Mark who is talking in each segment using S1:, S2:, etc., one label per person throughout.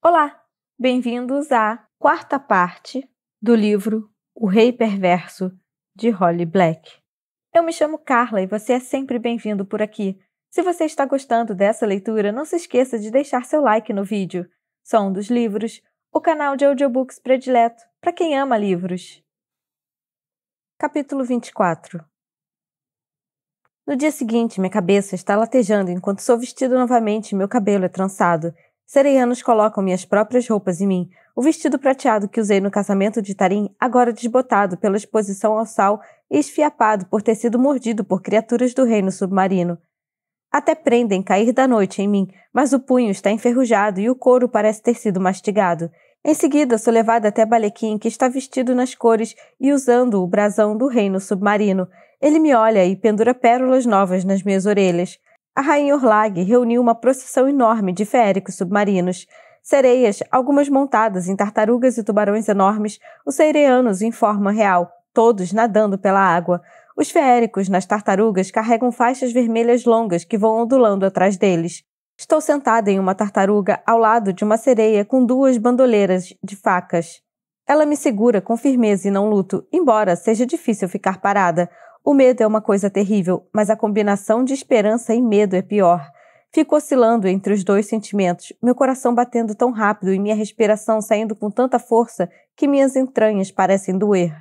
S1: Olá, bem-vindos à quarta parte do livro O Rei Perverso, de Holly Black. Eu me chamo Carla e você é sempre bem-vindo por aqui. Se você está gostando dessa leitura, não se esqueça de deixar seu like no vídeo. Som dos Livros, o canal de audiobooks predileto para quem ama livros. Capítulo 24. No dia seguinte, minha cabeça está latejando enquanto sou vestido novamente e meu cabelo é trançado. Sereianos colocam minhas próprias roupas em mim. O vestido prateado que usei no casamento de Tarim, agora desbotado pela exposição ao sal e esfiapado por ter sido mordido por criaturas do reino submarino. Até prendem cair da noite em mim, mas o punho está enferrujado e o couro parece ter sido mastigado. Em seguida, sou levada até Balequim, que está vestido nas cores e usando o brasão do reino submarino. Ele me olha e pendura pérolas novas nas minhas orelhas. A rainha Orlag reuniu uma procissão enorme de feéricos submarinos. Sereias, algumas montadas em tartarugas e tubarões enormes, os sereianos em forma real, todos nadando pela água. Os feéricos nas tartarugas carregam faixas vermelhas longas que vão ondulando atrás deles. Estou sentada em uma tartaruga ao lado de uma sereia com duas bandoleiras de facas. Ela me segura com firmeza e não luto, embora seja difícil ficar parada. O medo é uma coisa terrível, mas a combinação de esperança e medo é pior. Fico oscilando entre os dois sentimentos, meu coração batendo tão rápido e minha respiração saindo com tanta força que minhas entranhas parecem doer.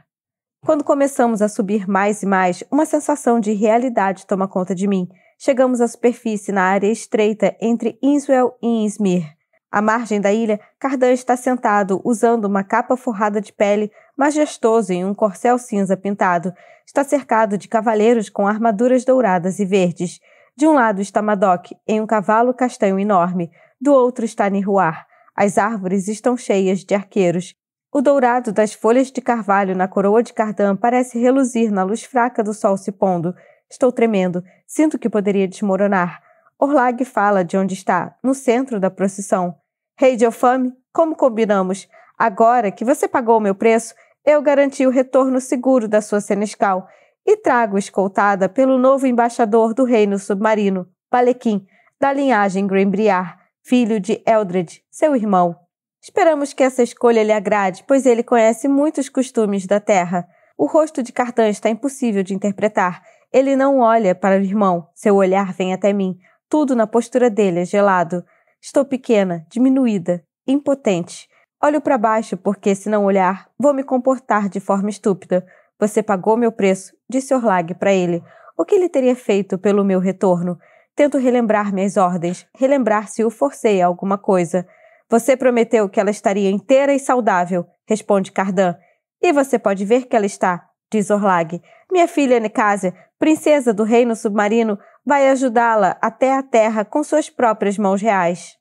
S1: Quando começamos a subir mais e mais, uma sensação de irrealidade toma conta de mim. Chegamos à superfície na área estreita entre Inswell e Innsmouth. À margem da ilha, Cardan está sentado, usando uma capa forrada de pele, majestoso em um corcel cinza pintado. Está cercado de cavaleiros com armaduras douradas e verdes. De um lado está Madoc, em um cavalo castanho enorme. Do outro está Nihruar. As árvores estão cheias de arqueiros. O dourado das folhas de carvalho na coroa de Cardan parece reluzir na luz fraca do sol se pondo. Estou tremendo. Sinto que poderia desmoronar. Orlag fala de onde está, no centro da procissão. Rei de Elfame, como combinamos? Agora que você pagou o meu preço, eu garanti o retorno seguro da sua senescal e trago escoltada pelo novo embaixador do reino submarino, Balequim, da linhagem Grembriar, filho de Eldred, seu irmão. Esperamos que essa escolha lhe agrade, pois ele conhece muitos costumes da terra. O rosto de Cardan está impossível de interpretar. Ele não olha para o irmão, seu olhar vem até mim. Tudo na postura dele é gelado. Estou pequena, diminuída, impotente. Olho para baixo porque, se não olhar, vou me comportar de forma estúpida. Você pagou meu preço, disse Orlag para ele. O que ele teria feito pelo meu retorno? Tento relembrar minhas ordens, relembrar se o forcei a alguma coisa. Você prometeu que ela estaria inteira e saudável, responde Cardan. E você pode ver que ela está, diz Orlag. Minha filha Necásia, princesa do reino submarino, vai ajudá-la até a terra com suas próprias mãos reais.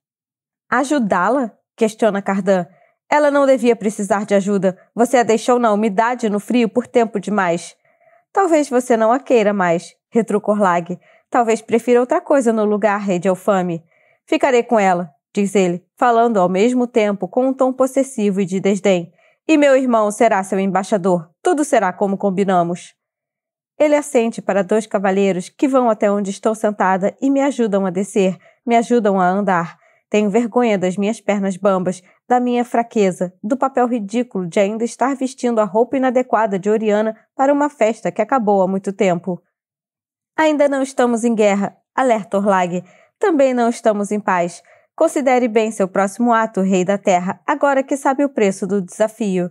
S1: Ajudá-la? Questiona Cardan. Ela não devia precisar de ajuda. Você a deixou na umidade e no frio por tempo demais. Talvez você não a queira mais, retruca Orlag. Talvez prefira outra coisa no lugar, rei de Elfame. Ficarei com ela, diz ele, falando ao mesmo tempo com um tom possessivo e de desdém. E meu irmão será seu embaixador. Tudo será como combinamos. Ele assente para dois cavalheiros que vão até onde estou sentada e me ajudam a descer, me ajudam a andar. Tenho vergonha das minhas pernas bambas, da minha fraqueza, do papel ridículo de ainda estar vestindo a roupa inadequada de Oriana para uma festa que acabou há muito tempo. Ainda não estamos em guerra, alerta Orlag. Também não estamos em paz. Considere bem seu próximo ato, rei da terra, agora que sabe o preço do desafio.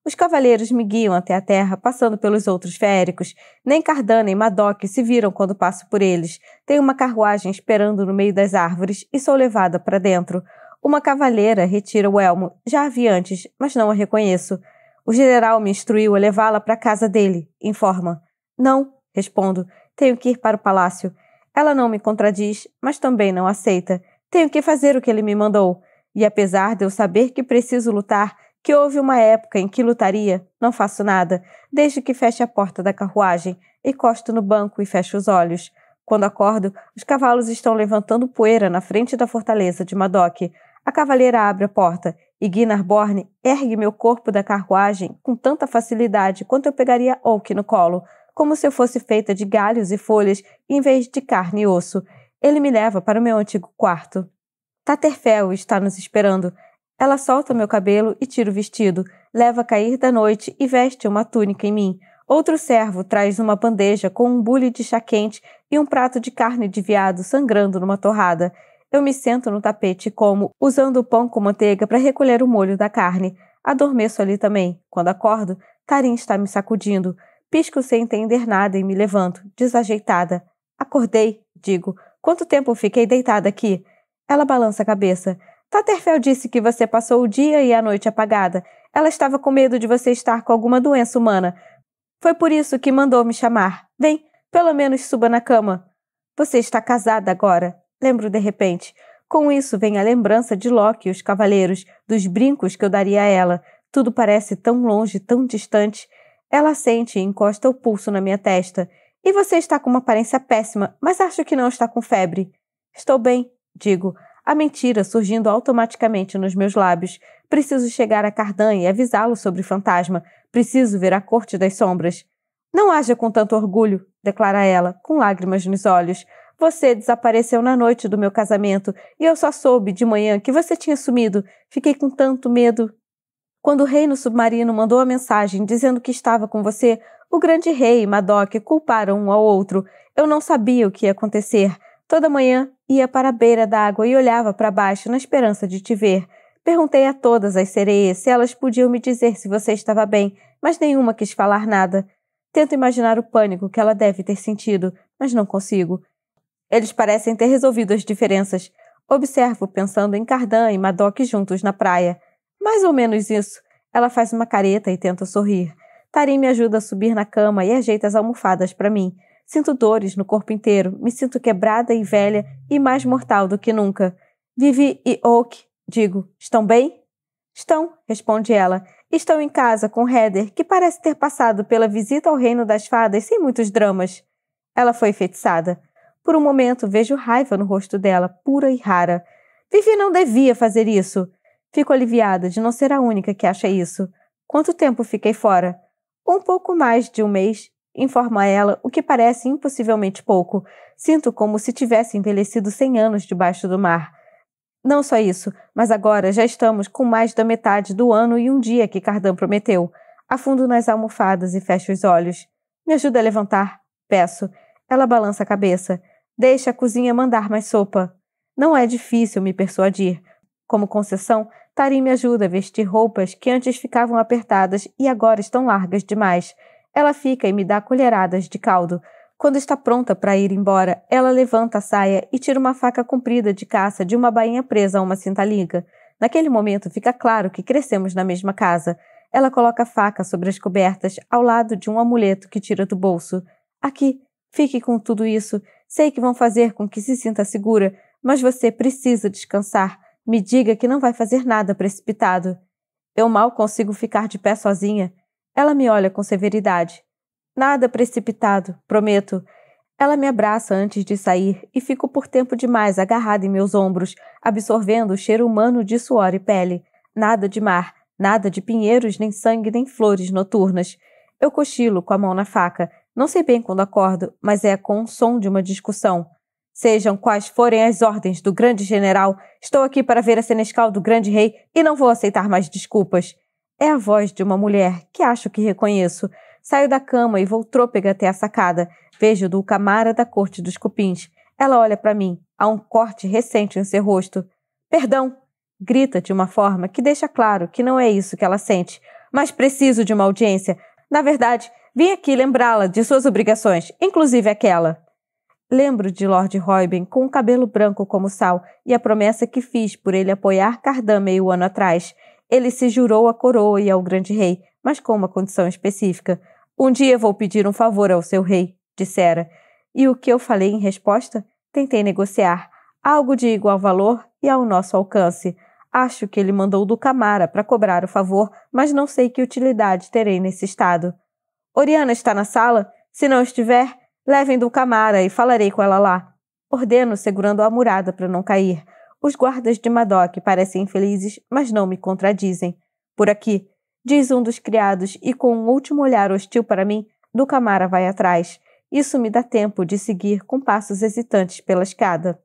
S1: Os cavaleiros me guiam até a terra, passando pelos outros feéricos. Nem Cardan nem Madoc se viram quando passo por eles. Tenho uma carruagem esperando no meio das árvores e sou levada para dentro. Uma cavaleira retira o elmo. Já a vi antes, mas não a reconheço. O general me instruiu a levá-la para a casa dele, informa. Não, respondo. Tenho que ir para o palácio. Ela não me contradiz, mas também não aceita. Tenho que fazer o que ele me mandou. E apesar de eu saber que preciso lutar, que houve uma época em que lutaria, não faço nada, desde que feche a porta da carruagem, encosto no banco e fecho os olhos. Quando acordo, os cavalos estão levantando poeira na frente da fortaleza de Madoc. A cavaleira abre a porta e Gunnar Borne ergue meu corpo da carruagem com tanta facilidade quanto eu pegaria Oak no colo, como se eu fosse feita de galhos e folhas em vez de carne e osso. Ele me leva para o meu antigo quarto. Taterfel está nos esperando. Ela solta meu cabelo e tira o vestido, leva a cair da noite e veste uma túnica em mim. Outro servo traz uma bandeja com um bule de chá quente e um prato de carne de veado sangrando numa torrada. Eu me sento no tapete e como, usando o pão com manteiga para recolher o molho da carne. Adormeço ali também. Quando acordo, Tarim está me sacudindo. Pisco sem entender nada e me levanto, desajeitada. Acordei, digo. Quanto tempo fiquei deitada aqui? Ela balança a cabeça. Taterfel disse que você passou o dia e a noite apagada. Ela estava com medo de você estar com alguma doença humana. Foi por isso que mandou me chamar. Vem, pelo menos suba na cama. Você está casada agora, lembro de repente. Com isso vem a lembrança de Loki e os cavaleiros, dos brincos que eu daria a ela. Tudo parece tão longe, tão distante. Ela sente e encosta o pulso na minha testa. E você está com uma aparência péssima, mas acho que não está com febre. Estou bem, digo. A mentira surgindo automaticamente nos meus lábios. Preciso chegar a Cardan e avisá-lo sobre o fantasma. Preciso ver a corte das sombras. Não haja com tanto orgulho, declara ela, com lágrimas nos olhos. Você desapareceu na noite do meu casamento e eu só soube de manhã que você tinha sumido. Fiquei com tanto medo. Quando o reino submarino mandou a mensagem dizendo que estava com você, o grande rei e Madoc culparam um ao outro. Eu não sabia o que ia acontecer. Toda manhã ia para a beira da água e olhava para baixo na esperança de te ver. Perguntei a todas as sereias se elas podiam me dizer se você estava bem, mas nenhuma quis falar nada. Tento imaginar o pânico que ela deve ter sentido, mas não consigo. Eles parecem ter resolvido as diferenças. Observo pensando em Cardan e Madoc juntos na praia. Mais ou menos isso. Ela faz uma careta e tenta sorrir. Tarim me ajuda a subir na cama e ajeita as almofadas para mim. Sinto dores no corpo inteiro, me sinto quebrada e velha e mais mortal do que nunca. Vivi e Oak, digo, estão bem? Estão, responde ela. Estão em casa com Heather, que parece ter passado pela visita ao reino das fadas sem muitos dramas. Ela foi enfeitiçada. Por um momento vejo raiva no rosto dela, pura e rara. Vivi não devia fazer isso. Fico aliviada de não ser a única que acha isso. Quanto tempo fiquei fora? Um pouco mais de um mês. Informa ela, o que parece impossivelmente pouco. Sinto como se tivesse envelhecido 100 anos debaixo do mar. Não só isso, mas agora já estamos com mais da metade do ano e um dia que Cardan prometeu. Afundo nas almofadas e fecho os olhos. Me ajuda a levantar, peço. Ela balança a cabeça. Deixa a cozinha mandar mais sopa. Não é difícil me persuadir. Como concessão, Tarim me ajuda a vestir roupas que antes ficavam apertadas e agora estão largas demais. Ela fica e me dá colheradas de caldo. Quando está pronta para ir embora, ela levanta a saia e tira uma faca comprida de caça de uma bainha presa a uma cinta-liga. Naquele momento fica claro que crescemos na mesma casa. Ela coloca a faca sobre as cobertas, ao lado de um amuleto que tira do bolso. Aqui, fique com tudo isso. Sei que vão fazer com que se sinta segura, mas você precisa descansar. Me diga que não vai fazer nada precipitado. Eu mal consigo ficar de pé sozinha. Ela me olha com severidade. Nada precipitado, prometo. Ela me abraça antes de sair e fico por tempo demais agarrada em meus ombros, absorvendo o cheiro humano de suor e pele. Nada de mar, nada de pinheiros, nem sangue, nem flores noturnas. Eu cochilo com a mão na faca. Não sei bem quando acordo, mas é com o som de uma discussão. Sejam quais forem as ordens do grande general, estou aqui para ver a senescal do grande rei e não vou aceitar mais desculpas. É a voz de uma mulher que acho que reconheço. Saio da cama e vou trôpega até a sacada. Vejo Dulcamara da corte dos cupins. Ela olha para mim. Há um corte recente em seu rosto. Perdão! Grita de uma forma que deixa claro que não é isso que ela sente. Mas preciso de uma audiência. Na verdade, vim aqui lembrá-la de suas obrigações, inclusive aquela. Lembro de Lord Royben com o cabelo branco como sal e a promessa que fiz por ele apoiar Cardan meio ano atrás. Ele se jurou à coroa e ao grande rei, mas com uma condição específica. Um dia vou pedir um favor ao seu rei, dissera. E o que eu falei em resposta? Tentei negociar. Algo de igual valor e ao nosso alcance. Acho que ele mandou Dulcamara para cobrar o favor, mas não sei que utilidade terei nesse estado. Oriana está na sala? Se não estiver, levem Dulcamara e falarei com ela lá. Ordeno, segurando a murada para não cair. Os guardas de Madoc parecem infelizes, mas não me contradizem. Por aqui, diz um dos criados e com um último olhar hostil para mim, Dulcamara vai atrás. Isso me dá tempo de seguir com passos hesitantes pela escada.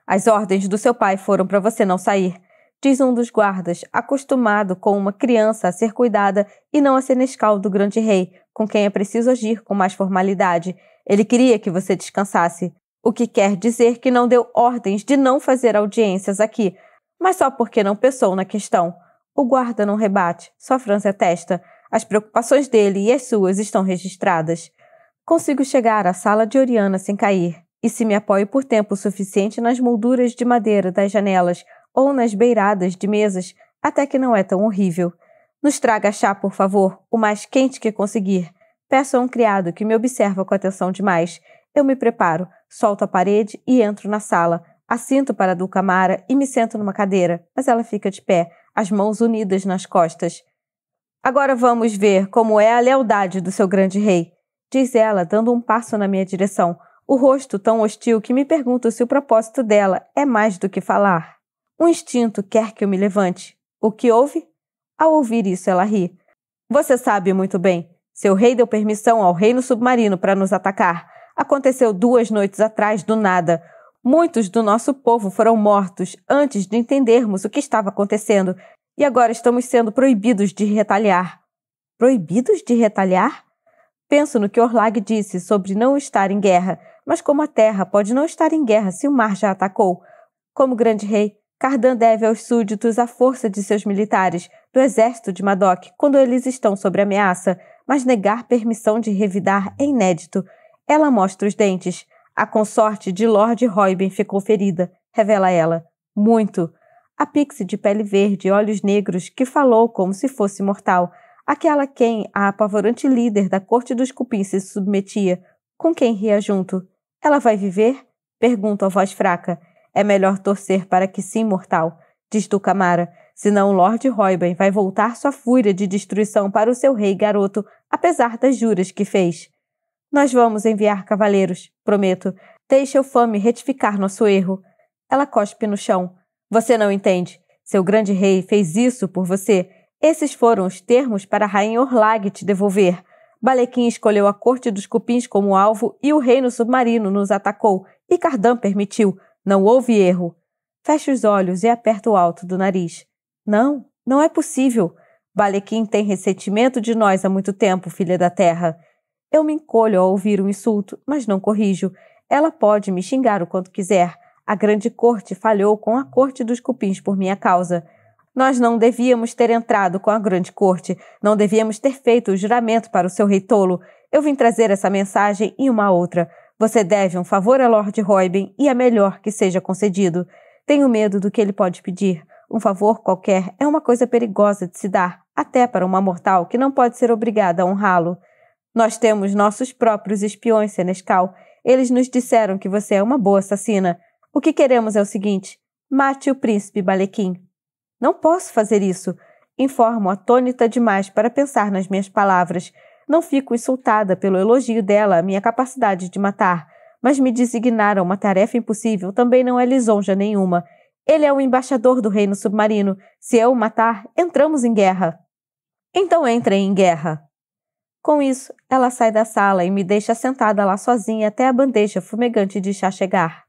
S1: As ordens do seu pai foram para você não sair. diz um dos guardas, acostumado com uma criança a ser cuidada e não a senescal do grande rei, com quem é preciso agir com mais formalidade. Ele queria que você descansasse, o que quer dizer que não deu ordens de não fazer audiências aqui, mas só porque não pensou na questão. O guarda não rebate, só franze a testa. As preocupações dele e as suas estão registradas. Consigo chegar à sala de Oriana sem cair, e se me apoio por tempo suficiente nas molduras de madeira das janelas ou nas beiradas de mesas, até que não é tão horrível. Nos traga chá, por favor, o mais quente que conseguir. Peço a um criado que me observa com atenção demais. Eu me preparo, solto a parede e entro na sala. Assinto para a Dulcamara e me sento numa cadeira, mas ela fica de pé, as mãos unidas nas costas. Agora vamos ver como é a lealdade do seu grande rei, diz ela, dando um passo na minha direção, o rosto tão hostil que me pergunto se o propósito dela é mais do que falar. Um instinto quer que eu me levante. O que houve? Ao ouvir isso, ela ri. Você sabe muito bem. Seu rei deu permissão ao reino submarino para nos atacar. Aconteceu 2 noites atrás, do nada. Muitos do nosso povo foram mortos antes de entendermos o que estava acontecendo, e agora estamos sendo proibidos de retaliar. Proibidos de retaliar? Penso no que Orlag disse sobre não estar em guerra, mas como a terra pode não estar em guerra se o mar já atacou? Como grande rei, Cardan deve aos súditos a força de seus militares, do exército de Madoc, quando eles estão sob ameaça, mas negar permissão de revidar é inédito. Ela mostra os dentes. A consorte de Lord Royben ficou ferida, revela ela. Muito. A pixie de pele verde e olhos negros que falou como se fosse mortal, aquela a quem a apavorante líder da corte dos cupins se submetia, com quem ria junto. Ela vai viver? Pergunto a voz fraca. É melhor torcer para que sim, mortal, diz Dulcamara, senão Lord Royben vai voltar sua fúria de destruição para o seu rei garoto, apesar das juras que fez. Nós vamos enviar cavaleiros, prometo. Deixe o Fame retificar nosso erro. Ela cospe no chão. Você não entende. Seu grande rei fez isso por você. Esses foram os termos para a rainha Orlag te devolver. Balequim escolheu a corte dos cupins como alvo e o reino submarino nos atacou, e Cardan permitiu. Não houve erro. Fecha os olhos e aperta o alto do nariz. Não, não é possível. Balequim tem ressentimento de nós há muito tempo, filha da terra. Eu me encolho ao ouvir um insulto, mas não corrijo. Ela pode me xingar o quanto quiser. A grande corte falhou com a corte dos cupins por minha causa. Nós não devíamos ter entrado com a grande corte. Não devíamos ter feito o juramento para o seu rei tolo. Eu vim trazer essa mensagem e uma outra. Você deve um favor a Lord Royben e é melhor que seja concedido. Tenho medo do que ele pode pedir. Um favor qualquer é uma coisa perigosa de se dar, até para uma mortal que não pode ser obrigada a honrá-lo. Nós temos nossos próprios espiões, Senescal. Eles nos disseram que você é uma boa assassina. O que queremos é o seguinte: mate o príncipe Balequim. Não posso fazer isso. Informo atônita demais para pensar nas minhas palavras. Não fico insultada pelo elogio dela à minha capacidade de matar, mas me designar a uma tarefa impossível também não é lisonja nenhuma. Ele é o embaixador do reino submarino. Se eu o matar, entramos em guerra. Então entrem em guerra. Com isso, ela sai da sala e me deixa sentada lá sozinha até a bandeja fumegante de chá chegar.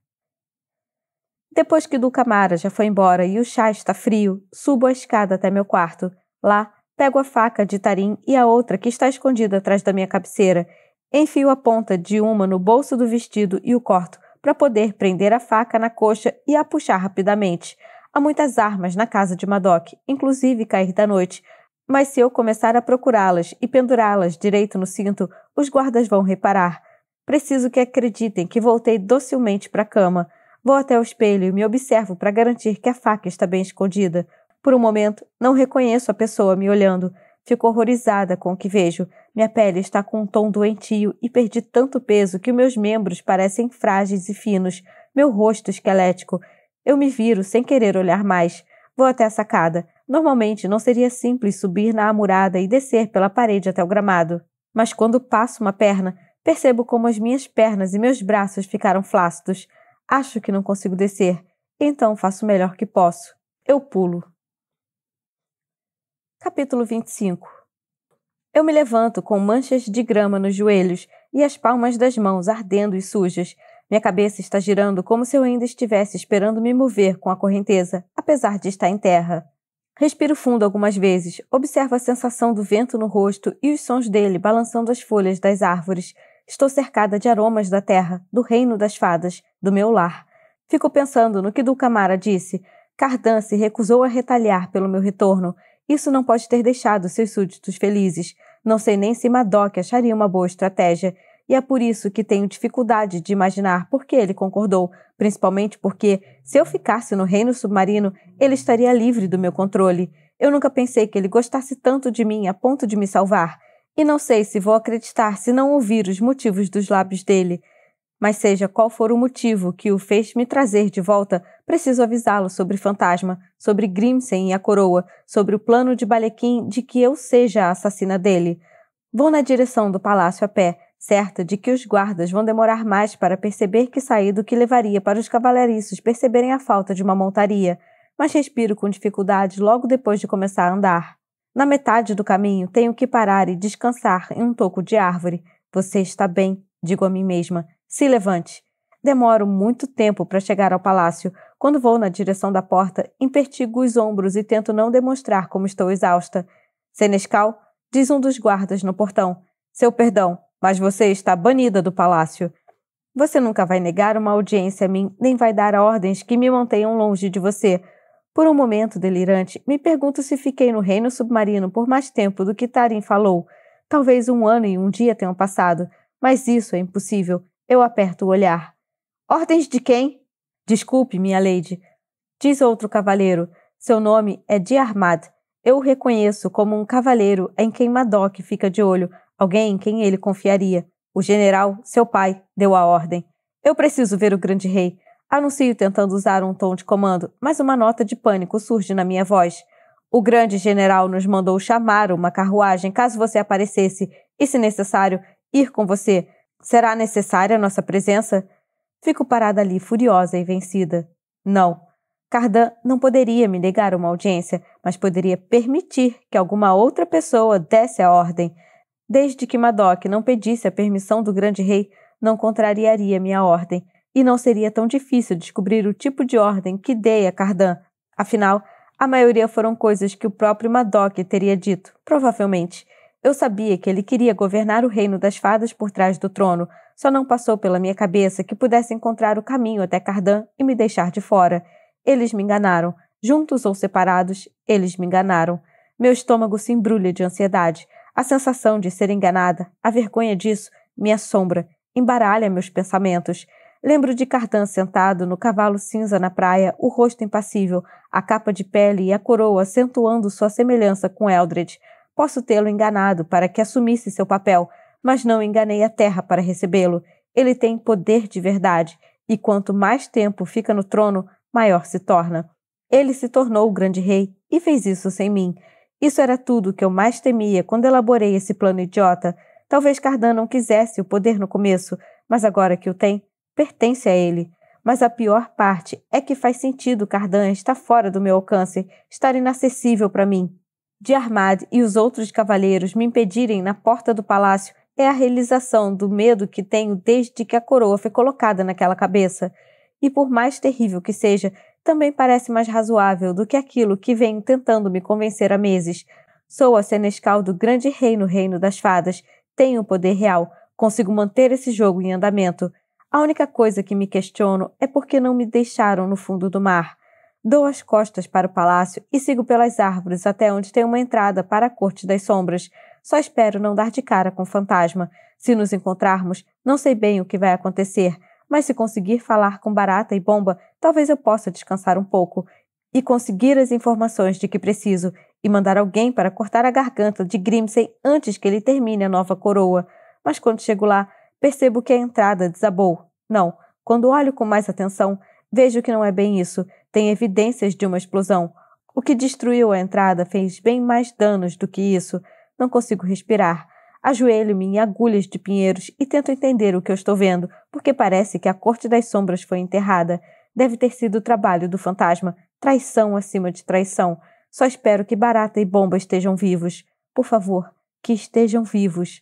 S1: Depois que Dulcamara já foi embora e o chá está frio, subo a escada até meu quarto. Lá, pego a faca de tarim e a outra que está escondida atrás da minha cabeceira. Enfio a ponta de uma no bolso do vestido e o corto, para poder prender a faca na coxa e a puxar rapidamente. Há muitas armas na casa de Madoc, inclusive cair da noite, mas se eu começar a procurá-las e pendurá-las direito no cinto, os guardas vão reparar. Preciso que acreditem que voltei docilmente para a cama. Vou até o espelho e me observo para garantir que a faca está bem escondida. Por um momento, não reconheço a pessoa me olhando. Fico horrorizada com o que vejo. Minha pele está com um tom doentio e perdi tanto peso que meus membros parecem frágeis e finos. Meu rosto esquelético. Eu me viro sem querer olhar mais. Vou até a sacada. Normalmente não seria simples subir na amurada e descer pela parede até o gramado. Mas quando passo uma perna, percebo como as minhas pernas e meus braços ficaram flácidos. Acho que não consigo descer. Então faço o melhor que posso. Eu pulo. Capítulo 25. Eu me levanto com manchas de grama nos joelhos e as palmas das mãos ardendo e sujas. Minha cabeça está girando como se eu ainda estivesse esperando me mover com a correnteza, apesar de estar em terra. Respiro fundo algumas vezes, observo a sensação do vento no rosto e os sons dele balançando as folhas das árvores. Estou cercada de aromas da terra, do reino das fadas, do meu lar. Fico pensando no que Dulcamara disse. Cardan se recusou a retalhar pelo meu retorno. Isso não pode ter deixado seus súditos felizes. Não sei nem se Madoc acharia uma boa estratégia. E é por isso que tenho dificuldade de imaginar por que ele concordou, principalmente porque, se eu ficasse no reino submarino, ele estaria livre do meu controle. Eu nunca pensei que ele gostasse tanto de mim a ponto de me salvar. E não sei se vou acreditar se não ouvir os motivos dos lábios dele. Mas seja qual for o motivo que o fez me trazer de volta, preciso avisá-lo sobre Fantasma, sobre Grimsen e a coroa, sobre o plano de Balequim de que eu seja a assassina dele. Vou na direção do palácio a pé, certa de que os guardas vão demorar mais para perceber que saí do que levaria para os cavalariços perceberem a falta de uma montaria, mas respiro com dificuldade logo depois de começar a andar. Na metade do caminho, tenho que parar e descansar em um toco de árvore. Você está bem, digo a mim mesma. Se levante. Demoro muito tempo para chegar ao palácio. Quando vou na direção da porta, impertigo os ombros e tento não demonstrar como estou exausta. Senescal, diz um dos guardas no portão. Seu perdão, mas você está banida do palácio. Você nunca vai negar uma audiência a mim, nem vai dar ordens que me mantenham longe de você. Por um momento delirante, me pergunto se fiquei no reino submarino por mais tempo do que Tarim falou. Talvez 1 ano e 1 dia tenham passado, mas isso é impossível. Eu aperto o olhar. Ordens de quem? Desculpe, minha lady. Diz outro cavaleiro. Seu nome é Diarmad. Eu o reconheço como um cavaleiro em quem Madoc fica de olho, alguém em quem ele confiaria. O general, seu pai, deu a ordem. Eu preciso ver o grande rei. Anuncio tentando usar um tom de comando, mas uma nota de pânico surge na minha voz. O grande general nos mandou chamar uma carruagem caso você aparecesse e, se necessário, ir com você. Será necessária a nossa presença? Fico parada ali, furiosa e vencida. Não. Cardan não poderia me negar uma audiência, mas poderia permitir que alguma outra pessoa desse a ordem. Desde que Madoc não pedisse a permissão do grande rei, não contrariaria minha ordem, e não seria tão difícil descobrir o tipo de ordem que dei a Cardan. Afinal, a maioria foram coisas que o próprio Madoc teria dito, provavelmente. Eu sabia que ele queria governar o reino das fadas por trás do trono, só não passou pela minha cabeça que pudesse encontrar o caminho até Cardan e me deixar de fora. Eles me enganaram. Juntos ou separados, eles me enganaram. Meu estômago se embrulha de ansiedade. A sensação de ser enganada, a vergonha disso, me assombra, embaralha meus pensamentos. Lembro de Cardan sentado no cavalo cinza na praia, o rosto impassível, a capa de pele e a coroa acentuando sua semelhança com Eldred. Posso tê-lo enganado para que assumisse seu papel, mas não enganei a terra para recebê-lo. Ele tem poder de verdade, e quanto mais tempo fica no trono, maior se torna. Ele se tornou o grande rei e fez isso sem mim. Isso era tudo que eu mais temia quando elaborei esse plano idiota. Talvez Cardan não quisesse o poder no começo, mas agora que o tem, pertence a ele. Mas a pior parte é que faz sentido Cardan estar fora do meu alcance, estar inacessível para mim. Diarmad e os outros cavaleiros me impedirem na porta do palácio é a realização do medo que tenho desde que a coroa foi colocada naquela cabeça. E por mais terrível que seja, também parece mais razoável do que aquilo que vem tentando me convencer há meses. Sou a senescal do grande rei no reino das fadas, tenho poder real, consigo manter esse jogo em andamento. A única coisa que me questiono é por que não me deixaram no fundo do mar. Dou as costas para o palácio e sigo pelas árvores até onde tem uma entrada para a Corte das Sombras. Só espero não dar de cara com o fantasma. Se nos encontrarmos, não sei bem o que vai acontecer, mas se conseguir falar com Barata e Bomba, talvez eu possa descansar um pouco e conseguir as informações de que preciso e mandar alguém para cortar a garganta de Grimsey antes que ele termine a nova coroa. Mas quando chego lá, percebo que a entrada desabou. Não, quando olho com mais atenção, vejo que não é bem isso. Tem evidências de uma explosão. O que destruiu a entrada fez bem mais danos do que isso. Não consigo respirar. Ajoelho-me em agulhas de pinheiros e tento entender o que eu estou vendo, porque parece que a Corte das Sombras foi enterrada. Deve ter sido o trabalho do fantasma. Traição acima de traição. Só espero que Barata e Bomba estejam vivos. Por favor, que estejam vivos.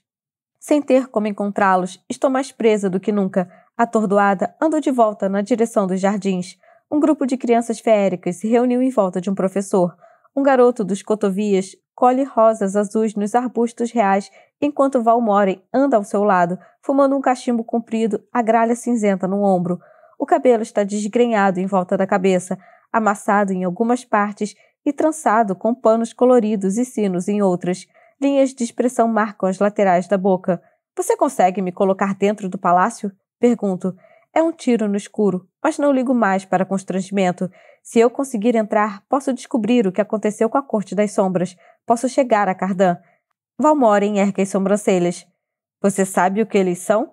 S1: Sem ter como encontrá-los, estou mais presa do que nunca. Atordoada, ando de volta na direção dos jardins. Um grupo de crianças feéricas se reuniu em volta de um professor. Um garoto dos cotovias colhe rosas azuis nos arbustos reais, enquanto Valmoren anda ao seu lado, fumando um cachimbo comprido, a gralha cinzenta no ombro. O cabelo está desgrenhado em volta da cabeça, amassado em algumas partes e trançado com panos coloridos e sinos em outras. Linhas de expressão marcam as laterais da boca. Você consegue me colocar dentro do palácio? Pergunto. É um tiro no escuro, mas não ligo mais para constrangimento. Se eu conseguir entrar, posso descobrir o que aconteceu com a Corte das Sombras. Posso chegar a Cardan. Valmoren ergue as sobrancelhas. Você sabe o que eles são?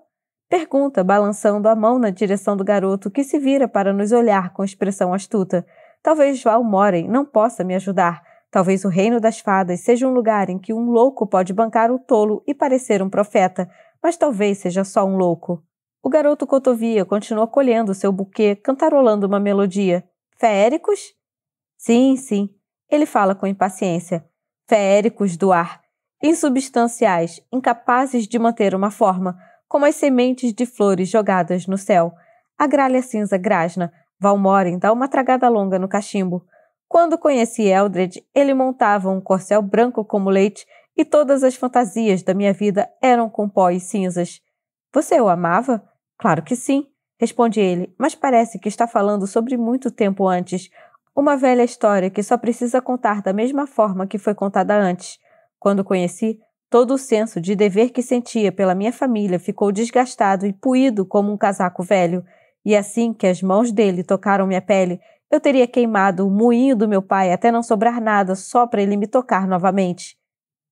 S1: Pergunta, balançando a mão na direção do garoto, que se vira para nos olhar com expressão astuta. Talvez Valmoren não possa me ajudar. Talvez o reino das fadas seja um lugar em que um louco pode bancar o tolo e parecer um profeta, mas talvez seja só um louco. O garoto cotovia continua colhendo seu buquê, cantarolando uma melodia. Feéricos? Sim, sim. Ele fala com impaciência. Feéricos do ar. Insubstanciais, incapazes de manter uma forma, como as sementes de flores jogadas no céu. A gralha cinza grasna. Valmoren dá uma tragada longa no cachimbo. Quando conheci Eldred, ele montava um corcel branco como leite e todas as fantasias da minha vida eram com pó e cinzas. Você o amava? Claro que sim, responde ele, mas parece que está falando sobre muito tempo antes. Uma velha história que só precisa contar da mesma forma que foi contada antes. Quando o conheci, todo o senso de dever que sentia pela minha família ficou desgastado e puído como um casaco velho. E assim que as mãos dele tocaram minha pele, eu teria queimado o moinho do meu pai até não sobrar nada só para ele me tocar novamente.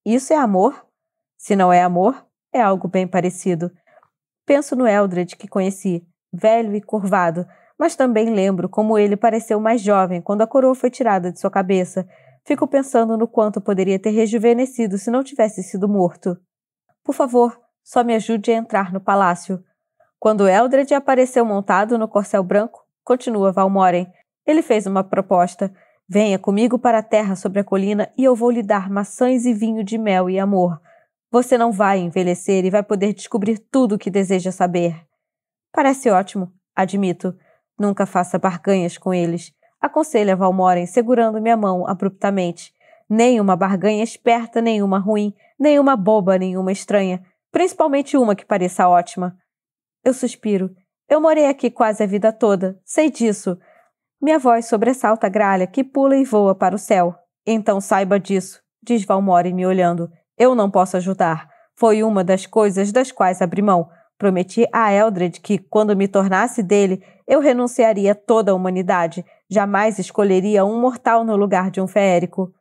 S1: Isso é amor? Se não é amor, é algo bem parecido. Penso no Eldred que conheci, velho e curvado, mas também lembro como ele pareceu mais jovem quando a coroa foi tirada de sua cabeça. Fico pensando no quanto poderia ter rejuvenescido se não tivesse sido morto. Por favor, só me ajude a entrar no palácio. Quando Eldred apareceu montado no corcel branco, continua Valmoren, ele fez uma proposta. Venha comigo para a terra sobre a colina e eu vou lhe dar maçãs e vinho de mel e amor. Você não vai envelhecer e vai poder descobrir tudo o que deseja saber. Parece ótimo, admito. Nunca faça barganhas com eles. Aconselha Valmoren, segurando minha mão abruptamente. Nenhuma barganha esperta, nenhuma ruim, nenhuma boba, nenhuma estranha. Principalmente uma que pareça ótima. Eu suspiro. Eu morei aqui quase a vida toda. Sei disso. Minha voz sobressalta a gralha que pula e voa para o céu. Então saiba disso, diz Valmoren me olhando. Eu não posso ajudar. Foi uma das coisas das quais abri mão. Prometi a Eldred que, quando me tornasse dele, eu renunciaria a toda a humanidade. Jamais escolheria um mortal no lugar de um feérico.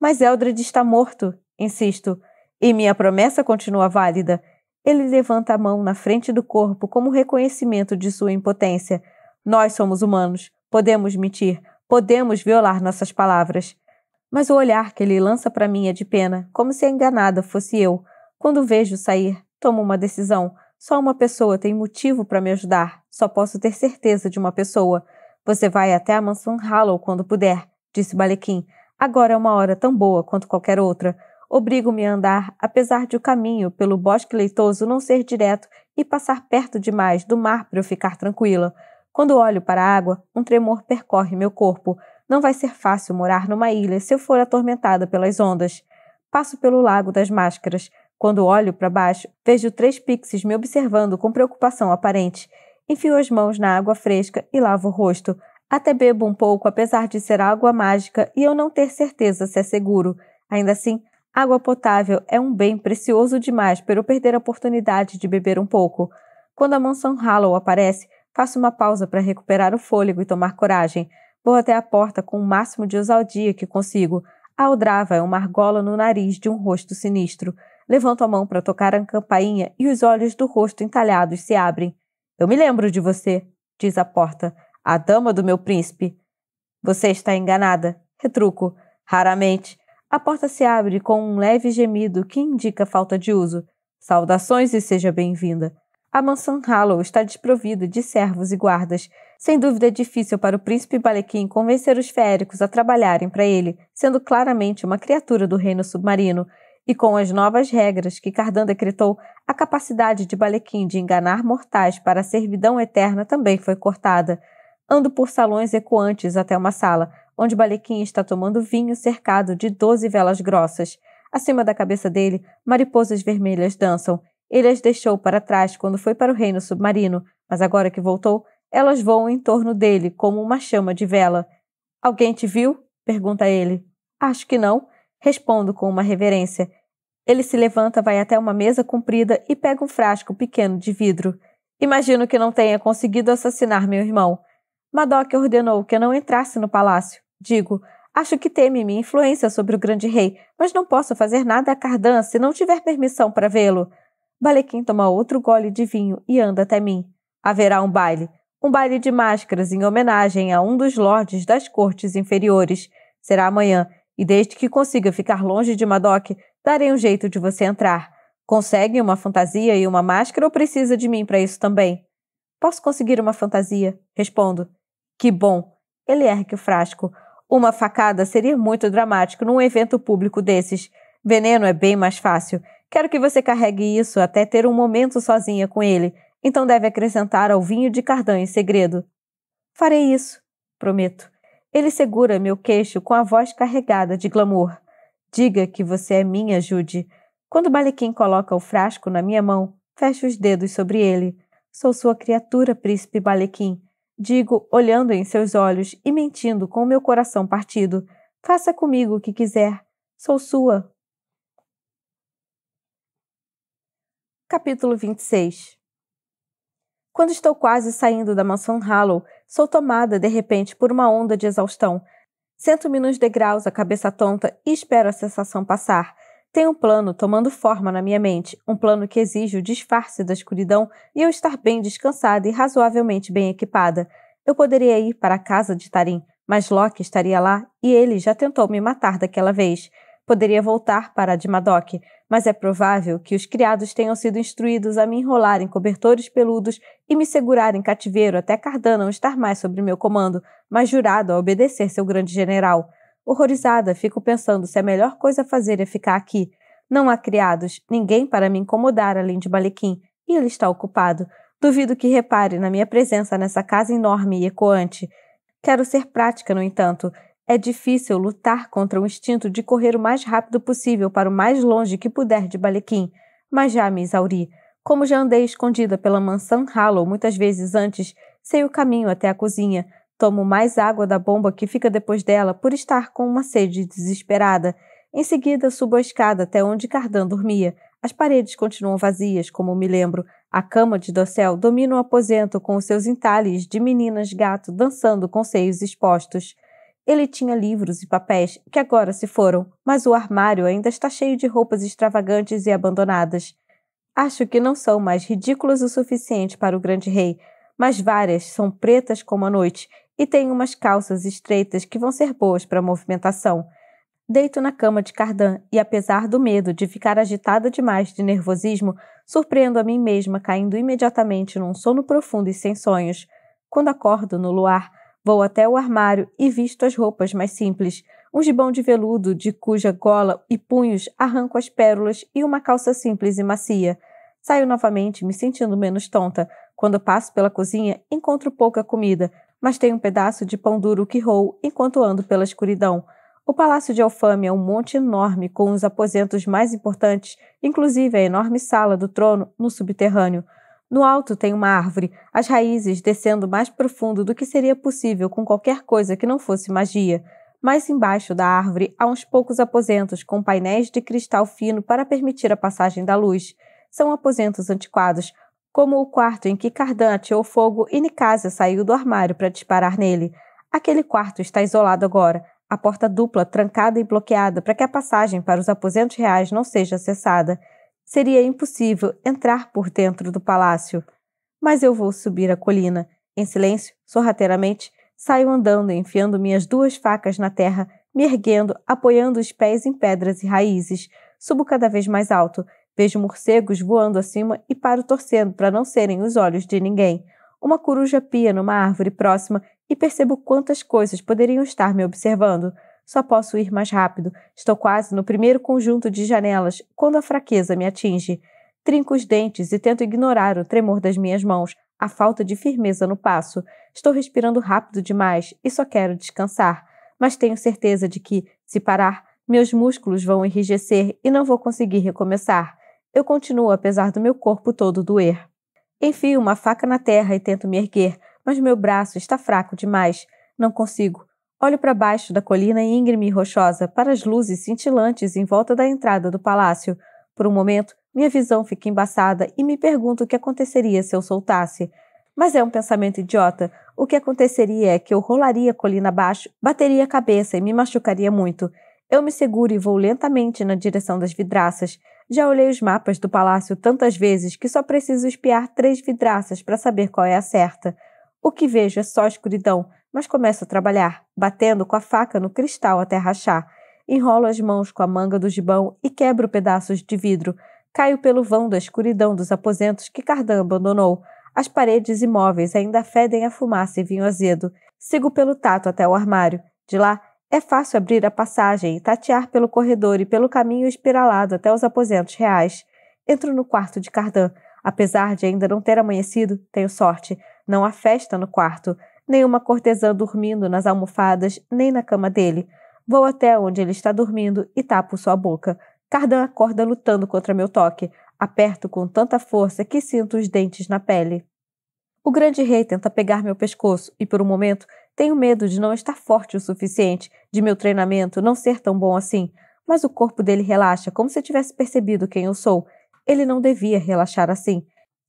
S1: Mas Eldred está morto, insisto. E minha promessa continua válida. Ele levanta a mão na frente do corpo como reconhecimento de sua impotência. Nós somos humanos. Podemos mentir. Podemos violar nossas palavras. Mas o olhar que ele lança para mim é de pena, como se a enganada fosse eu. Quando vejo sair, tomo uma decisão. Só uma pessoa tem motivo para me ajudar. Só posso ter certeza de uma pessoa. Você vai até a mansão Hallow quando puder, disse Balequim. Agora é uma hora tão boa quanto qualquer outra. Obrigo-me a andar, apesar de o caminho pelo bosque leitoso não ser direto e passar perto demais do mar para eu ficar tranquila. Quando olho para a água, um tremor percorre meu corpo. Não vai ser fácil morar numa ilha se eu for atormentada pelas ondas. Passo pelo Lago das Máscaras. Quando olho para baixo, vejo 3 pixies me observando com preocupação aparente. Enfio as mãos na água fresca e lavo o rosto. Até bebo um pouco, apesar de ser água mágica e eu não ter certeza se é seguro. Ainda assim, água potável é um bem precioso demais para eu perder a oportunidade de beber um pouco. Quando a mansão Hallow aparece, faço uma pausa para recuperar o fôlego e tomar coragem. Vou até a porta com o máximo de ousadia que consigo. A aldrava é uma argola no nariz de um rosto sinistro. Levanto a mão para tocar a campainha e os olhos do rosto entalhados se abrem. Eu me lembro de você, diz a porta. A dama do meu príncipe. Você está enganada, retruco. Raramente. A porta se abre com um leve gemido que indica falta de uso. Saudações e seja bem-vinda. A mansão Hallow está desprovida de servos e guardas. Sem dúvida é difícil para o príncipe Balequim convencer os feéricos a trabalharem para ele, sendo claramente uma criatura do reino submarino. E com as novas regras que Cardan decretou, a capacidade de Balequim de enganar mortais para a servidão eterna também foi cortada. Ando por salões ecoantes até uma sala, onde Balequim está tomando vinho cercado de 12 velas grossas. Acima da cabeça dele, mariposas vermelhas dançam. Ele as deixou para trás quando foi para o reino submarino, mas agora que voltou, elas voam em torno dele como uma chama de vela. — Alguém te viu? Pergunta ele. — Acho que não. Respondo com uma reverência. Ele se levanta, vai até uma mesa comprida e pega um frasco pequeno de vidro. — Imagino que não tenha conseguido assassinar meu irmão. Madoc ordenou que eu não entrasse no palácio. Digo, acho que teme minha influência sobre o grande rei, mas não posso fazer nada a Cardan se não tiver permissão para vê-lo. Balequim toma outro gole de vinho e anda até mim. Haverá um baile de máscaras em homenagem a um dos lordes das cortes inferiores. Será amanhã, e desde que consiga ficar longe de Madoc, darei um jeito de você entrar. Consegue uma fantasia e uma máscara ou precisa de mim para isso também? Posso conseguir uma fantasia, respondo. Que bom. Ele ergue o frasco. Uma facada seria muito dramático num evento público desses. Veneno é bem mais fácil. Quero que você carregue isso até ter um momento sozinha com ele. Então deve acrescentar ao vinho de Cardan em segredo. Farei isso, prometo. Ele segura meu queixo com a voz carregada de glamour. Diga que você é minha, Jude. Quando Balequim coloca o frasco na minha mão, fecho os dedos sobre ele. Sou sua criatura, príncipe Balequim. Digo, olhando em seus olhos e mentindo com o meu coração partido. Faça comigo o que quiser. Sou sua. Capítulo 26. Quando estou quase saindo da mansão Hallow, sou tomada de repente por uma onda de exaustão. Sento-me nos degraus, a cabeça tonta, e espero a sensação passar. Tenho um plano tomando forma na minha mente, um plano que exige o disfarce da escuridão e eu estar bem descansada e razoavelmente bem equipada. Eu poderia ir para a casa de Tarim, mas Locke estaria lá e ele já tentou me matar daquela vez. Poderia voltar para a de Madoc, mas é provável que os criados tenham sido instruídos a me enrolar em cobertores peludos e me segurar em cativeiro até Cardan não estar mais sob meu comando, mas jurado a obedecer seu grande general. Horrorizada, fico pensando se a melhor coisa a fazer é ficar aqui. Não há criados, ninguém para me incomodar além de Balequim, e ele está ocupado. Duvido que repare na minha presença nessa casa enorme e ecoante. Quero ser prática, no entanto. É difícil lutar contra o instinto de correr o mais rápido possível para o mais longe que puder de Balequim, mas já me exauri. Como já andei escondida pela mansão Hallow muitas vezes antes, sei o caminho até a cozinha. Tomo mais água da bomba que fica depois dela por estar com uma sede desesperada. Em seguida, subo a escada até onde Cardan dormia. As paredes continuam vazias, como me lembro. A cama de dossel domina o aposento com os seus entalhes de meninas-gato dançando com seios expostos. Ele tinha livros e papéis que agora se foram, mas o armário ainda está cheio de roupas extravagantes e abandonadas. Acho que não são mais ridículas o suficiente para o grande rei, mas várias são pretas como a noite e têm umas calças estreitas que vão ser boas para a movimentação. Deito na cama de Cardan e, apesar do medo de ficar agitada demais de nervosismo, surpreendo a mim mesma caindo imediatamente num sono profundo e sem sonhos. Quando acordo no luar, vou até o armário e visto as roupas mais simples, um gibão de veludo de cuja gola e punhos arranco as pérolas e uma calça simples e macia. Saio novamente, me sentindo menos tonta. Quando passo pela cozinha, encontro pouca comida, mas tenho um pedaço de pão duro que roo enquanto ando pela escuridão. O Palácio de Alfame é um monte enorme com os aposentos mais importantes, inclusive a enorme sala do trono no subterrâneo. No alto tem uma árvore, as raízes descendo mais profundo do que seria possível com qualquer coisa que não fosse magia. Mais embaixo da árvore há uns poucos aposentos com painéis de cristal fino para permitir a passagem da luz. São aposentos antiquados, como o quarto em que Cardan ateou fogo e Nicásia saiu do armário para disparar nele. Aquele quarto está isolado agora, a porta dupla trancada e bloqueada para que a passagem para os aposentos reais não seja acessada. Seria impossível entrar por dentro do palácio. Mas eu vou subir a colina. Em silêncio, sorrateiramente, saio andando, enfiando minhas 2 facas na terra, me erguendo, apoiando os pés em pedras e raízes. Subo cada vez mais alto. Vejo morcegos voando acima e paro torcendo para não serem os olhos de ninguém. Uma coruja pia numa árvore próxima e percebo quantas coisas poderiam estar me observando. Só posso ir mais rápido. Estou quase no primeiro conjunto de janelas, quando a fraqueza me atinge. Trinco os dentes e tento ignorar o tremor das minhas mãos, a falta de firmeza no passo. Estou respirando rápido demais e só quero descansar. Mas tenho certeza de que, se parar, meus músculos vão enrijecer e não vou conseguir recomeçar. Eu continuo apesar do meu corpo todo doer. Enfio uma faca na terra e tento me erguer, mas meu braço está fraco demais. Não consigo. Olho para baixo da colina íngreme e rochosa, para as luzes cintilantes em volta da entrada do palácio. Por um momento, minha visão fica embaçada e me pergunto o que aconteceria se eu soltasse. Mas é um pensamento idiota. O que aconteceria é que eu rolaria a colina abaixo, bateria a cabeça e me machucaria muito. Eu me seguro e vou lentamente na direção das vidraças. Já olhei os mapas do palácio tantas vezes que só preciso espiar 3 vidraças para saber qual é a certa. O que vejo é só escuridão, mas começo a trabalhar, batendo com a faca no cristal até rachar. Enrolo as mãos com a manga do gibão e quebro pedaços de vidro. Caio pelo vão da escuridão dos aposentos que Cardan abandonou. As paredes imóveis ainda fedem a fumaça e vinho azedo. Sigo pelo tato até o armário. De lá, é fácil abrir a passagem e tatear pelo corredor e pelo caminho espiralado até os aposentos reais. Entro no quarto de Cardan. Apesar de ainda não ter amanhecido, tenho sorte. Não há festa no quarto. Nenhuma cortesã dormindo nas almofadas, nem na cama dele. Vou até onde ele está dormindo e tapo sua boca. Cardan acorda lutando contra meu toque. Aperto com tanta força que sinto os dentes na pele. O grande rei tenta pegar meu pescoço e, por um momento, tenho medo de não estar forte o suficiente, de meu treinamento não ser tão bom assim. Mas o corpo dele relaxa, como se tivesse percebido quem eu sou. Ele não devia relaxar assim.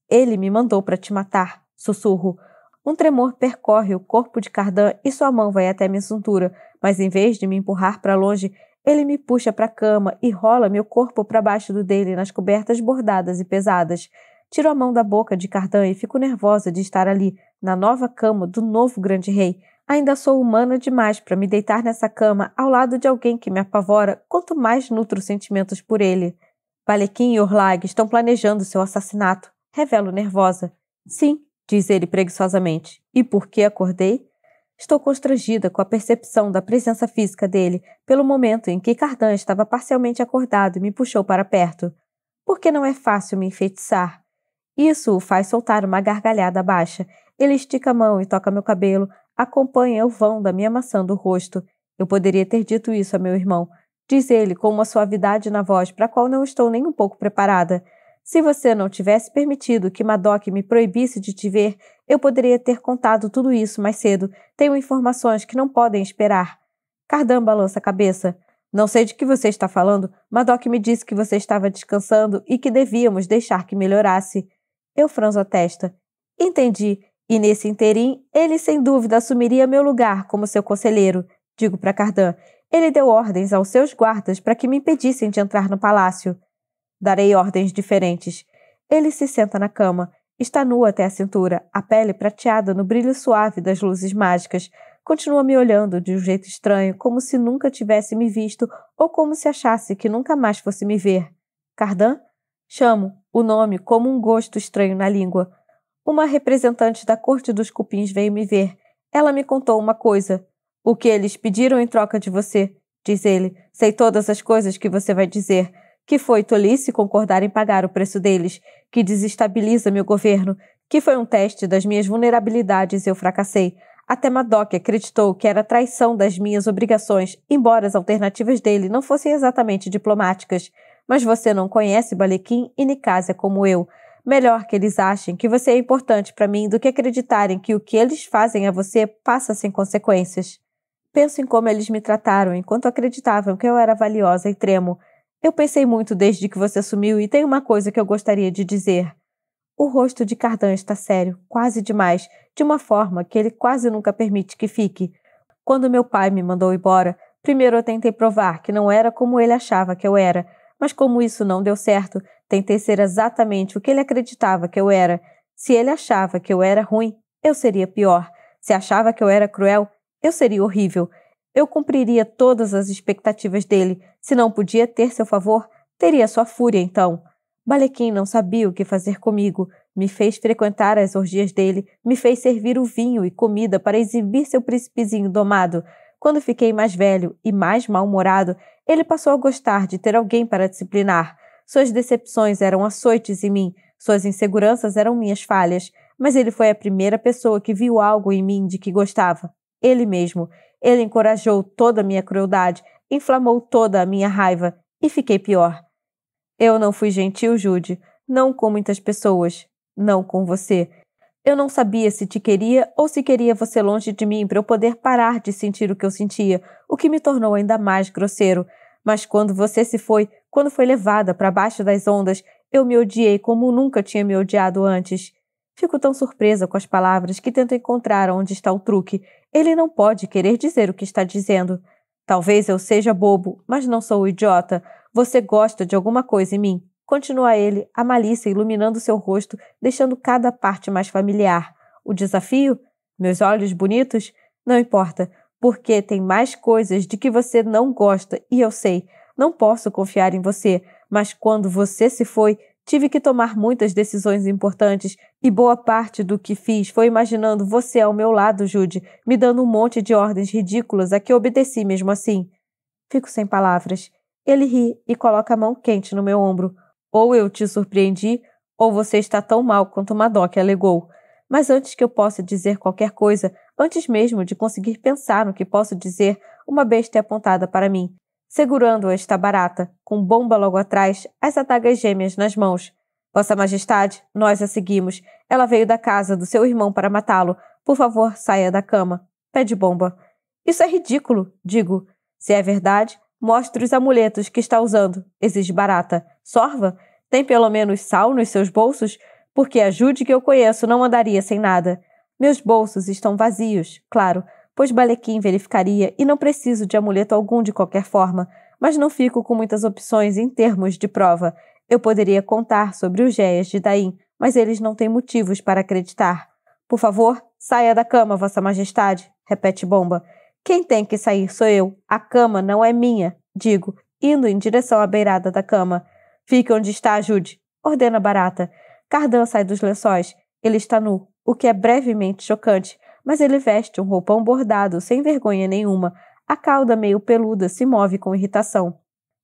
S1: Ele me mandou para te matar, sussurro. Um tremor percorre o corpo de Cardan e sua mão vai até minha cintura, mas em vez de me empurrar para longe, ele me puxa para a cama e rola meu corpo para baixo do dele nas cobertas bordadas e pesadas. Tiro a mão da boca de Cardan e fico nervosa de estar ali, na nova cama do novo grande rei. Ainda sou humana demais para me deitar nessa cama ao lado de alguém que me apavora, quanto mais nutro sentimentos por ele. Balequim e Orlag estão planejando seu assassinato, revelo nervosa. Sim, diz ele preguiçosamente. E por que acordei? Estou constrangida com a percepção da presença física dele, pelo momento em que Cardan estava parcialmente acordado e me puxou para perto. Porque não é fácil me enfeitiçar. Isso o faz soltar uma gargalhada baixa. Ele estica a mão e toca meu cabelo, acompanha o vão da minha maçã do rosto. Eu poderia ter dito isso a meu irmão, diz ele com uma suavidade na voz para a qual não estou nem um pouco preparada. Se você não tivesse permitido que Madoc me proibisse de te ver, eu poderia ter contado tudo isso mais cedo. Tenho informações que não podem esperar. Cardan balança a cabeça. Não sei de que você está falando. Madoc me disse que você estava descansando e que devíamos deixar que melhorasse. Eu franzo a testa. Entendi. E nesse interim, ele sem dúvida assumiria meu lugar como seu conselheiro. Digo para Cardan. Ele deu ordens aos seus guardas para que me impedissem de entrar no palácio. Darei ordens diferentes. Ele se senta na cama. Está nu até a cintura, a pele prateada no brilho suave das luzes mágicas. Continua me olhando de um jeito estranho, como se nunca tivesse me visto ou como se achasse que nunca mais fosse me ver. Cardan? Chamo o nome como um gosto estranho na língua. Uma representante da corte dos cupins veio me ver. Ela me contou uma coisa. O que eles pediram em troca de você, diz ele. Sei todas as coisas que você vai dizer. Que foi tolice concordar em pagar o preço deles, que desestabiliza meu governo, que foi um teste das minhas vulnerabilidades e eu fracassei. Até Madoc acreditou que era traição das minhas obrigações, embora as alternativas dele não fossem exatamente diplomáticas. Mas você não conhece Balequim e Nicásia como eu. Melhor que eles achem que você é importante para mim do que acreditarem que o que eles fazem a você passa sem consequências. Penso em como eles me trataram enquanto acreditavam que eu era valiosa e tremo. Eu pensei muito desde que você sumiu e tem uma coisa que eu gostaria de dizer. O rosto de Cardan está sério, quase demais, de uma forma que ele quase nunca permite que fique. Quando meu pai me mandou embora, primeiro eu tentei provar que não era como ele achava que eu era, mas como isso não deu certo, tentei ser exatamente o que ele acreditava que eu era. Se ele achava que eu era ruim, eu seria pior. Se achava que eu era cruel, eu seria horrível. Eu cumpriria todas as expectativas dele. Se não podia ter seu favor, teria sua fúria então. Balequim não sabia o que fazer comigo. Me fez frequentar as orgias dele, me fez servir o vinho e comida para exibir seu príncipezinho domado. Quando fiquei mais velho e mais mal-humorado, ele passou a gostar de ter alguém para disciplinar. Suas decepções eram açoites em mim, suas inseguranças eram minhas falhas, mas ele foi a primeira pessoa que viu algo em mim de que gostava. Ele mesmo. Ele encorajou toda a minha crueldade, inflamou toda a minha raiva, e fiquei pior. Eu não fui gentil, Jude, não com muitas pessoas, não com você. Eu não sabia se te queria ou se queria você longe de mim para eu poder parar de sentir o que eu sentia, o que me tornou ainda mais grosseiro. Mas quando você se foi, quando foi levada para baixo das ondas, eu me odiei como nunca tinha me odiado antes. Fico tão surpresa com as palavras que tento encontrar onde está o truque. Ele não pode querer dizer o que está dizendo. Talvez eu seja bobo, mas não sou idiota. Você gosta de alguma coisa em mim. Continua ele, a malícia iluminando seu rosto, deixando cada parte mais familiar. O desafio? Meus olhos bonitos? Não importa, porque tem mais coisas de que você não gosta e eu sei. Não posso confiar em você, mas quando você se foi, tive que tomar muitas decisões importantes e boa parte do que fiz foi imaginando você ao meu lado, Jude, me dando um monte de ordens ridículas a que obedeci mesmo assim. Fico sem palavras. Ele ri e coloca a mão quente no meu ombro. Ou eu te surpreendi, ou você está tão mal quanto Madoc alegou. Mas antes que eu possa dizer qualquer coisa, antes mesmo de conseguir pensar no que posso dizer, uma besta é apontada para mim. Segurando-a está Barata, com bomba logo atrás, as adagas gêmeas nas mãos. Vossa Majestade, nós a seguimos. Ela veio da casa do seu irmão para matá-lo. Por favor, saia da cama. Pede bomba. Isso é ridículo, digo. Se é verdade, mostre os amuletos que está usando, exige Barata. Sorva? Tem pelo menos sal nos seus bolsos? Porque a Jude que eu conheço não andaria sem nada. Meus bolsos estão vazios, claro, pois Balequim verificaria e não preciso de amuleto algum de qualquer forma, mas não fico com muitas opções em termos de prova. Eu poderia contar sobre os géias de Daim, mas eles não têm motivos para acreditar. Por favor, saia da cama, Vossa Majestade, repete Bomba. Quem tem que sair sou eu. A cama não é minha, digo, indo em direção à beirada da cama. Fique onde está, Jude, ordena Barata. Cardan sai dos lençóis. Ele está nu, o que é brevemente chocante, mas ele veste um roupão bordado sem vergonha nenhuma. A cauda meio peluda se move com irritação.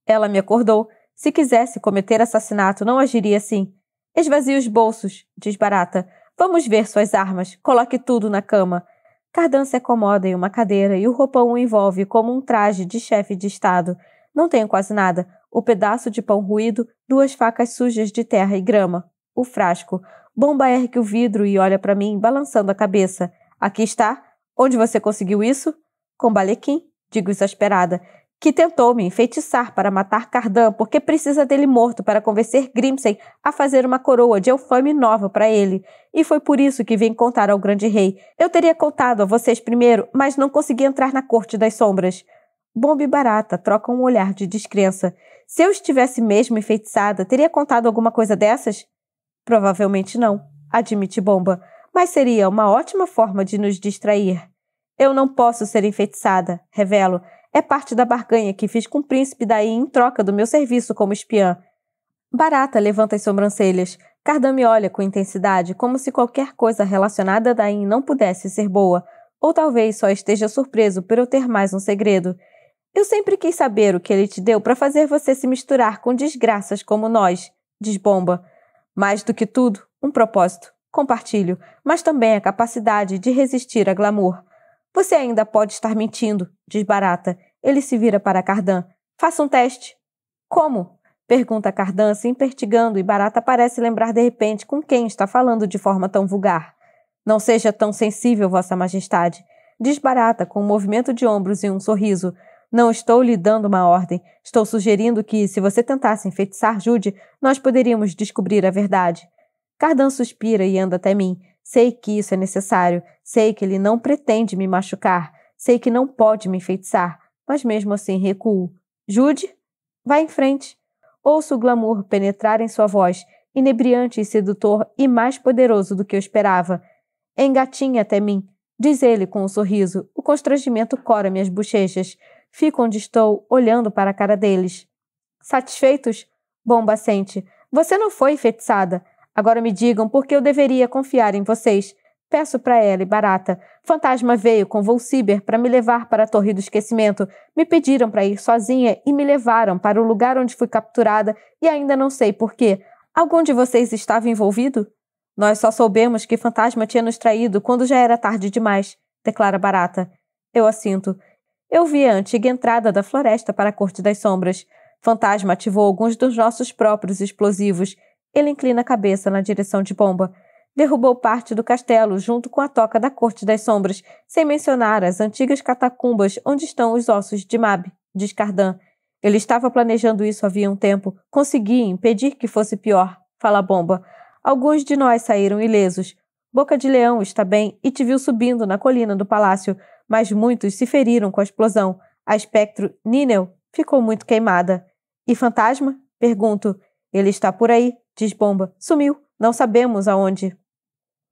S1: Ela me acordou. Se quisesse cometer assassinato, não agiria assim. Esvazie os bolsos, diz Barata. Vamos ver suas armas. Coloque tudo na cama. Cardan se acomoda em uma cadeira e o roupão o envolve como um traje de chefe de estado. Não tenho quase nada. O pedaço de pão ruído, 2 facas sujas de terra e grama. O frasco. Bomba ergue o vidro e olha para mim, balançando a cabeça. Aqui está. Onde você conseguiu isso? Com Balequim, digo exasperada, que tentou me enfeitiçar para matar Cardan porque precisa dele morto para convencer Grimsen a fazer uma coroa de Elfame nova para ele. E foi por isso que vim contar ao grande rei. Eu teria contado a vocês primeiro, mas não consegui entrar na corte das sombras. Bomba e Barata trocam um olhar de descrença. Se eu estivesse mesmo enfeitiçada, teria contado alguma coisa dessas? Provavelmente não, admite Bomba, mas seria uma ótima forma de nos distrair. Eu não posso ser enfeitiçada, revelo. É parte da barganha que fiz com o príncipe Daim em troca do meu serviço como espiã. Barata levanta as sobrancelhas. Cardan me olha com intensidade, como se qualquer coisa relacionada a Daim não pudesse ser boa. Ou talvez só esteja surpreso por eu ter mais um segredo. Eu sempre quis saber o que ele te deu para fazer você se misturar com desgraças como nós, diz Bomba. Mais do que tudo, um propósito. Compartilho, mas também a capacidade de resistir a glamour. Você ainda pode estar mentindo, diz Barata. Ele se vira para Cardan. Faça um teste. Como? Pergunta Cardan, se impertigando, e Barata parece lembrar de repente com quem está falando de forma tão vulgar. Não seja tão sensível, Vossa Majestade, diz Barata com um movimento de ombros e um sorriso. Não estou lhe dando uma ordem. Estou sugerindo que, se você tentasse enfeitiçar Jude, nós poderíamos descobrir a verdade. Cardan suspira e anda até mim. Sei que isso é necessário. Sei que ele não pretende me machucar. Sei que não pode me enfeitiçar. Mas mesmo assim recuo. Jude? Vá em frente. Ouço o glamour penetrar em sua voz, inebriante e sedutor e mais poderoso do que eu esperava. Engatinha até mim, diz ele com um sorriso. O constrangimento cora minhas bochechas. Fico onde estou, olhando para a cara deles. Satisfeitos? Bomba sente. Você não foi enfeitiçada. Agora me digam por que eu deveria confiar em vocês. Peço para ela e Barata. Fantasma veio com Volciber para me levar para a Torre do Esquecimento. Me pediram para ir sozinha e me levaram para o lugar onde fui capturada e ainda não sei por quê. Algum de vocês estava envolvido? Nós só soubemos que Fantasma tinha nos traído quando já era tarde demais, declara Barata. Eu assinto. Eu vi a antiga entrada da floresta para a Corte das Sombras. Fantasma ativou alguns dos nossos próprios explosivos. Ele inclina a cabeça na direção de Bomba. Derrubou parte do castelo junto com a toca da Corte das Sombras, sem mencionar as antigas catacumbas onde estão os ossos de Mab, diz Cardan. Ele estava planejando isso havia um tempo. Conseguia impedir que fosse pior, fala Bomba. Alguns de nós saíram ilesos. Boca de Leão está bem e te viu subindo na colina do palácio, mas muitos se feriram com a explosão. A espectro Ninel ficou muito queimada. E Fantasma? Pergunto. Ele está por aí, diz Bomba. Sumiu. Não sabemos aonde.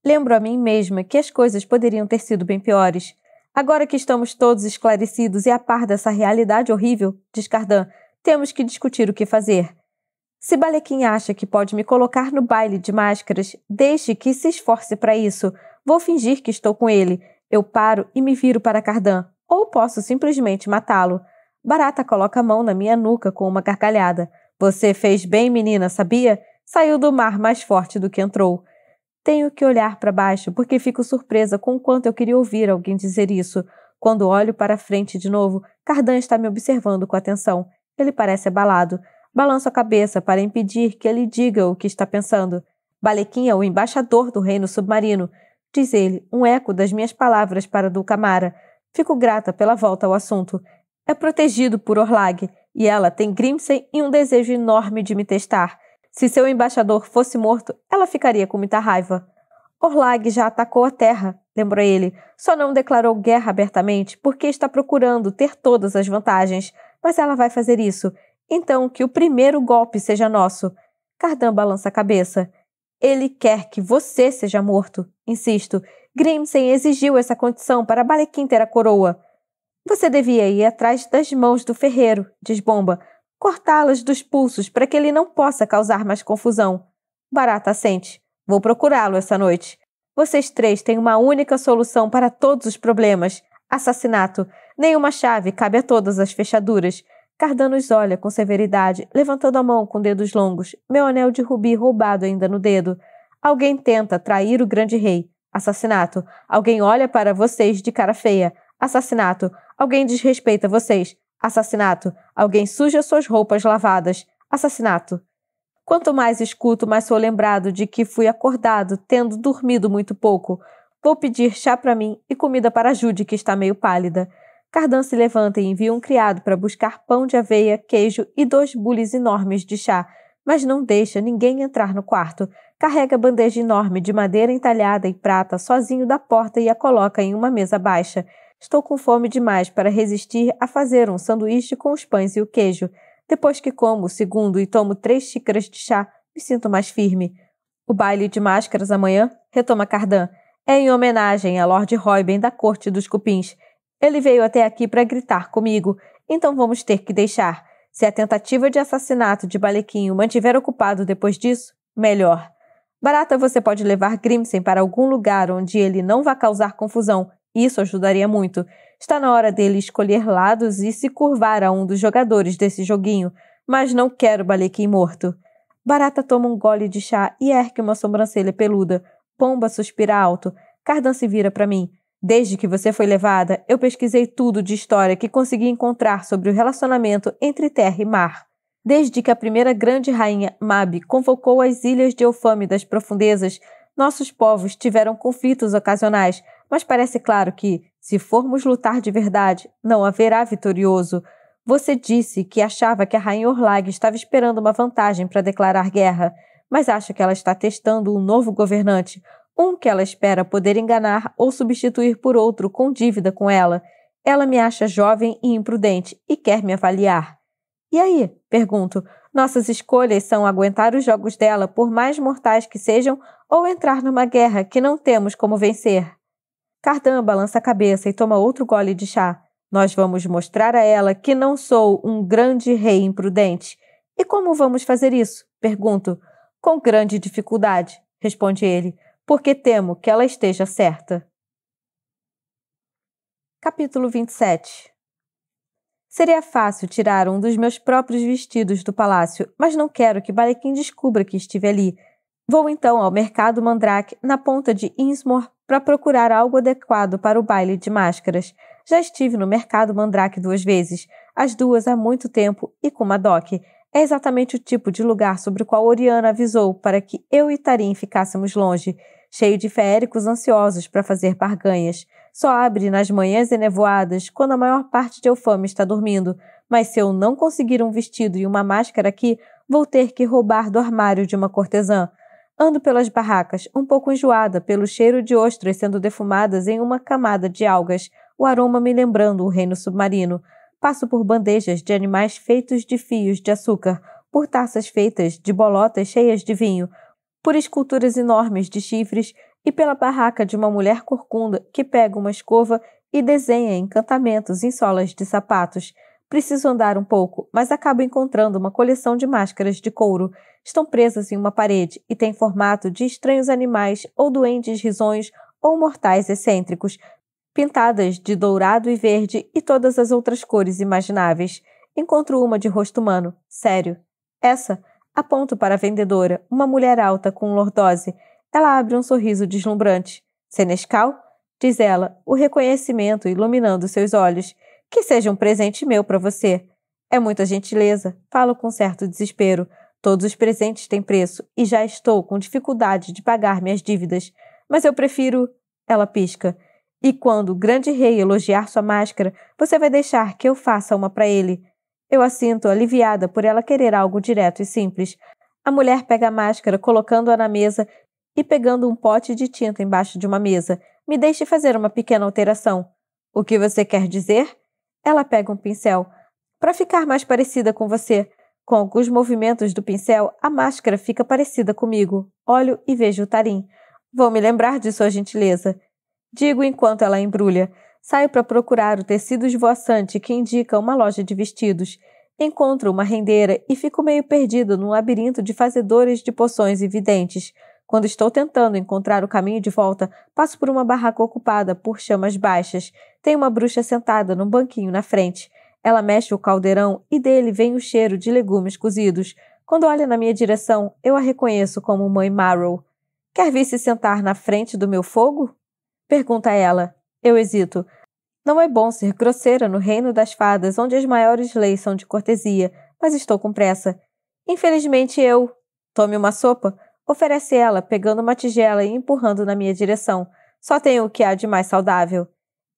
S1: Lembro a mim mesma que as coisas poderiam ter sido bem piores. Agora que estamos todos esclarecidos e a par dessa realidade horrível, diz Cardan, temos que discutir o que fazer. Se Balequim acha que pode me colocar no baile de máscaras, deixe que se esforce para isso. Vou fingir que estou com ele. Eu paro e me viro para Cardan. Ou posso simplesmente matá-lo. Barata coloca a mão na minha nuca com uma gargalhada. Você fez bem, menina, sabia? Saiu do mar mais forte do que entrou. Tenho que olhar para baixo porque fico surpresa com o quanto eu queria ouvir alguém dizer isso. Quando olho para frente de novo, Cardan está me observando com atenção. Ele parece abalado. Balanço a cabeça para impedir que ele diga o que está pensando. Balequim é o embaixador do reino submarino, diz ele, um eco das minhas palavras para Dulcamara. Fico grata pela volta ao assunto. É protegido por Orlag, e ela tem Grimsen e um desejo enorme de me testar. Se seu embaixador fosse morto, ela ficaria com muita raiva. Orlag já atacou a Terra, lembrou ele. Só não declarou guerra abertamente porque está procurando ter todas as vantagens. Mas ela vai fazer isso. Então que o primeiro golpe seja nosso. Cardan balança a cabeça. Ele quer que você seja morto, insisto. Grimsen exigiu essa condição para Balequim ter a coroa. Você devia ir atrás das mãos do ferreiro, diz Bomba. Cortá-las dos pulsos para que ele não possa causar mais confusão. Barata assente. Vou procurá-lo essa noite. Vocês três têm uma única solução para todos os problemas. Assassinato. Nenhuma chave cabe a todas as fechaduras. Cardan nos olha com severidade, levantando a mão com dedos longos, meu anel de rubi roubado ainda no dedo. Alguém tenta trair o grande rei. Assassinato. Alguém olha para vocês de cara feia. Assassinato. Alguém desrespeita vocês. Assassinato. Alguém suja suas roupas lavadas. Assassinato. Quanto mais escuto, mais sou lembrado de que fui acordado, tendo dormido muito pouco. Vou pedir chá para mim e comida para Jude, que está meio pálida. Cardan se levanta e envia um criado para buscar pão de aveia, queijo e 2 bules enormes de chá, mas não deixa ninguém entrar no quarto. Carrega a bandeja enorme de madeira entalhada em prata sozinho da porta e a coloca em uma mesa baixa. Estou com fome demais para resistir a fazer um sanduíche com os pães e o queijo. Depois que como o segundo e tomo 3 xícaras de chá, me sinto mais firme. O baile de máscaras amanhã, retoma Cardan, é em homenagem a Lord Royben da Corte dos Cupins. Ele veio até aqui para gritar comigo, então vamos ter que deixar. Se a tentativa de assassinato de Balequim o mantiver ocupado depois disso, melhor. Barata, você pode levar Grimsen para algum lugar onde ele não vá causar confusão. Isso ajudaria muito. Está na hora dele escolher lados e se curvar a um dos jogadores desse joguinho, mas não quero Balequim morto. Barata toma um gole de chá e ergue uma sobrancelha peluda. Pomba suspira alto. Cardan se vira para mim. Desde que você foi levada, eu pesquisei tudo de história que consegui encontrar sobre o relacionamento entre terra e mar. Desde que a primeira grande rainha, Mab, convocou as ilhas de Eufame das profundezas, nossos povos tiveram conflitos ocasionais, mas parece claro que, se formos lutar de verdade, não haverá vitorioso. Você disse que achava que a rainha Orlag estava esperando uma vantagem para declarar guerra, mas acha que ela está testando um novo governante, um que ela espera poder enganar ou substituir por outro com dívida com ela. Ela me acha jovem e imprudente e quer me avaliar. E aí? Pergunto. Nossas escolhas são aguentar os jogos dela, por mais mortais que sejam, ou entrar numa guerra que não temos como vencer? Cardan balança a cabeça e toma outro gole de chá. Nós vamos mostrar a ela que não sou um grande rei imprudente. E como vamos fazer isso? Pergunto. Com grande dificuldade, responde ele. porque temo que ela esteja certa. Capítulo 27. Seria fácil tirar um dos meus próprios vestidos do palácio, mas não quero que Balequim descubra que estive ali. Vou então ao mercado Mandrake, na ponta de Innsmouth, para procurar algo adequado para o baile de máscaras. Já estive no mercado Mandrake 2 vezes, as duas há muito tempo, e com Madoc. É exatamente o tipo de lugar sobre o qual Oriana avisou para que eu e Tarim ficássemos longe, cheio de feéricos ansiosos para fazer barganhas. Só abre nas manhãs enevoadas, quando a maior parte de Elfame está dormindo, mas se eu não conseguir um vestido e uma máscara aqui, vou ter que roubar do armário de uma cortesã. Ando pelas barracas, um pouco enjoada pelo cheiro de ostras sendo defumadas em uma camada de algas, o aroma me lembrando o reino submarino. Passo por bandejas de animais feitos de fios de açúcar, por taças feitas de bolotas cheias de vinho, por esculturas enormes de chifres e pela barraca de uma mulher corcunda que pega uma escova e desenha encantamentos em solas de sapatos. Preciso andar um pouco, mas acabo encontrando uma coleção de máscaras de couro. Estão presas em uma parede e têm formato de estranhos animais ou duendes risonhos ou mortais excêntricos, pintadas de dourado e verde e todas as outras cores imagináveis. Encontro uma de rosto humano, sério. Essa, aponto para a vendedora, uma mulher alta com lordose. Ela abre um sorriso deslumbrante. Senescal? Diz ela, o reconhecimento iluminando seus olhos. Que seja um presente meu para você. É muita gentileza, falo com certo desespero. Todos os presentes têm preço e já estou com dificuldade de pagar minhas dívidas. Mas eu prefiro... Ela pisca. E quando o grande rei elogiar sua máscara, você vai deixar que eu faça uma para ele. Eu assinto, aliviada por ela querer algo direto e simples. A mulher pega a máscara, colocando-a na mesa e pegando um pote de tinta embaixo de uma mesa. Me deixe fazer uma pequena alteração. O que você quer dizer? Ela pega um pincel. Para ficar mais parecida com você. Com alguns movimentos do pincel, a máscara fica parecida comigo. Olho e vejo o Tarim. Vou me lembrar de sua gentileza. Digo enquanto ela embrulha. Saio para procurar o tecido esvoaçante que indica uma loja de vestidos. Encontro uma rendeira e fico meio perdido num labirinto de fazedores de poções e videntes. Quando estou tentando encontrar o caminho de volta, passo por uma barraca ocupada por chamas baixas. Tem uma bruxa sentada num banquinho na frente. Ela mexe o caldeirão e dele vem o cheiro de legumes cozidos. Quando olha na minha direção, eu a reconheço como Mãe Marrow. Quer vir se sentar na frente do meu fogo? Pergunta ela. Eu hesito. Não é bom ser grosseira no reino das fadas, onde as maiores leis são de cortesia, mas estou com pressa. Infelizmente eu... Tome uma sopa, oferece ela, pegando uma tigela e empurrando na minha direção. Só tenho o que há de mais saudável.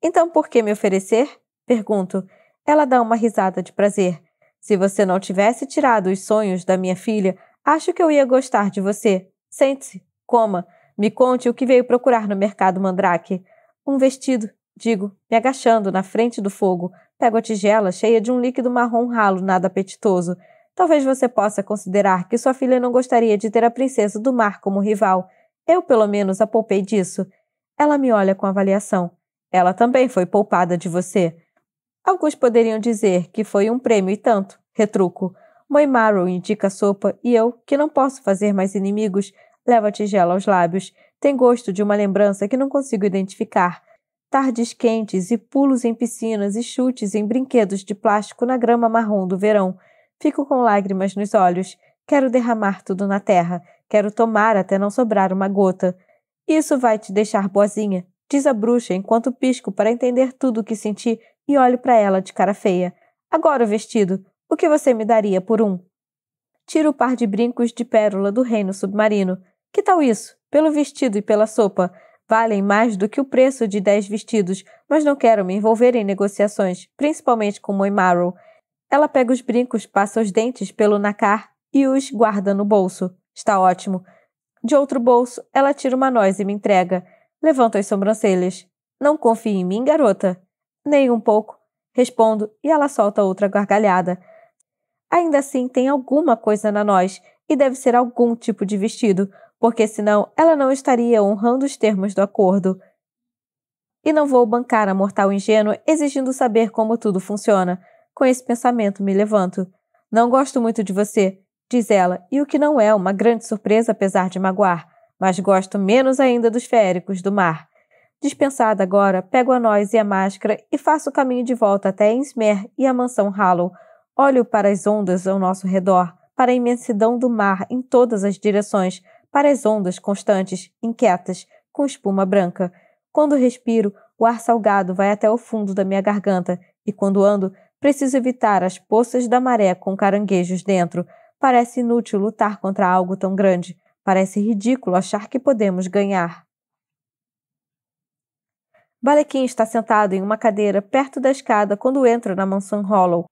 S1: Então por que me oferecer? Pergunto. Ela dá uma risada de prazer. Se você não tivesse tirado os sonhos da minha filha, acho que eu ia gostar de você. Sente-se, coma. Me conte o que veio procurar no mercado Mandrake. Um vestido, digo, me agachando na frente do fogo. Pego a tigela cheia de um líquido marrom ralo nada apetitoso. Talvez você possa considerar que sua filha não gostaria de ter a princesa do mar como rival. Eu, pelo menos, a poupei disso. Ela me olha com avaliação. Ela também foi poupada de você. Alguns poderiam dizer que foi um prêmio e tanto. Retruco. Mãe Marrow indica a sopa e eu, que não posso fazer mais inimigos, levo a tigela aos lábios. Tem gosto de uma lembrança que não consigo identificar. Tardes quentes e pulos em piscinas e chutes em brinquedos de plástico na grama marrom do verão. Fico com lágrimas nos olhos. Quero derramar tudo na terra. Quero tomar até não sobrar uma gota. Isso vai te deixar boazinha, diz a bruxa enquanto pisco para entender tudo o que senti e olho para ela de cara feia. Agora o vestido. O que você me daria por um? Tiro o par de brincos de pérola do reino submarino. Que tal isso? Pelo vestido e pela sopa. Valem mais do que o preço de 10 vestidos, mas não quero me envolver em negociações, principalmente com Mãe Marrow. Ela pega os brincos, passa os dentes pelo nacar e os guarda no bolso. Está ótimo. De outro bolso, ela tira uma noz e me entrega. Levanto as sobrancelhas. Não confie em mim, garota? Nem um pouco. Respondo e ela solta outra gargalhada. Ainda assim, tem alguma coisa na noz e deve ser algum tipo de vestido, porque senão ela não estaria honrando os termos do acordo. E não vou bancar a mortal ingênua exigindo saber como tudo funciona. Com esse pensamento me levanto. Não gosto muito de você, diz ela, e o que não é uma grande surpresa apesar de magoar. mas gosto menos ainda dos feéricos do mar. Dispensada agora, pego a nós e a máscara e faço o caminho de volta até Innsmouth e a mansão Hallow. Olho para as ondas ao nosso redor, para a imensidão do mar em todas as direções, para as ondas constantes, inquietas, com espuma branca. Quando respiro, o ar salgado vai até o fundo da minha garganta e quando ando, preciso evitar as poças da maré com caranguejos dentro. Parece inútil lutar contra algo tão grande. Parece ridículo achar que podemos ganhar. Balequim está sentado em uma cadeira perto da escada quando entro na mansão Hallow.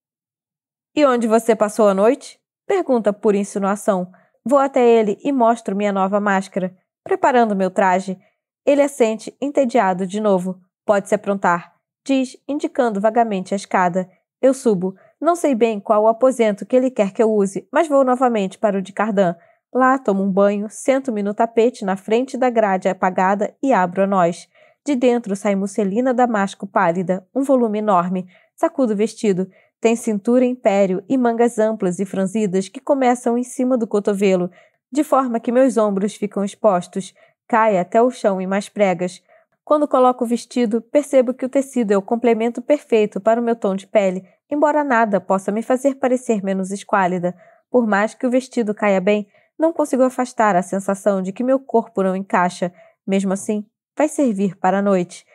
S1: E onde você passou a noite? Pergunta por insinuação. Vou até ele e mostro minha nova máscara, preparando meu traje. Ele assente, entediado de novo. Pode se aprontar, diz, indicando vagamente a escada. Eu subo. Não sei bem qual o aposento que ele quer que eu use, mas vou novamente para o de Cardan. Lá tomo um banho, sento-me no tapete na frente da grade apagada e abro a nós. De dentro sai musselina damasco pálida, um volume enorme. Sacudo o vestido. Tem cintura império e mangas amplas e franzidas que começam em cima do cotovelo, de forma que meus ombros ficam expostos. Cai até o chão em mais pregas. Quando coloco o vestido, percebo que o tecido é o complemento perfeito para o meu tom de pele, embora nada possa me fazer parecer menos esquálida. Por mais que o vestido caia bem, não consigo afastar a sensação de que meu corpo não encaixa. Mesmo assim, vai servir para a noite.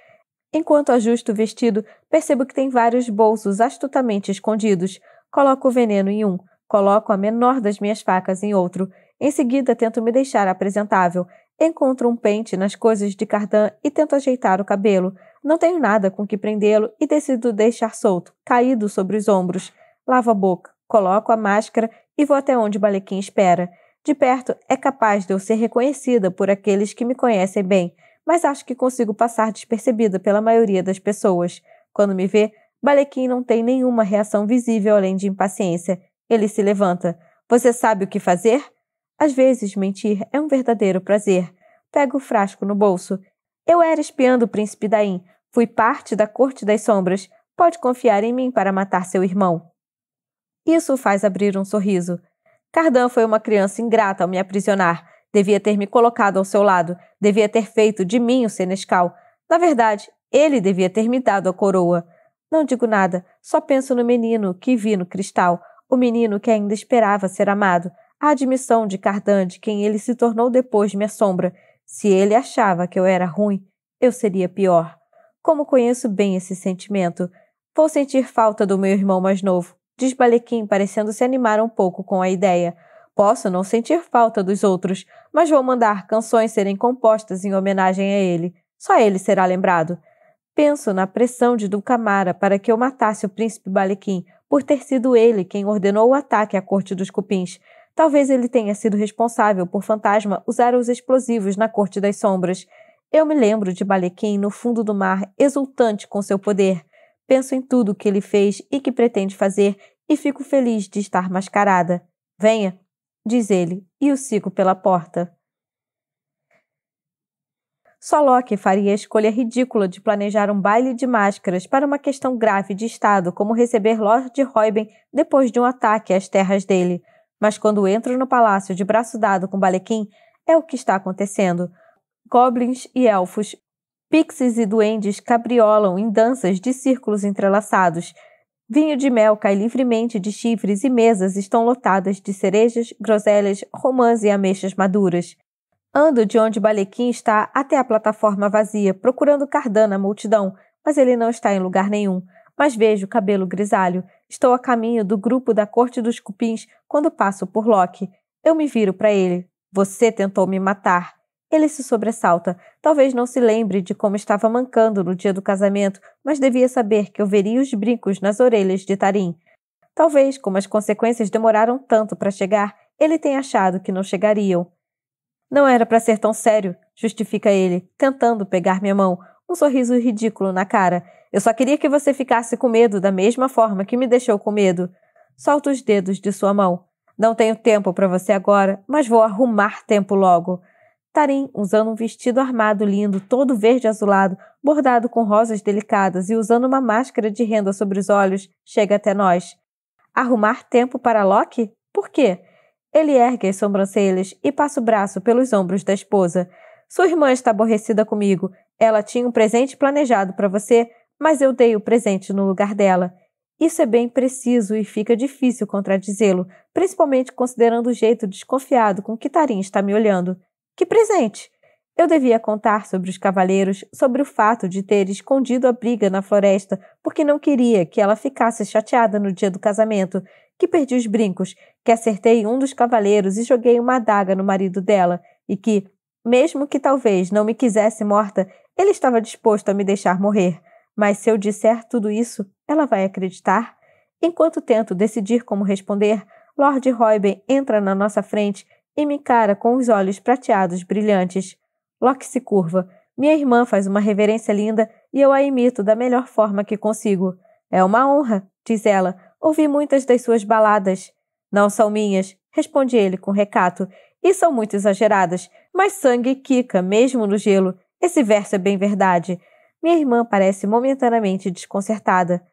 S1: Enquanto ajusto o vestido, percebo que tem vários bolsos astutamente escondidos. Coloco o veneno em um, coloco a menor das minhas facas em outro. Em seguida, tento me deixar apresentável. Encontro um pente nas coisas de Cardan e tento ajeitar o cabelo. Não tenho nada com que prendê-lo e decido deixar solto, caído sobre os ombros. Lavo a boca, coloco a máscara e vou até onde Balequim espera. De perto, é capaz de eu ser reconhecida por aqueles que me conhecem bem, mas acho que consigo passar despercebida pela maioria das pessoas. Quando me vê, Balequim não tem nenhuma reação visível além de impaciência. Ele se levanta. Você sabe o que fazer? Às vezes, mentir é um verdadeiro prazer. Pego o frasco no bolso. Eu era espiã do príncipe Daim. Fui parte da corte das sombras. Pode confiar em mim para matar seu irmão. Isso o faz abrir um sorriso. Cardan foi uma criança ingrata ao me aprisionar. Devia ter me colocado ao seu lado. Devia ter feito de mim o senescal. Na verdade, ele devia ter me dado a coroa. Não digo nada, só penso no menino que vi no cristal. O menino que ainda esperava ser amado. A admissão de Cardan, de quem ele se tornou depois, me assombra. Se ele achava que eu era ruim, eu seria pior. Como conheço bem esse sentimento. Vou sentir falta do meu irmão mais novo, diz Balequim, parecendo se animar um pouco com a ideia. Posso não sentir falta dos outros, mas vou mandar canções serem compostas em homenagem a ele. Só ele será lembrado. Penso na pressão de Dulcamara para que eu matasse o príncipe Balequim, por ter sido ele quem ordenou o ataque à corte dos cupins. Talvez ele tenha sido responsável por Fantasma usar os explosivos na corte das sombras. Eu me lembro de Balequim no fundo do mar, exultante com seu poder. Penso em tudo que ele fez e que pretende fazer e fico feliz de estar mascarada. Venha, diz ele, e o sigo pela porta. Só Locke faria a escolha ridícula de planejar um baile de máscaras para uma questão grave de Estado como receber Lord Rouben depois de um ataque às terras dele. Mas quando entro no palácio de braço dado com Balequim, é o que está acontecendo. Goblins e elfos, pixies e duendes cabriolam em danças de círculos entrelaçados. Vinho de mel cai livremente de chifres e mesas estão lotadas de cerejas, groselhas, romãs e ameixas maduras. Ando de onde Balequim está até a plataforma vazia, procurando Cardan na multidão, mas ele não está em lugar nenhum. Mas vejo o cabelo grisalho. Estou a caminho do grupo da corte dos cupins quando passo por Locke. Eu me viro para ele. Você tentou me matar. Ele se sobressalta. Talvez não se lembre de como estava mancando no dia do casamento, mas devia saber que eu veria os brincos nas orelhas de Tarim. Talvez, como as consequências demoraram tanto para chegar, ele tenha achado que não chegariam. Não era para ser tão sério, justifica ele, tentando pegar minha mão, um sorriso ridículo na cara. Eu só queria que você ficasse com medo da mesma forma que me deixou com medo. Solto os dedos de sua mão. Não tenho tempo para você agora, mas vou arrumar tempo logo. Tarim, usando um vestido armado lindo, todo verde azulado, bordado com rosas delicadas e usando uma máscara de renda sobre os olhos, chega até nós. Arrumar tempo para Locke? Por quê? Ele ergue as sobrancelhas e passa o braço pelos ombros da esposa. Sua irmã está aborrecida comigo. Ela tinha um presente planejado para você, mas eu dei o presente no lugar dela. Isso é bem preciso e fica difícil contradizê-lo, principalmente considerando o jeito desconfiado com que Tarim está me olhando. Que presente? Eu devia contar sobre os cavaleiros, sobre o fato de ter escondido a briga na floresta, porque não queria que ela ficasse chateada no dia do casamento, que perdi os brincos, que acertei um dos cavaleiros e joguei uma adaga no marido dela, e que, mesmo que talvez não me quisesse morta, ele estava disposto a me deixar morrer. Mas se eu disser tudo isso, ela vai acreditar? Enquanto tento decidir como responder, Lord Royben entra na nossa frente e me encara com os olhos prateados brilhantes. Locke se curva. Minha irmã faz uma reverência linda e eu a imito da melhor forma que consigo. É uma honra, diz ela. Ouvi muitas das suas baladas. Não são minhas, responde ele com recato. E são muito exageradas, mas sangue quica, mesmo no gelo. Esse verso é bem verdade. Minha irmã parece momentaneamente desconcertada.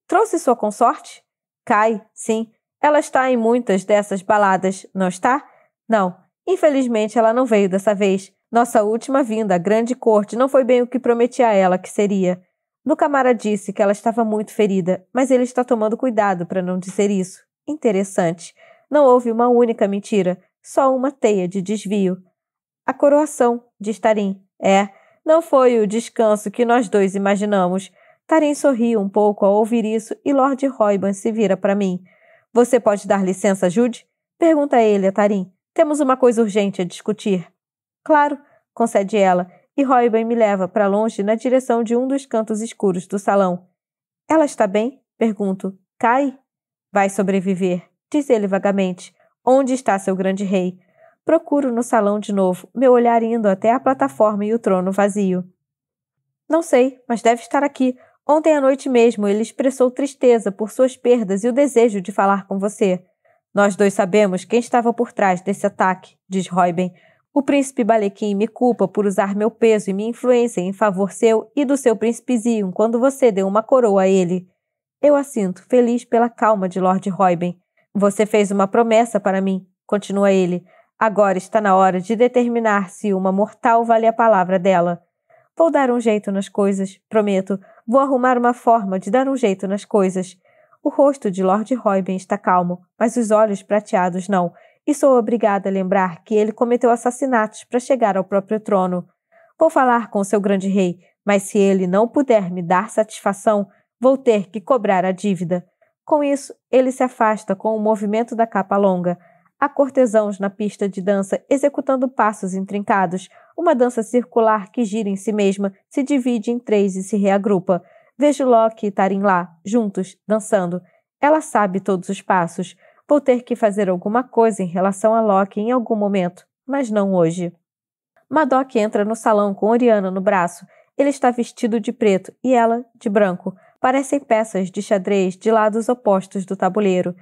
S1: Trouxe sua consorte? Kai, sim. Ela está em muitas dessas baladas, não está? Não. Infelizmente, ela não veio dessa vez. Nossa última vinda à grande corte não foi bem o que prometi a ela que seria. Nucamara disse que ela estava muito ferida, mas ele está tomando cuidado para não dizer isso. Interessante. Não houve uma única mentira, só uma teia de desvio. A coroação, diz Tarim. Não foi o descanso que nós dois imaginamos. Tarim sorriu um pouco ao ouvir isso e Lord Royben se vira para mim. Você pode dar licença, Jude? Pergunta ele a Tarim. Temos uma coisa urgente a discutir. Claro, concede ela, e Royben me leva para longe na direção de um dos cantos escuros do salão. Ela está bem? Pergunto. Kai? Vai sobreviver, diz ele vagamente. Onde está seu grande rei? Procuro no salão de novo, meu olhar indo até a plataforma e o trono vazio. Não sei, mas deve estar aqui. Ontem à noite mesmo ele expressou tristeza por suas perdas e o desejo de falar com você. Nós dois sabemos quem estava por trás desse ataque, diz Royben. O príncipe Balequim me culpa por usar meu peso e minha influência em favor seu e do seu príncipe Zion quando você deu uma coroa a ele. Eu assinto, feliz pela calma de Lord Royben. Você fez uma promessa para mim, continua ele. Agora está na hora de determinar se uma mortal vale a palavra dela. Vou dar um jeito nas coisas, prometo. Vou arrumar uma forma de dar um jeito nas coisas. O rosto de Lord Royben está calmo, mas os olhos prateados não. E sou obrigada a lembrar que ele cometeu assassinatos para chegar ao próprio trono. Vou falar com seu grande rei, mas se ele não puder me dar satisfação, vou ter que cobrar a dívida. Com isso, ele se afasta com o movimento da capa longa. Há cortesãos na pista de dança executando passos intrincados, uma dança circular que gira em si mesma, se divide em 3 e se reagrupa. Vejo Locke e Tarim lá, juntos, dançando. Ela sabe todos os passos. Vou ter que fazer alguma coisa em relação a Locke em algum momento, mas não hoje. Madoc entra no salão com Oriana no braço. Ele está vestido de preto e ela de branco. Parecem peças de xadrez de lados opostos do tabuleiro.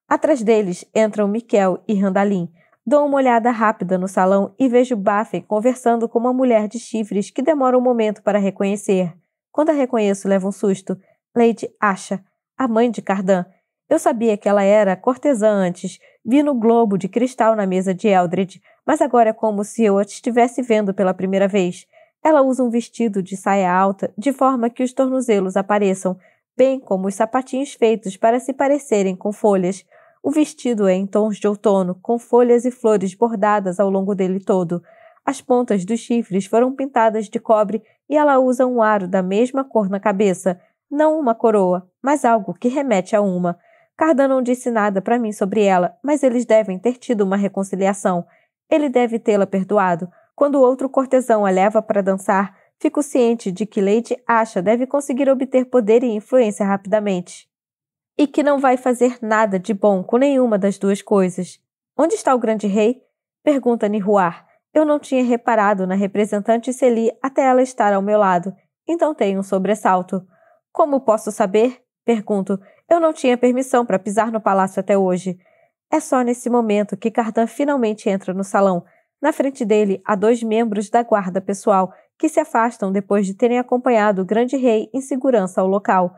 S1: Atrás deles entram Miquel e Randalin. Dou uma olhada rápida no salão e vejo Baffen conversando com uma mulher de chifres que demora um momento para reconhecer. Quando a reconheço, levo um susto. Lady Asha, a mãe de Cardan. Eu sabia que ela era cortesã antes, vi no globo de cristal na mesa de Eldred, mas agora é como se eu a estivesse vendo pela primeira vez. Ela usa um vestido de saia alta, de forma que os tornozelos apareçam, bem como os sapatinhos feitos para se parecerem com folhas. O vestido é em tons de outono, com folhas e flores bordadas ao longo dele todo. As pontas dos chifres foram pintadas de cobre e ela usa um aro da mesma cor na cabeça, não uma coroa, mas algo que remete a uma. Cardan não disse nada para mim sobre ela, mas eles devem ter tido uma reconciliação. Ele deve tê-la perdoado. Quando outro cortesão a leva para dançar, fico ciente de que Lady Asha deve conseguir obter poder e influência rapidamente. E que não vai fazer nada de bom com nenhuma das duas coisas. Onde está o grande rei? Pergunta Nihuar. Eu não tinha reparado na representante Celi até ela estar ao meu lado, então tenho um sobressalto. Como posso saber? Pergunto. Eu não tinha permissão para pisar no palácio até hoje. É só nesse momento que Cardan finalmente entra no salão. Na frente dele há 2 membros da guarda pessoal, que se afastam depois de terem acompanhado o grande rei em segurança ao local.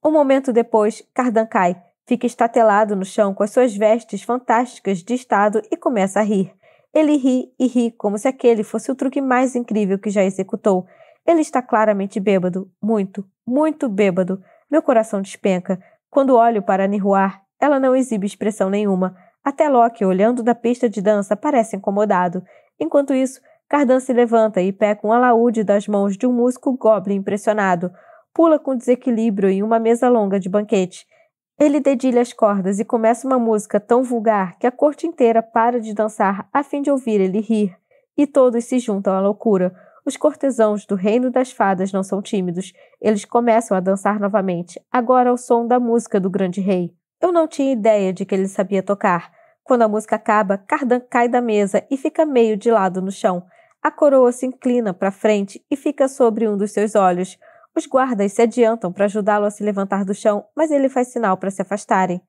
S1: Um momento depois, Cardan cai. Fica estatelado no chão com as suas vestes fantásticas de estado e começa a rir. Ele ri e ri como se aquele fosse o truque mais incrível que já executou. Ele está claramente bêbado. Muito, muito bêbado. Meu coração despenca. Quando olho para Nihuar, ela não exibe expressão nenhuma. Até Loki, olhando da pista de dança, parece incomodado. Enquanto isso, Cardan se levanta e pega um alaúde das mãos de um músico goblin impressionado. Pula com desequilíbrio em uma mesa longa de banquete. Ele dedilha as cordas e começa uma música tão vulgar que a corte inteira para de dançar a fim de ouvir ele rir. E todos se juntam à loucura. Os cortesãos do reino das fadas não são tímidos. Eles começam a dançar novamente, agora ao som da música do grande rei. Eu não tinha ideia de que ele sabia tocar. Quando a música acaba, Cardan cai da mesa e fica meio de lado no chão. A coroa se inclina para frente e fica sobre um dos seus olhos. Os guardas se adiantam para ajudá-lo a se levantar do chão, mas ele faz sinal para se afastarem.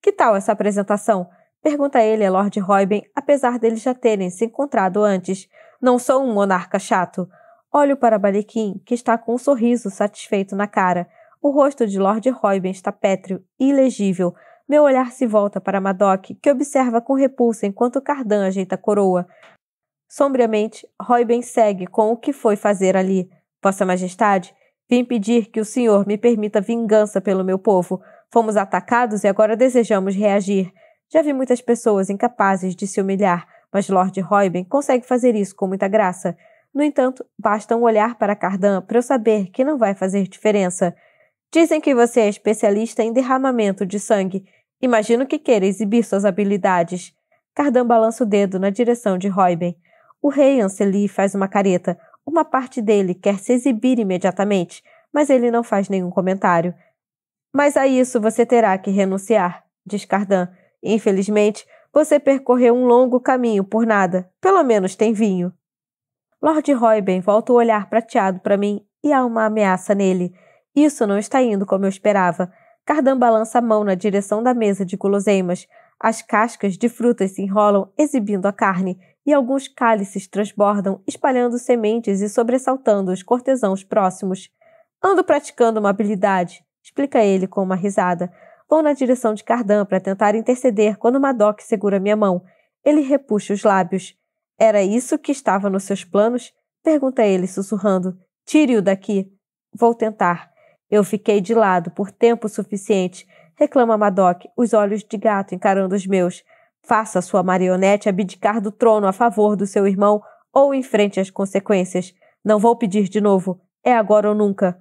S1: Que tal essa apresentação? Pergunta ele a Lord Royben, apesar deles já terem se encontrado antes. Não sou um monarca chato. Olho para Balequim, que está com um sorriso satisfeito na cara. O rosto de Lord Royben está pétreo e ilegível. Meu olhar se volta para Madoc, que observa com repulsa enquanto Cardan ajeita a coroa. Sombriamente, Royben segue com o que foi fazer ali. Vossa Majestade, vim pedir que o senhor me permita vingança pelo meu povo. Fomos atacados e agora desejamos reagir. Já vi muitas pessoas incapazes de se humilhar, mas Lord Royben consegue fazer isso com muita graça. No entanto, basta um olhar para Cardan para eu saber que não vai fazer diferença. Dizem que você é especialista em derramamento de sangue. Imagino que queira exibir suas habilidades. Cardan balança o dedo na direção de Royben. O rei Anceli faz uma careta. Uma parte dele quer se exibir imediatamente, mas ele não faz nenhum comentário. Mas a isso você terá que renunciar, diz Cardan. Infelizmente, você percorreu um longo caminho por nada. Pelo menos tem vinho. Lord Royben volta o olhar prateado para mim e há uma ameaça nele. Isso não está indo como eu esperava. Cardan balança a mão na direção da mesa de guloseimas. As cascas de frutas se enrolam, exibindo a carne, e alguns cálices transbordam, espalhando sementes e sobressaltando os cortesãos próximos. Ando praticando uma habilidade, explica ele com uma risada. Vou na direção de Cardan para tentar interceder quando Madoc segura minha mão. Ele repuxa os lábios. Era isso que estava nos seus planos? Pergunta ele, sussurrando. Tire-o daqui. Vou tentar. Eu fiquei de lado por tempo suficiente, reclama Madoc, os olhos de gato encarando os meus. Faça sua marionete abdicar do trono a favor do seu irmão ou enfrente as consequências. Não vou pedir de novo. É agora ou nunca.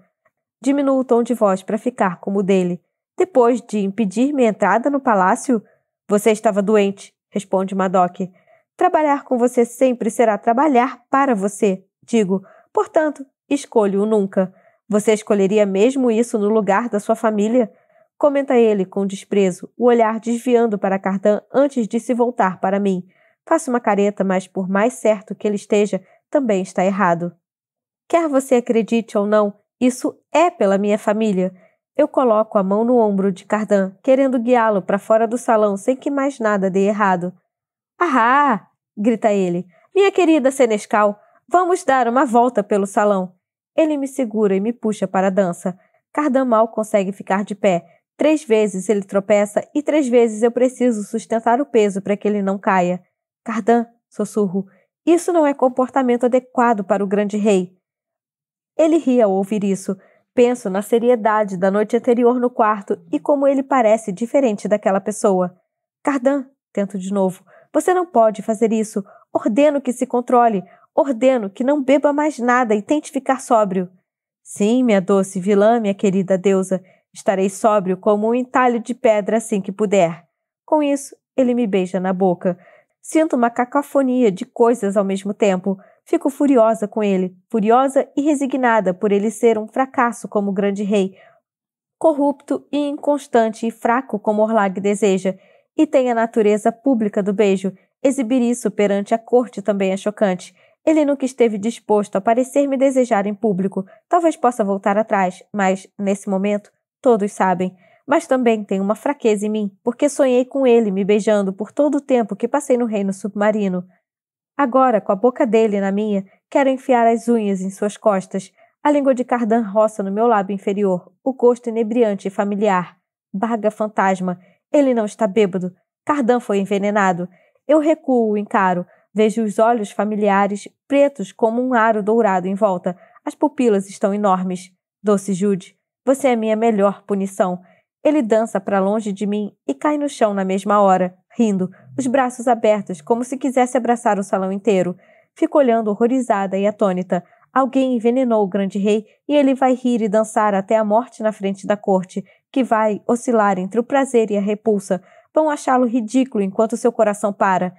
S1: Diminuo o tom de voz para ficar como o dele. Depois de impedir minha entrada no palácio? Você estava doente, responde Madoc. Trabalhar com você sempre será trabalhar para você, digo. Portanto, escolho o nunca. Você escolheria mesmo isso no lugar da sua família? Comenta ele com desprezo, o olhar desviando para Cardan antes de se voltar para mim. Faço uma careta, mas por mais certo que ele esteja, também está errado. Quer você acredite ou não, isso é pela minha família. Eu coloco a mão no ombro de Cardan, querendo guiá-lo para fora do salão sem que mais nada dê errado. Ahá! Grita ele. Minha querida Senescal, vamos dar uma volta pelo salão. Ele me segura e me puxa para a dança. Cardan mal consegue ficar de pé. 3 vezes ele tropeça e 3 vezes eu preciso sustentar o peso para que ele não caia. Cardan, sussurro, isso não é comportamento adequado para o grande rei. Ele ri ao ouvir isso. Penso na seriedade da noite anterior no quarto e como ele parece diferente daquela pessoa. Cardan, tento de novo, você não pode fazer isso. Ordeno que se controle. Ordeno que não beba mais nada e tente ficar sóbrio. Sim, minha doce vilã, minha querida deusa. Estarei sóbrio como um entalho de pedra assim que puder. Com isso, ele me beija na boca. Sinto uma cacofonia de coisas ao mesmo tempo. Fico furiosa com ele, furiosa e resignada por ele ser um fracasso como grande rei, corrupto e inconstante e fraco como Orlag deseja, e tem a natureza pública do beijo. Exibir isso perante a corte também é chocante. Ele nunca esteve disposto a parecer-me desejar em público. Talvez possa voltar atrás, mas, nesse momento, todos sabem. Mas também tem uma fraqueza em mim, porque sonhei com ele me beijando por todo o tempo que passei no reino submarino. Agora, com a boca dele na minha, quero enfiar as unhas em suas costas. A língua de Cardan roça no meu lábio inferior, o gosto inebriante e familiar. Baga fantasma. Ele não está bêbado. Cardan foi envenenado. Eu recuo, encaro. Vejo os olhos familiares, pretos como um aro dourado em volta. As pupilas estão enormes. Doce Jude, você é minha melhor punição. Ele dança para longe de mim e cai no chão na mesma hora, rindo, os braços abertos, como se quisesse abraçar o salão inteiro. Fico olhando horrorizada e atônita. Alguém envenenou o grande rei e ele vai rir e dançar até a morte na frente da corte, que vai oscilar entre o prazer e a repulsa. Vão achá-lo ridículo enquanto seu coração para.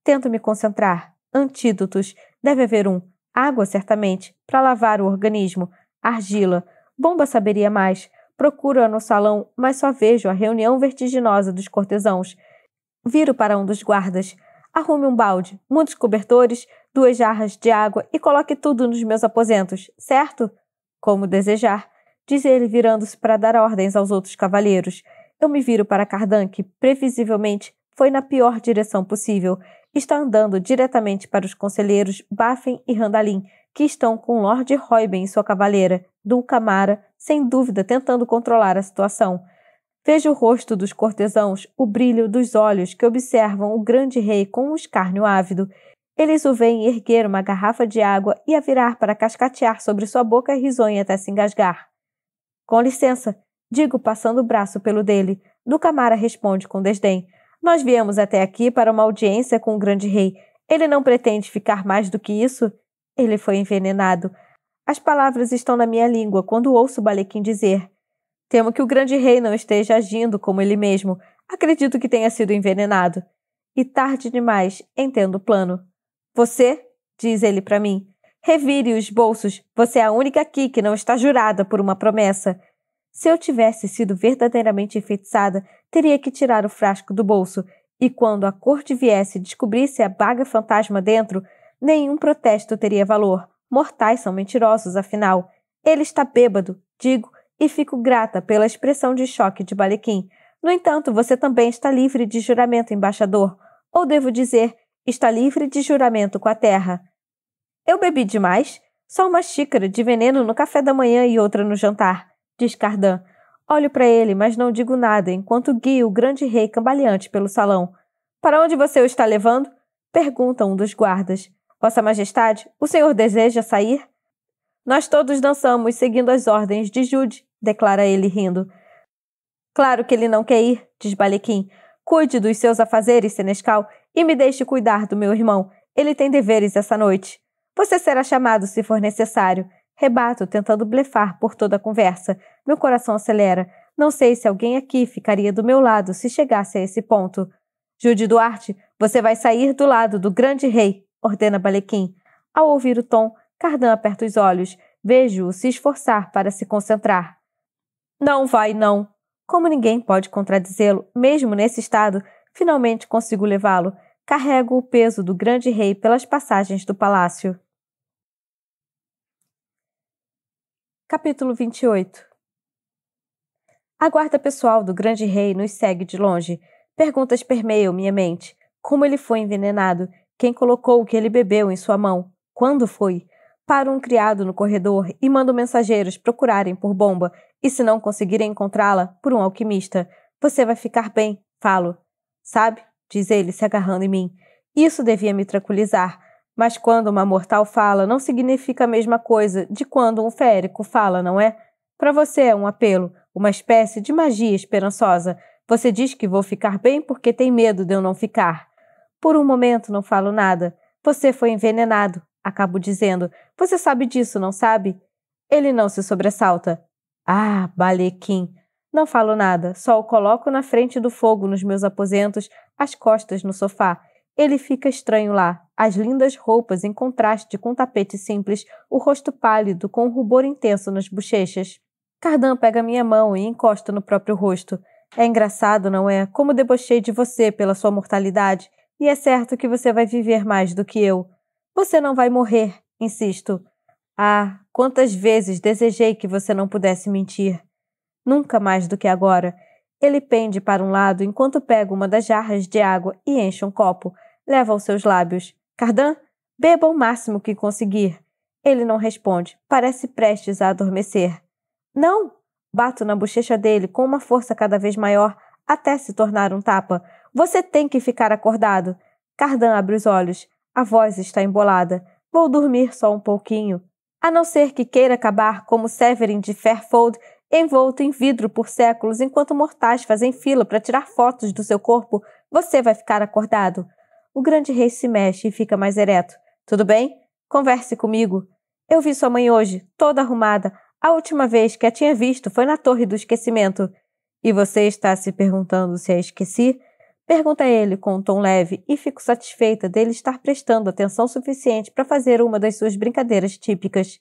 S1: Tento me concentrar. Antídotos. Deve haver um. Água, certamente, para lavar o organismo. Argila. Bomba saberia mais. Procuro-a no salão, mas só vejo a reunião vertiginosa dos cortesãos. Viro para um dos guardas. Arrume um balde, muitos cobertores, 2 jarras de água e coloque tudo nos meus aposentos, certo? Como desejar, diz ele virando-se para dar ordens aos outros cavalheiros. Eu me viro para Cardan, que, previsivelmente, foi na pior direção possível. Está andando diretamente para os conselheiros Baffen e Randalin, que estão com Lord Royben e sua cavaleira, Dulcamara, sem dúvida tentando controlar a situação. Vejo o rosto dos cortesãos, o brilho dos olhos que observam o grande rei com um escárnio ávido. Eles o veem erguer uma garrafa de água e a virar para cascatear sobre sua boca risonha até se engasgar. Com licença, digo passando o braço pelo dele. Dulcamara responde com desdém. Nós viemos até aqui para uma audiência com o grande rei. Ele não pretende ficar mais do que isso? Ele foi envenenado. As palavras estão na minha língua quando ouço Balequim dizer: temo que o grande rei não esteja agindo como ele mesmo. Acredito que tenha sido envenenado. E tarde demais, entendo o plano. Você, diz ele para mim, revire os bolsos. Você é a única aqui que não está jurada por uma promessa. Se eu tivesse sido verdadeiramente enfeitiçada, teria que tirar o frasco do bolso. E quando a corte viesse e descobrisse a baga fantasma dentro, nenhum protesto teria valor. Mortais são mentirosos, afinal. Ele está bêbado, digo, e fico grata pela expressão de choque de Balequim. No entanto, você também está livre de juramento, embaixador. Ou devo dizer, está livre de juramento com a terra. Eu bebi demais? Só uma xícara de veneno no café da manhã e outra no jantar, diz Cardan. Olho para ele, mas não digo nada, enquanto guio o grande rei cambaleante pelo salão. Para onde você o está levando? Pergunta um dos guardas. Vossa Majestade, o senhor deseja sair? Nós todos dançamos, seguindo as ordens de Jude, declara ele rindo. Claro que ele não quer ir, diz Balequim. Cuide dos seus afazeres, senescal, e me deixe cuidar do meu irmão. Ele tem deveres essa noite. Você será chamado se for necessário. Rebato, tentando blefar por toda a conversa. Meu coração acelera. Não sei se alguém aqui ficaria do meu lado se chegasse a esse ponto. Jude Duarte, você vai sair do lado do grande rei, ordena Balequim. Ao ouvir o tom, Cardan aperta os olhos. Vejo-o se esforçar para se concentrar. Não vai, não. Como ninguém pode contradizê-lo, mesmo nesse estado, finalmente consigo levá-lo. Carrego o peso do grande rei pelas passagens do palácio. Capítulo 28. A guarda pessoal do grande rei nos segue de longe. Perguntas permeiam minha mente. Como ele foi envenenado? Quem colocou o que ele bebeu em sua mão? Quando foi? Paro um criado no corredor e mando mensageiros procurarem por bomba, e se não conseguirem encontrá-la, por um alquimista. Você vai ficar bem, falo. Sabe, diz ele, se agarrando em mim. Isso devia me tranquilizar. Mas quando uma mortal fala, não significa a mesma coisa de quando um férico fala, não é? Para você é um apelo, uma espécie de magia esperançosa. Você diz que vou ficar bem porque tem medo de eu não ficar. Por um momento não falo nada. Você foi envenenado, acabo dizendo. Você sabe disso, não sabe? Ele não se sobressalta. Ah, Balequim. Não falo nada, só o coloco na frente do fogo nos meus aposentos, as costas no sofá. Ele fica estranho lá, as lindas roupas em contraste com o tapete simples, o rosto pálido com um rubor intenso nas bochechas. Cardan pega minha mão e encosta no próprio rosto. É engraçado, não é? Como debochei de você pela sua mortalidade, e é certo que você vai viver mais do que eu. Você não vai morrer, insisto. Ah, quantas vezes desejei que você não pudesse mentir. Nunca mais do que agora. Ele pende para um lado enquanto pega uma das jarras de água e enche um copo. Leva aos seus lábios. Cardan, beba o máximo que conseguir. Ele não responde. Parece prestes a adormecer. Não! Bato na bochecha dele com uma força cada vez maior até se tornar um tapa. Você tem que ficar acordado. Cardan abre os olhos. A voz está embolada. Vou dormir só um pouquinho. A não ser que queira acabar como Severin de Fairfold, envolto em vidro por séculos enquanto mortais fazem fila para tirar fotos do seu corpo, você vai ficar acordado. O grande rei se mexe e fica mais ereto. Tudo bem? Converse comigo. Eu vi sua mãe hoje, toda arrumada. A última vez que a tinha visto foi na Torre do Esquecimento. E você está se perguntando se a esqueci? Pergunta ele com um tom leve e fico satisfeita dele estar prestando atenção suficiente para fazer uma das suas brincadeiras típicas.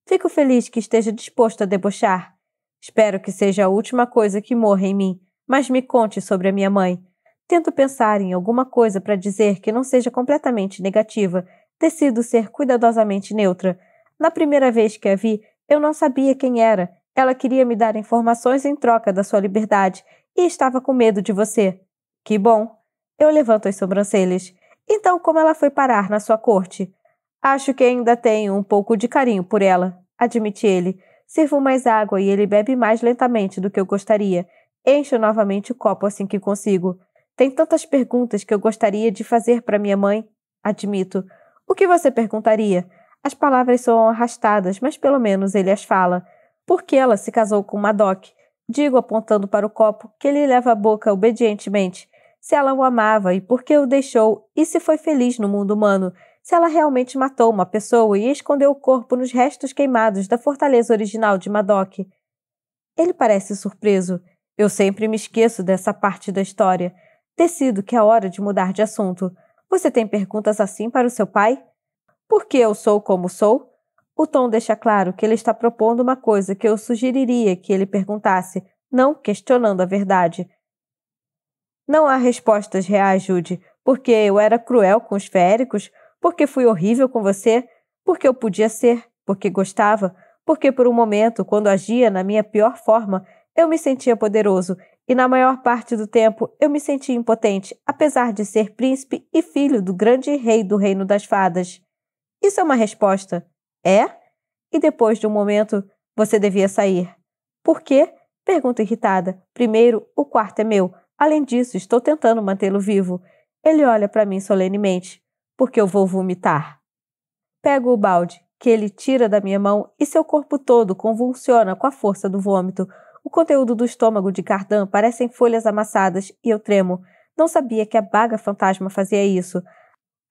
S1: Fico feliz que esteja disposto a debochar. Espero que seja a última coisa que morra em mim, mas me conte sobre a minha mãe. Tento pensar em alguma coisa para dizer que não seja completamente negativa. Decido ser cuidadosamente neutra. Na primeira vez que a vi, eu não sabia quem era. Ela queria me dar informações em troca da sua liberdade e estava com medo de você. Que bom. Eu levanto as sobrancelhas. Então, como ela foi parar na sua corte? Acho que ainda tenho um pouco de carinho por ela, admite ele. Sirvo mais água e ele bebe mais lentamente do que eu gostaria. Encho novamente o copo assim que consigo. Tem tantas perguntas que eu gostaria de fazer para minha mãe. Admito. O que você perguntaria? As palavras são arrastadas, mas pelo menos ele as fala. Por que ela se casou com Madoc? Digo apontando para o copo, que ele leva à boca obedientemente. Se ela o amava e por que o deixou, e se foi feliz no mundo humano. Se ela realmente matou uma pessoa e escondeu o corpo nos restos queimados da fortaleza original de Madoc. Ele parece surpreso. Eu sempre me esqueço dessa parte da história. Decido que é hora de mudar de assunto. Você tem perguntas assim para o seu pai? Por que eu sou como sou? O tom deixa claro que ele está propondo uma coisa que eu sugeriria que ele perguntasse, não questionando a verdade. Não há respostas reais, Jude. Porque eu era cruel com os féricos? Porque fui horrível com você? Porque eu podia ser? Porque gostava? Porque por um momento, quando agia na minha pior forma, eu me sentia poderoso e na maior parte do tempo eu me sentia impotente, apesar de ser príncipe e filho do grande rei do Reino das Fadas. Isso é uma resposta. É? E depois de um momento, você devia sair. Por quê? Pergunto irritada. Primeiro, o quarto é meu. Além disso, estou tentando mantê-lo vivo. Ele olha para mim solenemente. Porque eu vou vomitar. Pego o balde, que ele tira da minha mão e seu corpo todo convulsiona com a força do vômito. O conteúdo do estômago de Cardan parecem folhas amassadas e eu tremo. Não sabia que a baga fantasma fazia isso.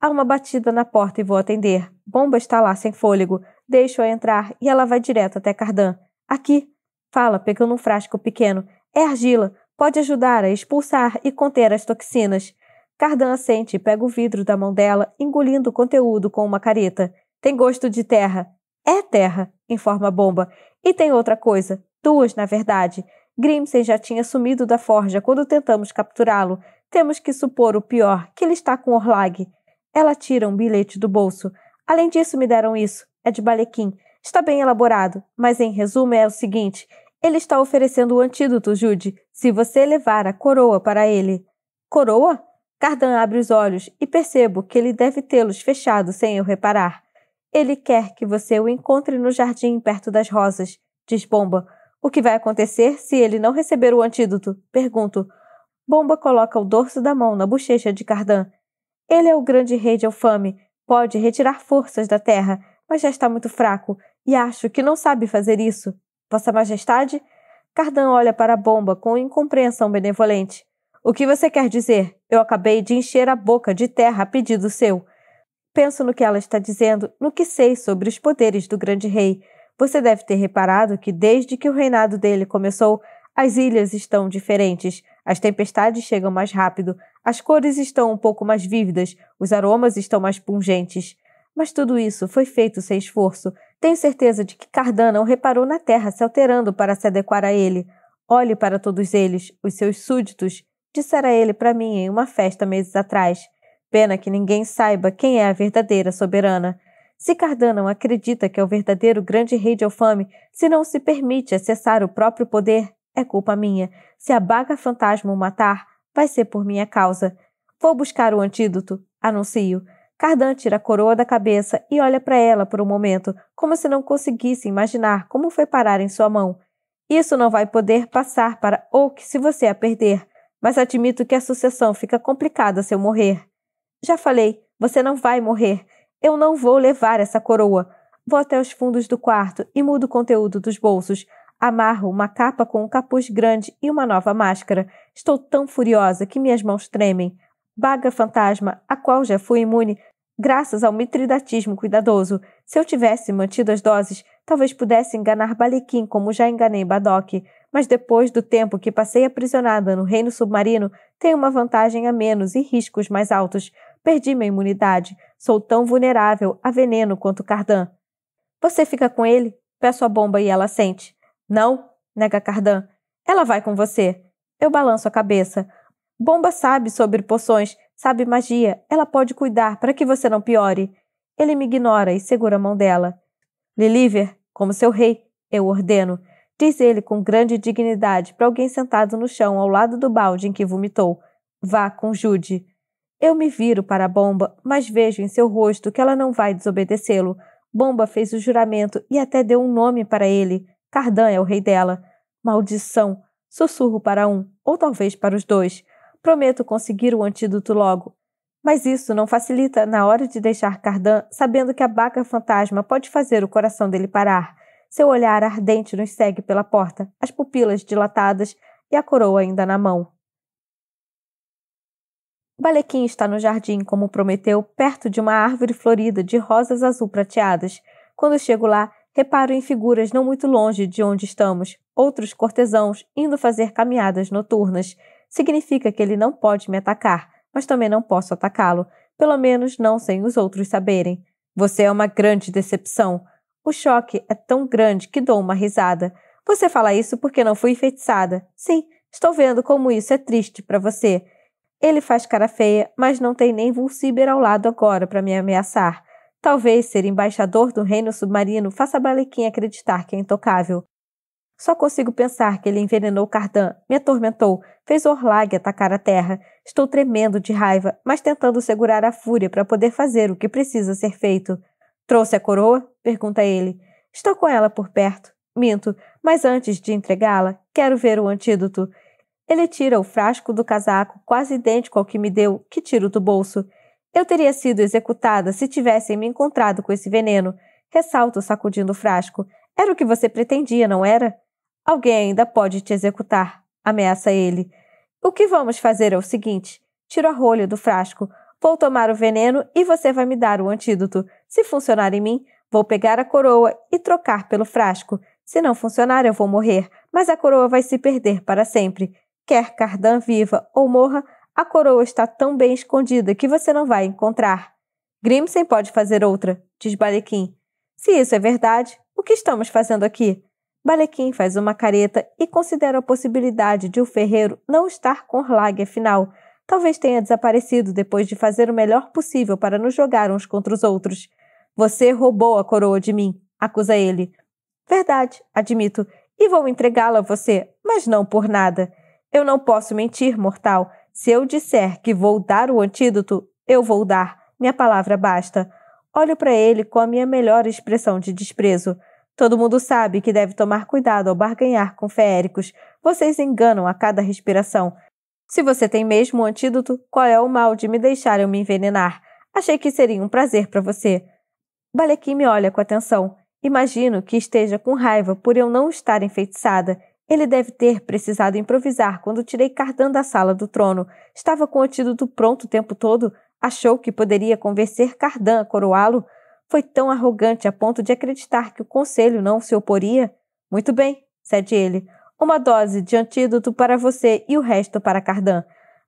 S1: Há uma batida na porta e vou atender. Bomba está lá sem fôlego. Deixo-a entrar e ela vai direto até Cardan. Aqui. Fala, pegando um frasco pequeno. É argila. Pode ajudar a expulsar e conter as toxinas. Cardan assente e pega o vidro da mão dela, engolindo o conteúdo com uma careta. Tem gosto de terra. É terra, informa a Bomba. E tem outra coisa. Duas, na verdade. Grimsen já tinha sumido da forja quando tentamos capturá-lo. Temos que supor o pior, que ele está com Orlag. Ela tira um bilhete do bolso. Além disso, me deram isso. É de Balequim. Está bem elaborado, mas em resumo é o seguinte. Ele está oferecendo o antídoto, Jude, se você levar a coroa para ele. Coroa? Cardan abre os olhos e percebo que ele deve tê-los fechados sem eu reparar. Ele quer que você o encontre no jardim perto das rosas, diz Bomba. O que vai acontecer se ele não receber o antídoto? Pergunto. Bomba coloca o dorso da mão na bochecha de Cardan. Ele é o grande rei de Elfame, pode retirar forças da terra, mas já está muito fraco, e acho que não sabe fazer isso. Vossa Majestade? Cardan olha para a Bomba com incompreensão benevolente. O que você quer dizer? Eu acabei de encher a boca de terra a pedido seu. Penso no que ela está dizendo, no que sei sobre os poderes do grande rei. Você deve ter reparado que desde que o reinado dele começou, as ilhas estão diferentes, as tempestades chegam mais rápido, as cores estão um pouco mais vívidas, os aromas estão mais pungentes. Mas tudo isso foi feito sem esforço. Tenho certeza de que Cardan não reparou na terra se alterando para se adequar a ele. Olhe para todos eles, os seus súditos, dissera ele para mim em uma festa meses atrás. Pena que ninguém saiba quem é a verdadeira soberana. Se Cardan não acredita que é o verdadeiro grande rei de Elfame, se não se permite acessar o próprio poder, é culpa minha. Se a baga fantasma o matar, vai ser por minha causa. Vou buscar o antídoto, anuncio. Cardan tira a coroa da cabeça e olha para ela por um momento, como se não conseguisse imaginar como foi parar em sua mão. Isso não vai poder passar para Oak se você a perder, mas admito que a sucessão fica complicada se eu morrer. Já falei, você não vai morrer. Eu não vou levar essa coroa. Vou até os fundos do quarto e mudo o conteúdo dos bolsos. Amarro uma capa com um capuz grande e uma nova máscara. Estou tão furiosa que minhas mãos tremem. Baga fantasma, a qual já fui imune, graças ao mitridatismo cuidadoso. Se eu tivesse mantido as doses, talvez pudesse enganar Balequim como já enganei Badok. Mas depois do tempo que passei aprisionada no reino submarino, tenho uma vantagem a menos e riscos mais altos. Perdi minha imunidade. Sou tão vulnerável a veneno quanto Cardan. Você fica com ele? Peço a Bomba e ela sente. Não, nega Cardan. Ela vai com você. Eu balanço a cabeça. Bomba sabe sobre poções, sabe magia. Ela pode cuidar para que você não piore. Ele me ignora e segura a mão dela. Liliver, como seu rei, eu ordeno. Diz ele com grande dignidade para alguém sentado no chão ao lado do balde em que vomitou. Vá com Jude. Eu me viro para a Bomba, mas vejo em seu rosto que ela não vai desobedecê-lo. Bomba fez o juramento e até deu um nome para ele. Cardan é o rei dela. Maldição! Sussurro para um, ou talvez para os dois. Prometo conseguir o antídoto logo. Mas isso não facilita na hora de deixar Cardan sabendo que a Baga fantasma pode fazer o coração dele parar. Seu olhar ardente nos segue pela porta, as pupilas dilatadas e a coroa ainda na mão. Balequim está no jardim, como prometeu, perto de uma árvore florida de rosas azul prateadas. Quando chego lá, reparo em figuras não muito longe de onde estamos, outros cortesãos indo fazer caminhadas noturnas. Significa que ele não pode me atacar, mas também não posso atacá-lo, pelo menos não sem os outros saberem. Você é uma grande decepção. O choque é tão grande que dou uma risada. Você fala isso porque não fui enfeitiçada. Sim, estou vendo como isso é triste para você. Ele faz cara feia, mas não tem nem Vulciber ao lado agora para me ameaçar. Talvez ser embaixador do reino submarino faça Balequim acreditar que é intocável. Só consigo pensar que ele envenenou Cardan, me atormentou, fez Orlag atacar a terra. Estou tremendo de raiva, mas tentando segurar a fúria para poder fazer o que precisa ser feito. Trouxe a coroa? Pergunta ele. Estou com ela por perto. Minto, mas antes de entregá-la, quero ver o antídoto. Ele tira o frasco do casaco, quase idêntico ao que me deu, que tiro do bolso. Eu teria sido executada se tivessem me encontrado com esse veneno. Ressalto sacudindo o frasco. Era o que você pretendia, não era? Alguém ainda pode te executar, ameaça ele. O que vamos fazer é o seguinte. Tiro a rolha do frasco. Vou tomar o veneno e você vai me dar o antídoto. Se funcionar em mim, vou pegar a coroa e trocar pelo frasco. Se não funcionar, eu vou morrer, mas a coroa vai se perder para sempre. Quer Cardan viva ou morra, a coroa está tão bem escondida que você não vai encontrar. Grimsen pode fazer outra, diz Balequim. Se isso é verdade, o que estamos fazendo aqui? Balequim faz uma careta e considera a possibilidade de o ferreiro não estar com Orlag afinal. Talvez tenha desaparecido depois de fazer o melhor possível para nos jogar uns contra os outros. Você roubou a coroa de mim, acusa ele. Verdade, admito, e vou entregá-la a você, mas não por nada. Eu não posso mentir, mortal. Se eu disser que vou dar o antídoto, eu vou dar. Minha palavra basta. Olho para ele com a minha melhor expressão de desprezo. Todo mundo sabe que deve tomar cuidado ao barganhar com feéricos. Vocês enganam a cada respiração. Se você tem mesmo o antídoto, qual é o mal de me deixar eu me envenenar? Achei que seria um prazer para você. Balequim me olha com atenção. Imagino que esteja com raiva por eu não estar enfeitiçada. Ele deve ter precisado improvisar quando tirei Cardan da sala do trono. Estava com o antídoto pronto o tempo todo. Achou que poderia convencer Cardan a coroá-lo? Foi tão arrogante a ponto de acreditar que o conselho não se oporia? Muito bem, cede ele. Uma dose de antídoto para você e o resto para Cardan.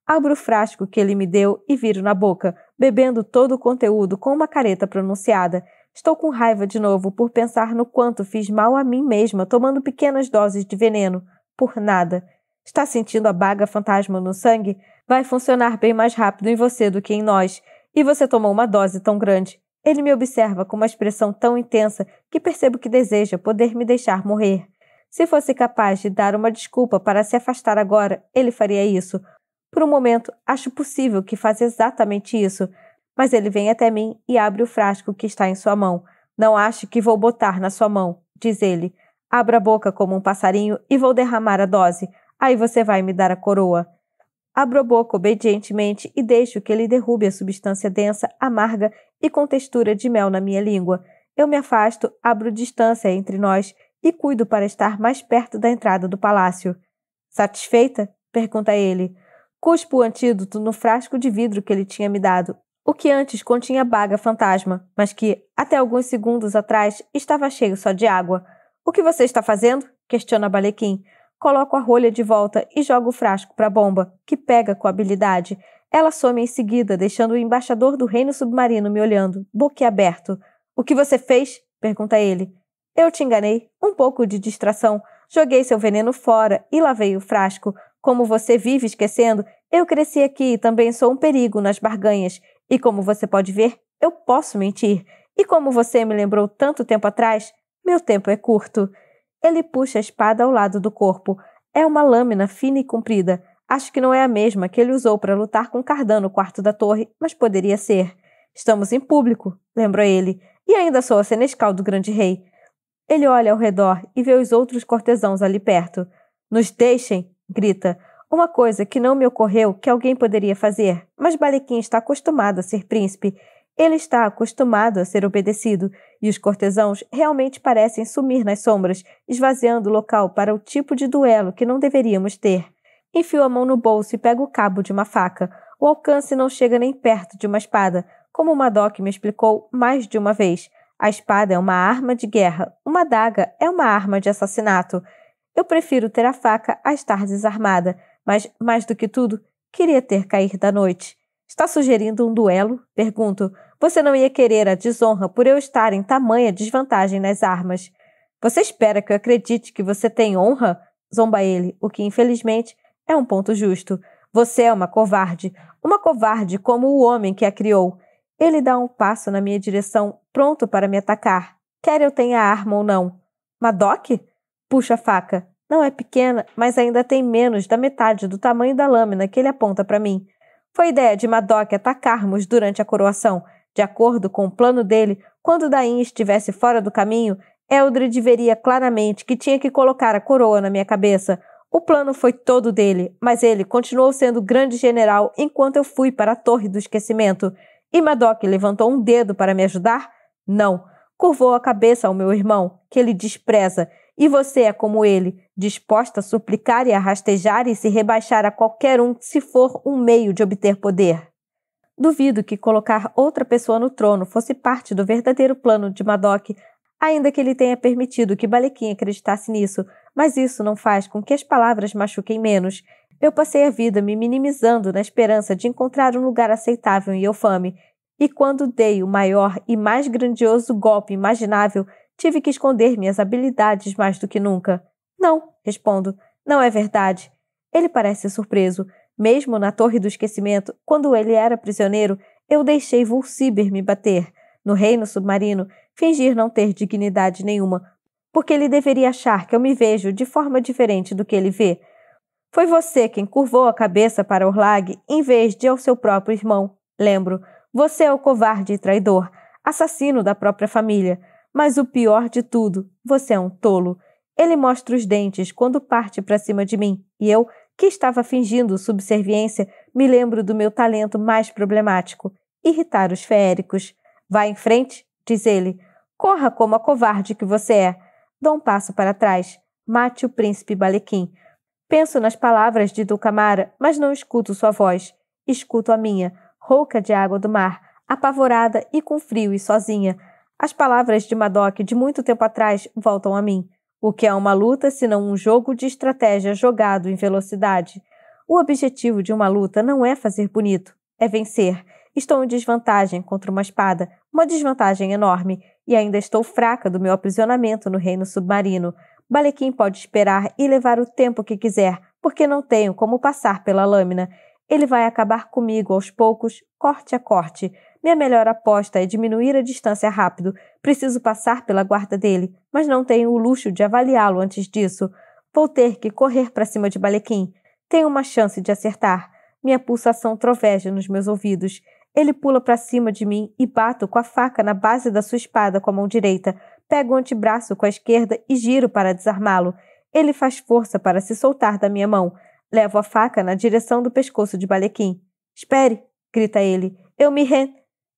S1: Abro o frasco que ele me deu e viro na boca, bebendo todo o conteúdo com uma careta pronunciada. Estou com raiva de novo por pensar no quanto fiz mal a mim mesma tomando pequenas doses de veneno. Por nada. Está sentindo a baga fantasma no sangue? Vai funcionar bem mais rápido em você do que em nós. E você tomou uma dose tão grande. Ele me observa com uma expressão tão intensa que percebo que deseja poder me deixar morrer. Se fosse capaz de dar uma desculpa para se afastar agora, ele faria isso. Por um momento, acho possível que faça exatamente isso. Mas ele vem até mim e abre o frasco que está em sua mão. Não ache que vou botar na sua mão, diz ele. Abra a boca como um passarinho e vou derramar a dose. Aí você vai me dar a coroa. Abro a boca obedientemente e deixo que ele derrube a substância densa, amarga e com textura de mel na minha língua. Eu me afasto, abro distância entre nós e cuido para estar mais perto da entrada do palácio. Satisfeita? Pergunta ele. Cuspo o antídoto no frasco de vidro que ele tinha me dado, o que antes continha baga fantasma, mas que, até alguns segundos atrás, estava cheio só de água. O que você está fazendo? Questiona Balequim. Coloco a rolha de volta e jogo o frasco para a bomba, que pega com habilidade. Ela some em seguida, deixando o embaixador do reino submarino me olhando, boquiaberto. O que você fez? Pergunta ele. Eu te enganei. Um pouco de distração. Joguei seu veneno fora e lavei o frasco. Como você vive esquecendo, eu cresci aqui e também sou um perigo nas barganhas. E como você pode ver, eu posso mentir. E como você me lembrou tanto tempo atrás, meu tempo é curto. Ele puxa a espada ao lado do corpo. É uma lâmina fina e comprida. Acho que não é a mesma que ele usou para lutar com Cardan no quarto da torre, mas poderia ser. Estamos em público, lembra ele. E ainda sou a senescal do grande rei. Ele olha ao redor e vê os outros cortesãos ali perto. Nos deixem, grita. Uma coisa que não me ocorreu que alguém poderia fazer, mas Balequim está acostumado a ser príncipe. Ele está acostumado a ser obedecido, e os cortesãos realmente parecem sumir nas sombras, esvaziando o local para o tipo de duelo que não deveríamos ter. Enfio a mão no bolso e pego o cabo de uma faca. O alcance não chega nem perto de uma espada, como Madoc me explicou mais de uma vez. A espada é uma arma de guerra, uma adaga é uma arma de assassinato. Eu prefiro ter a faca a estar desarmada, mas, mais do que tudo, queria ter cair da noite. Está sugerindo um duelo? Pergunto. Você não ia querer a desonra por eu estar em tamanha desvantagem nas armas. Você espera que eu acredite que você tem honra? Zomba ele, o que, infelizmente, é um ponto justo. Você é uma covarde como o homem que a criou. Ele dá um passo na minha direção, pronto para me atacar. Quer eu tenha arma ou não. Madoc? Puxa a faca. Não é pequena, mas ainda tem menos da metade do tamanho da lâmina que ele aponta para mim. Foi ideia de Madoc atacarmos durante a coroação. De acordo com o plano dele, quando Dain estivesse fora do caminho, Eldred veria claramente que tinha que colocar a coroa na minha cabeça. O plano foi todo dele, mas ele continuou sendo grande general enquanto eu fui para a Torre do Esquecimento. E Madoc levantou um dedo para me ajudar? Não. Curvou a cabeça ao meu irmão, que ele despreza. E você é como ele, disposta a suplicar e a rastejar e se rebaixar a qualquer um se for um meio de obter poder. Duvido que colocar outra pessoa no trono fosse parte do verdadeiro plano de Madoc, ainda que ele tenha permitido que Balequim acreditasse nisso, mas isso não faz com que as palavras machuquem menos. Eu passei a vida me minimizando na esperança de encontrar um lugar aceitável em Elfame, e quando dei o maior e mais grandioso golpe imaginável, tive que esconder minhas habilidades mais do que nunca. Não, respondo, não é verdade. Ele parece surpreso. Mesmo na Torre do Esquecimento, quando ele era prisioneiro, eu deixei Vulciber me bater. No reino submarino, fingir não ter dignidade nenhuma, porque ele deveria achar que eu me vejo de forma diferente do que ele vê. Foi você quem curvou a cabeça para Orlag em vez de ao seu próprio irmão. Lembro, você é o covarde e traidor, assassino da própria família. Mas o pior de tudo, você é um tolo. Ele mostra os dentes quando parte para cima de mim, e eu, que estava fingindo subserviência, me lembro do meu talento mais problemático, irritar os feéricos. Vá em frente, diz ele. Corra como a covarde que você é. Dou um passo para trás. Mate o príncipe Balequim. Penso nas palavras de Dulcamara, mas não escuto sua voz. Escuto a minha, rouca de água do mar, apavorada e com frio e sozinha. As palavras de Madoc de muito tempo atrás voltam a mim. O que é uma luta senão um jogo de estratégia jogado em velocidade? O objetivo de uma luta não é fazer bonito, é vencer. Estou em desvantagem contra uma espada, uma desvantagem enorme, e ainda estou fraca do meu aprisionamento no reino submarino. Balequim pode esperar e levar o tempo que quiser, porque não tenho como passar pela lâmina. Ele vai acabar comigo aos poucos, corte a corte. Minha melhor aposta é diminuir a distância rápido. Preciso passar pela guarda dele, mas não tenho o luxo de avaliá-lo antes disso. Vou ter que correr para cima de Balequim. Tenho uma chance de acertar. Minha pulsação troveja nos meus ouvidos. Ele pula para cima de mim e bato com a faca na base da sua espada com a mão direita. Pego o antebraço com a esquerda e giro para desarmá-lo. Ele faz força para se soltar da minha mão. Levo a faca na direção do pescoço de Balequim. Espere! Grita ele. Eu me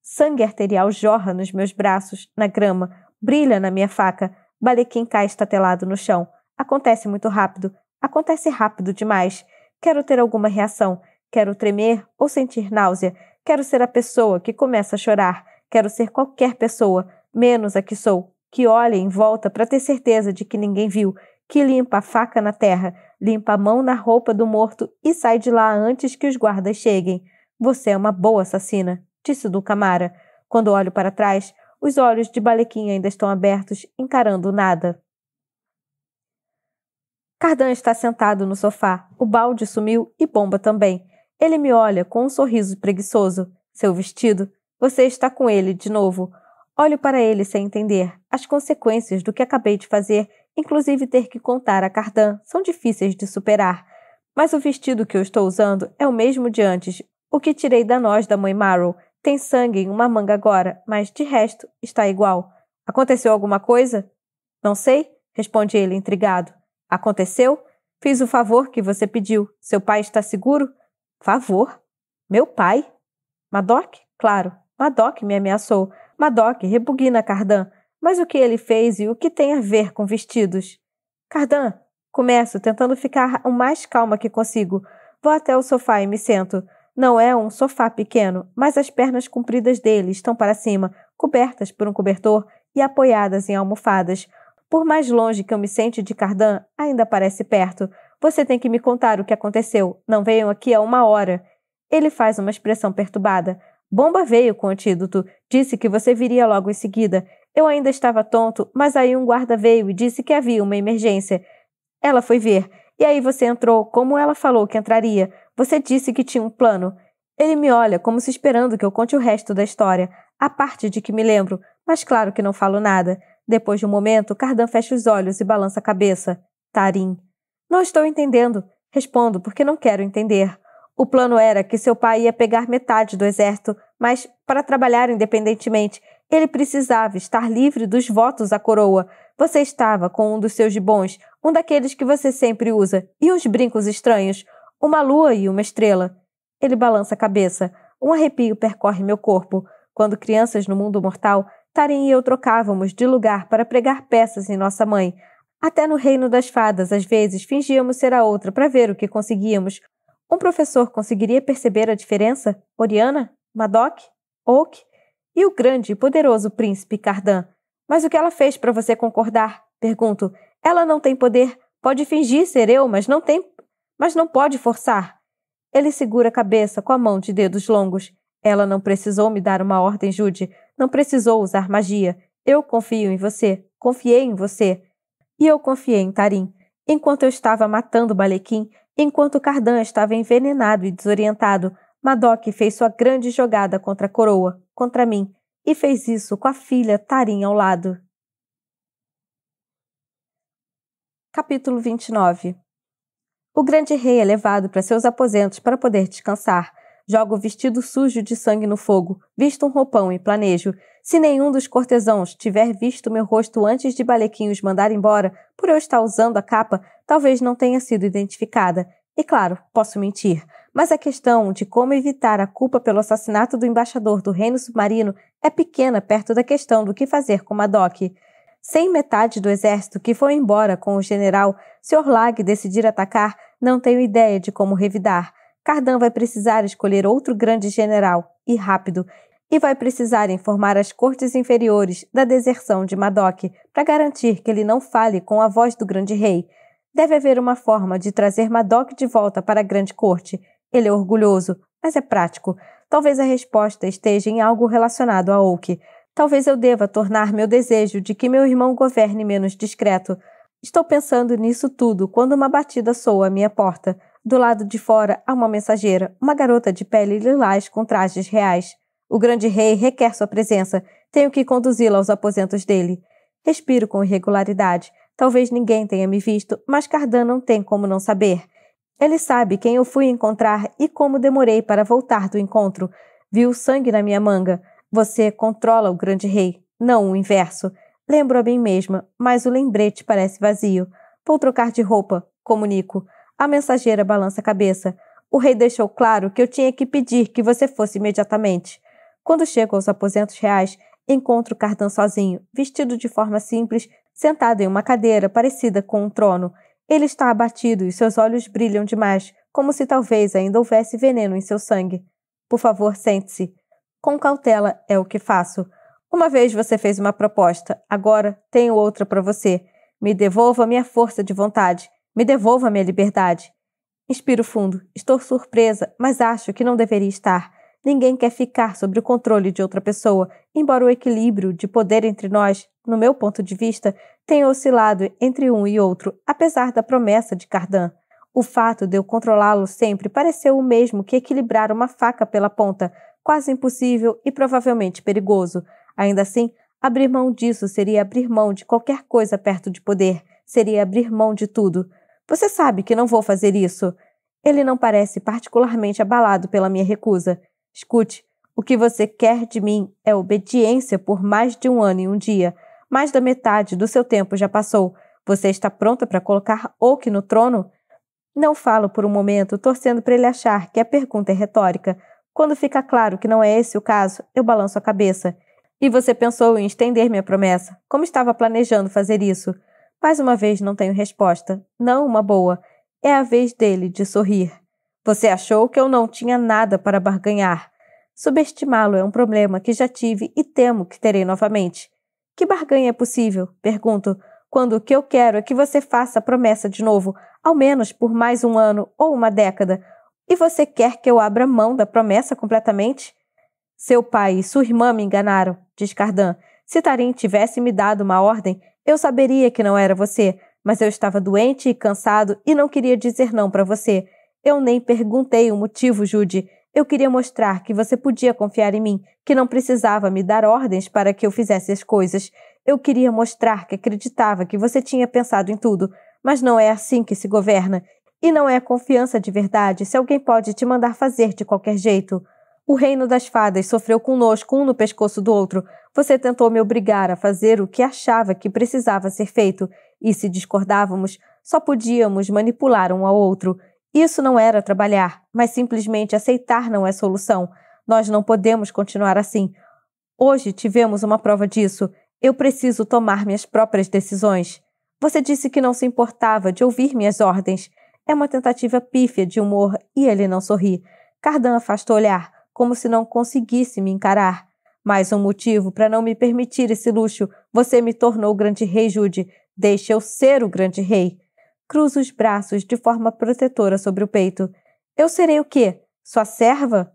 S1: Sangue arterial jorra nos meus braços, na grama. Brilha na minha faca. Balequim cai estatelado no chão. Acontece muito rápido. Acontece rápido demais. Quero ter alguma reação. Quero tremer ou sentir náusea. Quero ser a pessoa que começa a chorar. Quero ser qualquer pessoa, menos a que sou, que olha em volta para ter certeza de que ninguém viu, que limpa a faca na terra, limpa a mão na roupa do morto e sai de lá antes que os guardas cheguem. Você é uma boa assassina, disse Dulcamara. Quando olho para trás, os olhos de Balequim ainda estão abertos, encarando nada. Cardan está sentado no sofá. O balde sumiu e Bomba também. Ele me olha com um sorriso preguiçoso. Seu vestido? Você está com ele de novo. Olho para ele sem entender. As consequências do que acabei de fazer, inclusive ter que contar a Cardan, são difíceis de superar. Mas o vestido que eu estou usando é o mesmo de antes. O que tirei da noz da mãe Marrow. Tem sangue em uma manga agora, mas de resto está igual. Aconteceu alguma coisa? Não sei, responde ele intrigado. Aconteceu? Fiz o favor que você pediu. Seu pai está seguro? Favor? Meu pai? Madoc? Claro. Madoc me ameaçou. Madoc repugna Cardan. Mas o que ele fez e o que tem a ver com vestidos? Cardan, começo tentando ficar o mais calma que consigo. Vou até o sofá e me sento. Não é um sofá pequeno, mas as pernas compridas dele estão para cima, cobertas por um cobertor e apoiadas em almofadas. Por mais longe que eu me sente de Cardan, ainda parece perto. Você tem que me contar o que aconteceu. Não venham aqui há 1 hora. Ele faz uma expressão perturbada. Bomba veio com o antídoto. Disse que você viria logo em seguida. Eu ainda estava tonto, mas aí um guarda veio e disse que havia uma emergência. Ela foi ver. E aí você entrou, como ela falou que entraria. Você disse que tinha um plano. Ele me olha como se esperando que eu conte o resto da história. A parte de que me lembro, mas claro que não falo nada. Depois de um momento, Cardan fecha os olhos e balança a cabeça. Tarim. Não estou entendendo. Respondo porque não quero entender. O plano era que seu pai ia pegar metade do exército, mas, para trabalhar independentemente, ele precisava estar livre dos votos à coroa. Você estava com um dos seus gibões, um daqueles que você sempre usa, e uns brincos estranhos, uma lua e uma estrela. Ele balança a cabeça. Um arrepio percorre meu corpo. Quando crianças no mundo mortal, Tarim e eu trocávamos de lugar para pregar peças em nossa mãe. Até no reino das fadas, às vezes, fingíamos ser a outra para ver o que conseguíamos. Um professor conseguiria perceber a diferença? Oriana? Madoc? Oak? E o grande e poderoso príncipe Cardan? Mas o que ela fez para você concordar? Pergunto. Ela não tem poder. Pode fingir ser eu, mas não pode forçar. Ele segura a cabeça com a mão de dedos longos. Ela não precisou me dar uma ordem, Jude. Não precisou usar magia. Eu confio em você. Confiei em você. E eu confiei em Tarim. Enquanto eu estava matando Balequim, enquanto Cardan estava envenenado e desorientado, Madoc fez sua grande jogada contra a coroa, contra mim, e fez isso com a filha Tarim ao lado. Capítulo 29. O grande rei é levado para seus aposentos para poder descansar. Joga o vestido sujo de sangue no fogo, visto um roupão e planejo. Se nenhum dos cortesãos tiver visto meu rosto antes de Balequim os mandar embora, por eu estar usando a capa, talvez não tenha sido identificada. E claro, posso mentir. Mas a questão de como evitar a culpa pelo assassinato do embaixador do Reino Submarino é pequena perto da questão do que fazer com Madoc. Sem metade do exército que foi embora com o general, se Orlag decidir atacar, não tenho ideia de como revidar. Cardan vai precisar escolher outro grande general, e rápido, e vai precisar informar as cortes inferiores da deserção de Madoc para garantir que ele não fale com a voz do grande rei. Deve haver uma forma de trazer Madoc de volta para a grande corte. Ele é orgulhoso, mas é prático. Talvez a resposta esteja em algo relacionado a Oak. Talvez eu deva tornar meu desejo de que meu irmão governe menos discreto. Estou pensando nisso tudo quando uma batida soa à minha porta. Do lado de fora há uma mensageira, uma garota de pele lilás com trajes reais. O grande rei requer sua presença. Tenho que conduzi-la aos aposentos dele. Respiro com irregularidade. Talvez ninguém tenha me visto, mas Cardan não tem como não saber. Ele sabe quem eu fui encontrar e como demorei para voltar do encontro. Viu sangue na minha manga. Você controla o grande rei, não o inverso. Lembro a mim mesma, mas o lembrete parece vazio. Vou trocar de roupa, comunico. A mensageira balança a cabeça. O rei deixou claro que eu tinha que pedir que você fosse imediatamente. Quando chego aos aposentos reais, encontro Cardan sozinho, vestido de forma simples, sentado em uma cadeira parecida com um trono. Ele está abatido e seus olhos brilham demais, como se talvez ainda houvesse veneno em seu sangue. Por favor, sente-se. Com cautela é o que faço. Uma vez você fez uma proposta, agora tenho outra para você. Me devolva minha força de vontade. Me devolva minha liberdade. Inspiro fundo. Estou surpresa, mas acho que não deveria estar. Ninguém quer ficar sob o controle de outra pessoa, embora o equilíbrio de poder entre nós, no meu ponto de vista, tenha oscilado entre um e outro, apesar da promessa de Cardan. O fato de eu controlá-lo sempre pareceu o mesmo que equilibrar uma faca pela ponta, quase impossível e provavelmente perigoso. Ainda assim, abrir mão disso seria abrir mão de qualquer coisa perto de poder, seria abrir mão de tudo. Você sabe que não vou fazer isso. Ele não parece particularmente abalado pela minha recusa. Escute, o que você quer de mim é obediência por mais de 1 ano e 1 dia. Mais da metade do seu tempo já passou. Você está pronta para colocar Oak no trono? Não falo por um momento, torcendo para ele achar que a pergunta é retórica. Quando fica claro que não é esse o caso, eu balanço a cabeça. E você pensou em estender minha promessa? Como estava planejando fazer isso? Mais uma vez não tenho resposta. Não uma boa. É a vez dele de sorrir. Você achou que eu não tinha nada para barganhar. Subestimá-lo é um problema que já tive e temo que terei novamente. Que barganha é possível? Pergunto, quando o que eu quero é que você faça a promessa de novo, ao menos por mais 1 ano ou 1 década. E você quer que eu abra mão da promessa completamente? Seu pai e sua irmã me enganaram, diz Cardan. Se Tarim tivesse me dado uma ordem, eu saberia que não era você, mas eu estava doente e cansado e não queria dizer não para você. Eu nem perguntei o motivo, Jude. Eu queria mostrar que você podia confiar em mim, que não precisava me dar ordens para que eu fizesse as coisas. Eu queria mostrar que acreditava que você tinha pensado em tudo, mas não é assim que se governa. E não é confiança de verdade se alguém pode te mandar fazer de qualquer jeito. O reino das fadas sofreu conosco um no pescoço do outro. Você tentou me obrigar a fazer o que achava que precisava ser feito, e se discordávamos, só podíamos manipular um ao outro. Isso não era trabalhar, mas simplesmente aceitar não é solução. Nós não podemos continuar assim. Hoje tivemos uma prova disso. Eu preciso tomar minhas próprias decisões. Você disse que não se importava de ouvir minhas ordens. É uma tentativa pífia de humor e ele não sorri. Cardan afasta o olhar, como se não conseguisse me encarar. Mais um motivo para não me permitir esse luxo. Você me tornou o grande rei, Jude. Deixe eu ser o grande rei. Cruzo os braços de forma protetora sobre o peito. Eu serei o quê? Sua serva?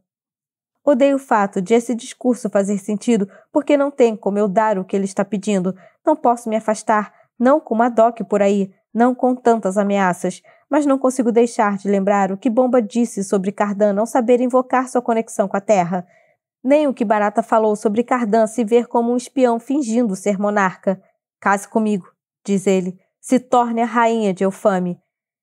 S1: Odeio o fato de esse discurso fazer sentido, porque não tem como eu dar o que ele está pedindo. Não posso me afastar, não com Madoc por aí, não com tantas ameaças. Mas não consigo deixar de lembrar o que Bomba disse sobre Cardan não saber invocar sua conexão com a Terra. Nem o que Barata falou sobre Cardan se ver como um espião fingindo ser monarca. Case comigo, diz ele. Se torne a rainha de Elfame.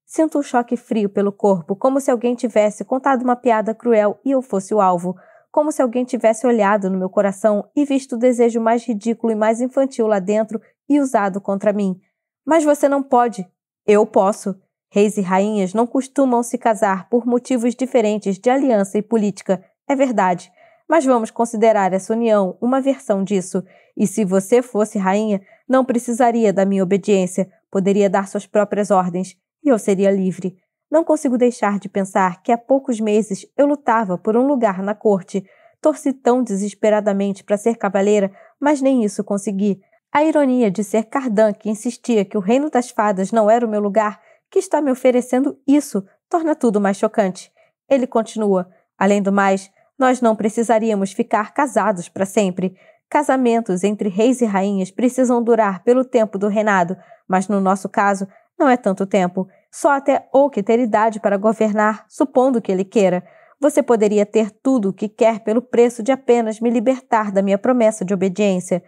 S1: Sinto um choque frio pelo corpo, como se alguém tivesse contado uma piada cruel e eu fosse o alvo. Como se alguém tivesse olhado no meu coração e visto o desejo mais ridículo e mais infantil lá dentro e usado contra mim. Mas você não pode. Eu posso. Reis e rainhas não costumam se casar por motivos diferentes de aliança e política. É verdade. Mas vamos considerar essa união uma versão disso. E se você fosse rainha, não precisaria da minha obediência. Poderia dar suas próprias ordens. E eu seria livre. Não consigo deixar de pensar que há poucos meses eu lutava por um lugar na corte. Torci tão desesperadamente para ser cavaleira, mas nem isso consegui. A ironia de ser Cardan que insistia que o reino das fadas não era o meu lugar, que está me oferecendo isso, torna tudo mais chocante. Ele continua. Além do mais, nós não precisaríamos ficar casados para sempre. Casamentos entre reis e rainhas precisam durar pelo tempo do reinado, mas no nosso caso, não é tanto tempo. Só até Oak ter idade para governar, supondo que ele queira. Você poderia ter tudo o que quer pelo preço de apenas me libertar da minha promessa de obediência.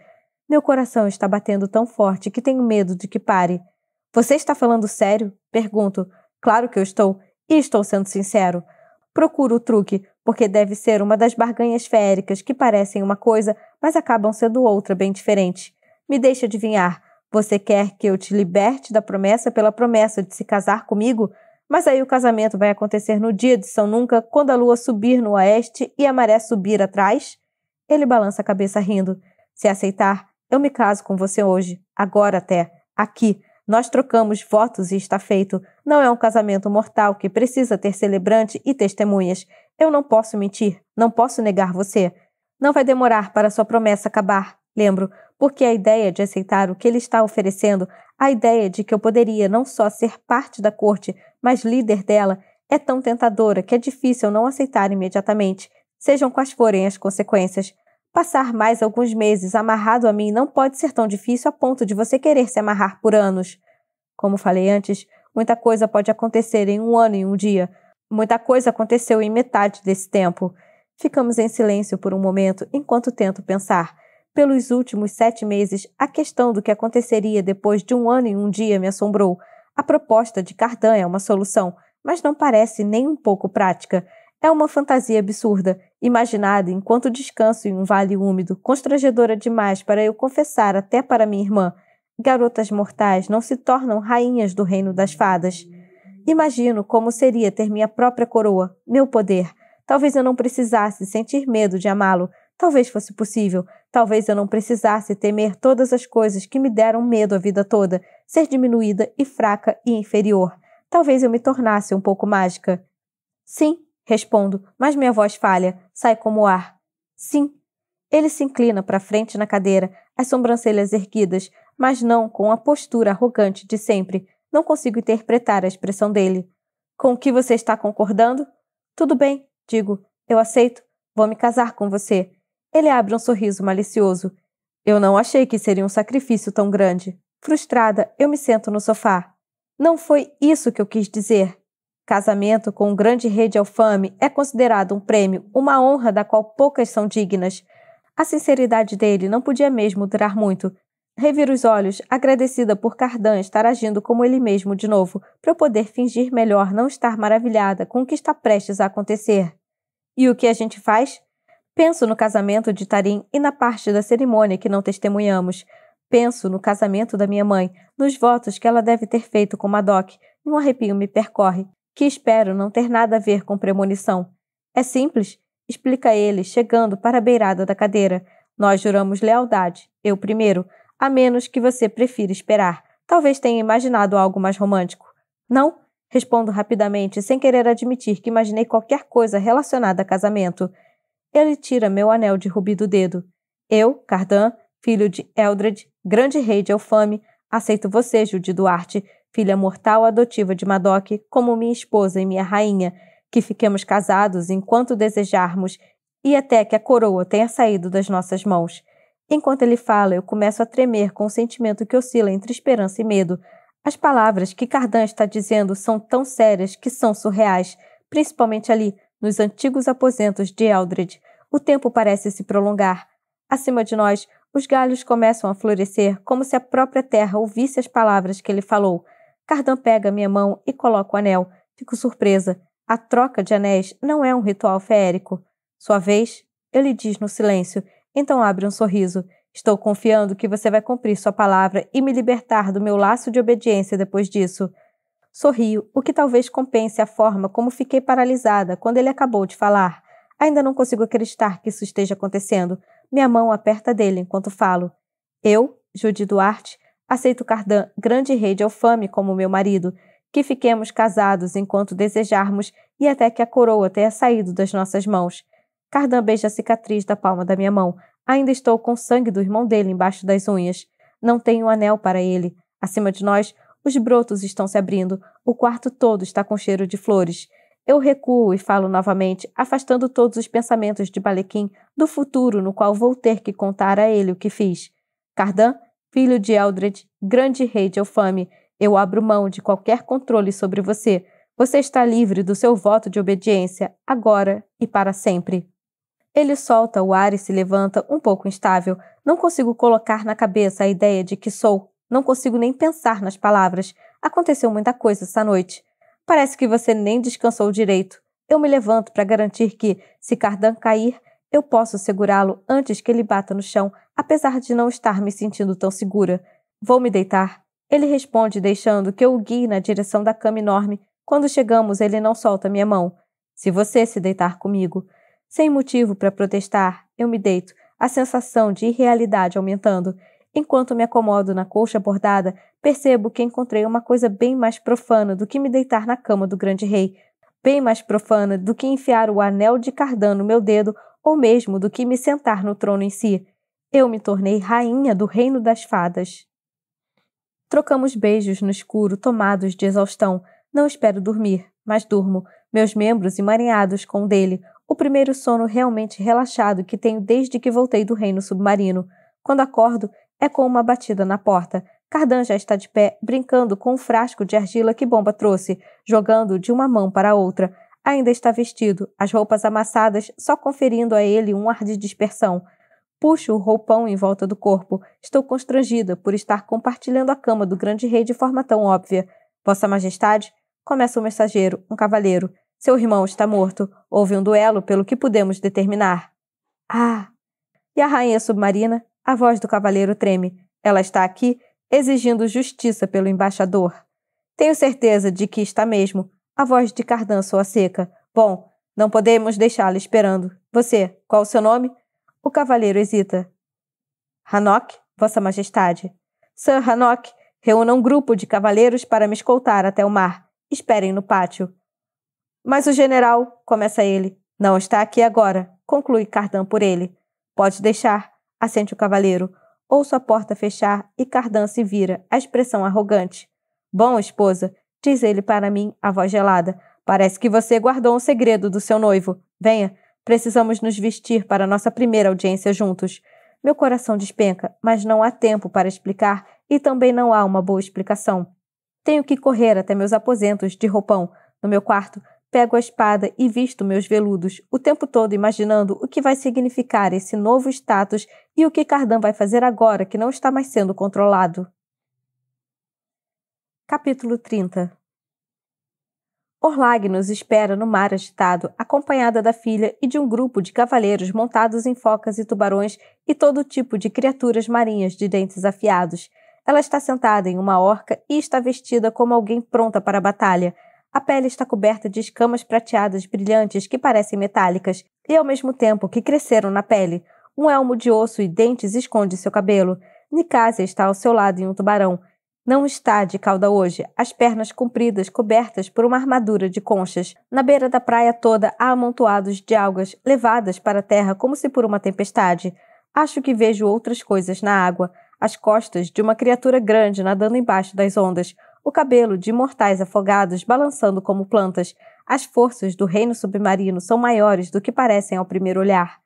S1: Meu coração está batendo tão forte que tenho medo de que pare. Você está falando sério? Pergunto. Claro que eu estou, e estou sendo sincero. Procuro o truque, porque deve ser uma das barganhas feéricas que parecem uma coisa, mas acabam sendo outra bem diferente. Me deixe adivinhar. Você quer que eu te liberte da promessa pela promessa de se casar comigo? Mas aí o casamento vai acontecer no dia de São Nunca, quando a lua subir no oeste e a maré subir atrás? Ele balança a cabeça rindo. Se aceitar, eu me caso com você hoje, agora até, aqui. Nós trocamos votos e está feito. Não é um casamento mortal que precisa ter celebrante e testemunhas. Eu não posso mentir, não posso negar você. Não vai demorar para sua promessa acabar, lembro, porque a ideia de aceitar o que ele está oferecendo, a ideia de que eu poderia não só ser parte da corte, mas líder dela, é tão tentadora que é difícil não aceitar imediatamente, sejam quais forem as consequências. Passar mais alguns meses amarrado a mim não pode ser tão difícil a ponto de você querer se amarrar por anos. Como falei antes, muita coisa pode acontecer em um ano e um dia. Muita coisa aconteceu em metade desse tempo. Ficamos em silêncio por um momento enquanto tento pensar. Pelos últimos 7 meses, a questão do que aconteceria depois de um ano e um dia me assombrou. A proposta de Cardan é uma solução, mas não parece nem um pouco prática. É uma fantasia absurda, imaginada enquanto descanso em um vale úmido, constrangedora demais para eu confessar até para minha irmã. Garotas mortais não se tornam rainhas do reino das fadas. Imagino como seria ter minha própria coroa, meu poder. Talvez eu não precisasse sentir medo de amá-lo. Talvez fosse possível. Talvez eu não precisasse temer todas as coisas que me deram medo a vida toda, ser diminuída e fraca e inferior. Talvez eu me tornasse um pouco mágica. Sim, respondo, mas minha voz falha, sai como ar. Sim. Ele se inclina para frente na cadeira, as sobrancelhas erguidas, mas não com a postura arrogante de sempre. Não consigo interpretar a expressão dele. Com o que você está concordando? Tudo bem, digo. Eu aceito. Vou me casar com você. Ele abre um sorriso malicioso. Eu não achei que seria um sacrifício tão grande. Frustrada, eu me sento no sofá. Não foi isso que eu quis dizer. Casamento com um grande rei de Elfame é considerado um prêmio, uma honra da qual poucas são dignas. A sinceridade dele não podia mesmo durar muito. Reviro os olhos, agradecida por Cardan estar agindo como ele mesmo de novo, para eu poder fingir melhor não estar maravilhada com o que está prestes a acontecer. E o que a gente faz? Penso no casamento de Tarim e na parte da cerimônia que não testemunhamos. Penso no casamento da minha mãe, nos votos que ela deve ter feito com Madoc, e um arrepio me percorre, que espero não ter nada a ver com premonição. É simples, explica ele, chegando para a beirada da cadeira. Nós juramos lealdade, eu primeiro, a menos que você prefira esperar. Talvez tenha imaginado algo mais romântico. Não? Respondo rapidamente, sem querer admitir que imaginei qualquer coisa relacionada a casamento. Ele tira meu anel de rubi do dedo. Eu, Cardan, filho de Eldred, grande rei de Elfame, aceito você, Judy Duarte, filha mortal adotiva de Madoc, como minha esposa e minha rainha, que fiquemos casados enquanto desejarmos e até que a coroa tenha saído das nossas mãos. Enquanto ele fala, eu começo a tremer com um sentimento que oscila entre esperança e medo. As palavras que Cardan está dizendo são tão sérias que são surreais, principalmente ali, nos antigos aposentos de Eldred. O tempo parece se prolongar. Acima de nós, os galhos começam a florescer, como se a própria terra ouvisse as palavras que ele falou. Cardan pega minha mão e coloca o anel. Fico surpresa. A troca de anéis não é um ritual feérico. Sua vez? Ele diz no silêncio. Então abre um sorriso. Estou confiando que você vai cumprir sua palavra e me libertar do meu laço de obediência depois disso. Sorrio, o que talvez compense a forma como fiquei paralisada quando ele acabou de falar. Ainda não consigo acreditar que isso esteja acontecendo. Minha mão aperta dele enquanto falo. Eu, Judy Duarte, aceito Cardan, grande rei de Elfame, como meu marido, que fiquemos casados enquanto desejarmos e até que a coroa tenha saído das nossas mãos. Cardan beija a cicatriz da palma da minha mão. Ainda estou com o sangue do irmão dele embaixo das unhas. Não tenho um anel para ele. Acima de nós, os brotos estão se abrindo. O quarto todo está com cheiro de flores. Eu recuo e falo novamente, afastando todos os pensamentos de Balequim do futuro no qual vou ter que contar a ele o que fiz. Cardan, filho de Eldred, grande rei de Elfame, eu abro mão de qualquer controle sobre você. Você está livre do seu voto de obediência, agora e para sempre. Ele solta o ar e se levanta, um pouco instável. Não consigo colocar na cabeça a ideia de que sou. Não consigo nem pensar nas palavras. Aconteceu muita coisa essa noite. Parece que você nem descansou direito. Eu me levanto para garantir que, se Cardan cair, Eu posso segurá-lo antes que ele bata no chão, apesar de não estar me sentindo tão segura. Vou me deitar. Ele responde, deixando que eu o guie na direção da cama enorme. Quando chegamos, ele não solta minha mão. Se você se deitar comigo. Sem motivo para protestar, eu me deito, a sensação de irrealidade aumentando. Enquanto me acomodo na colcha bordada, percebo que encontrei uma coisa bem mais profana do que me deitar na cama do grande rei, bem mais profana do que enfiar o anel de Cardan no meu dedo ou mesmo do que me sentar no trono em si. Eu me tornei rainha do reino das fadas. Trocamos beijos no escuro, tomados de exaustão. Não espero dormir, mas durmo, meus membros emaranhados com o dele, o primeiro sono realmente relaxado que tenho desde que voltei do reino submarino. Quando acordo, é com uma batida na porta. Cardan já está de pé, brincando com um frasco de argila que Bomba trouxe, jogando de uma mão para a outra. Ainda está vestido, as roupas amassadas, só conferindo a ele um ar de dispersão. Puxo o roupão em volta do corpo. Estou constrangida por estar compartilhando a cama do grande rei de forma tão óbvia. Vossa Majestade? Começa o mensageiro, um cavaleiro. Seu irmão está morto. Houve um duelo, pelo que pudemos determinar. Ah! E a rainha submarina? A voz do cavaleiro treme. Ela está aqui, exigindo justiça pelo embaixador. Tenho certeza de que está mesmo. A voz de Cardan soa seca. Bom, não podemos deixá-la esperando. Você, qual o seu nome? O cavaleiro hesita. Hanok, Vossa Majestade. Sir Hanok, reúna um grupo de cavaleiros para me escoltar até o mar. Esperem no pátio. Mas o general, começa ele, não está aqui agora, conclui Cardan por ele. Pode deixar, assente o cavaleiro. Ouço a porta fechar e Cardan se vira, a expressão arrogante. Bom, esposa, diz ele para mim, a voz gelada, parece que você guardou um segredo do seu noivo. Venha, precisamos nos vestir para nossa primeira audiência juntos. Meu coração despenca, mas não há tempo para explicar e também não há uma boa explicação. Tenho que correr até meus aposentos de roupão. No meu quarto, pego a espada e visto meus veludos, o tempo todo imaginando o que vai significar esse novo status e o que Cardan vai fazer agora que não está mais sendo controlado. Capítulo 30. Orlag nos espera no mar agitado, acompanhada da filha e de um grupo de cavaleiros montados em focas e tubarões e todo tipo de criaturas marinhas de dentes afiados. Ela está sentada em uma orca e está vestida como alguém pronta para a batalha. A pele está coberta de escamas prateadas brilhantes que parecem metálicas e, ao mesmo tempo, que cresceram na pele. Um elmo de osso e dentes esconde seu cabelo. Nicásia está ao seu lado em um tubarão. Não está de cauda hoje, as pernas compridas cobertas por uma armadura de conchas. Na beira da praia toda há amontoados de algas, levadas para a terra como se por uma tempestade. Acho que vejo outras coisas na água. As costas de uma criatura grande nadando embaixo das ondas. O cabelo de imortais afogados balançando como plantas. As forças do reino submarino são maiores do que parecem ao primeiro olhar.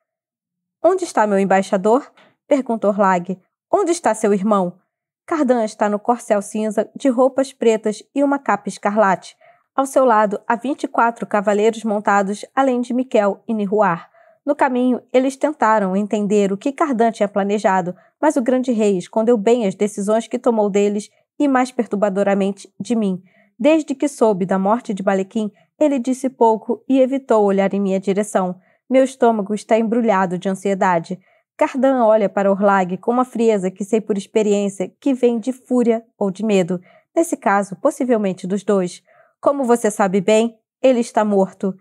S1: Onde está meu embaixador? Perguntou Orlag. Onde está seu irmão? Cardan está no corcel cinza, de roupas pretas e uma capa escarlate. Ao seu lado, há 24 cavaleiros montados, além de Miquel e Nihuar. No caminho, eles tentaram entender o que Cardan tinha planejado, mas o grande rei escondeu bem as decisões que tomou deles e, mais perturbadoramente, de mim. Desde que soube da morte de Balequim, ele disse pouco e evitou olhar em minha direção. Meu estômago está embrulhado de ansiedade. Cardan olha para Orlag com uma frieza que sei por experiência que vem de fúria ou de medo. Nesse caso, possivelmente dos dois. Como você sabe bem, ele está morto.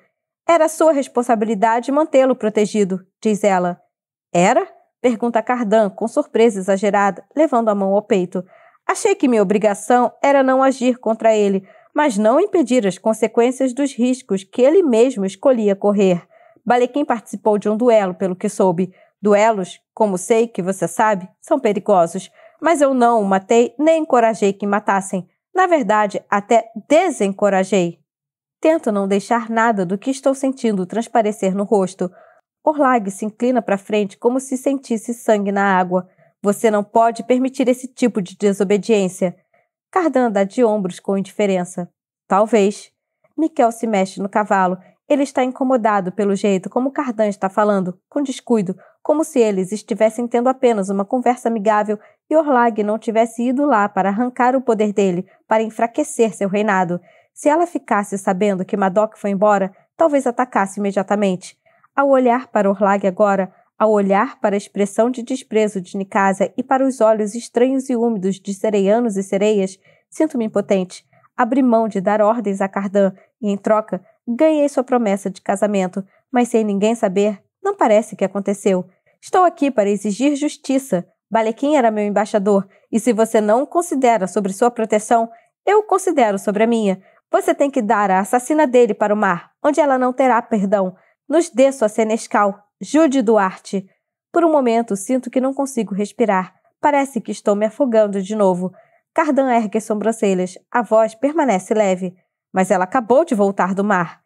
S1: Era sua responsabilidade mantê-lo protegido, diz ela. Era? Pergunta Cardan com surpresa exagerada, levando a mão ao peito. Achei que minha obrigação era não agir contra ele, mas não impedir as consequências dos riscos que ele mesmo escolhia correr. Balequim participou de um duelo, pelo que soube. Duelos, como sei que você sabe, são perigosos, mas eu não o matei nem encorajei que matassem. Na verdade, até desencorajei. Tento não deixar nada do que estou sentindo transparecer no rosto. Orlag se inclina para frente como se sentisse sangue na água. Você não pode permitir esse tipo de desobediência. Cardan dá de ombros com indiferença. Talvez. Miquel se mexe no cavalo. Ele está incomodado pelo jeito como Cardan está falando, com descuido, como se eles estivessem tendo apenas uma conversa amigável e Orlag não tivesse ido lá para arrancar o poder dele, para enfraquecer seu reinado. Se ela ficasse sabendo que Madoc foi embora, talvez atacasse imediatamente. Ao olhar para Orlag agora, ao olhar para a expressão de desprezo de Nicásia e para os olhos estranhos e úmidos de sereianos e sereias, sinto-me impotente. Abri mão de dar ordens a Cardan e, em troca, ganhei sua promessa de casamento, mas sem ninguém saber, não parece que aconteceu. Estou aqui para exigir justiça. Balequim era meu embaixador, e se você não o considera sobre sua proteção, eu o considero sobre a minha. Você tem que dar a assassina dele para o mar, onde ela não terá perdão. Nos dê sua senescal, Jude Duarte. Por um momento, sinto que não consigo respirar. Parece que estou me afogando de novo. Cardan ergue as sobrancelhas. A voz permanece leve. Mas ela acabou de voltar do mar.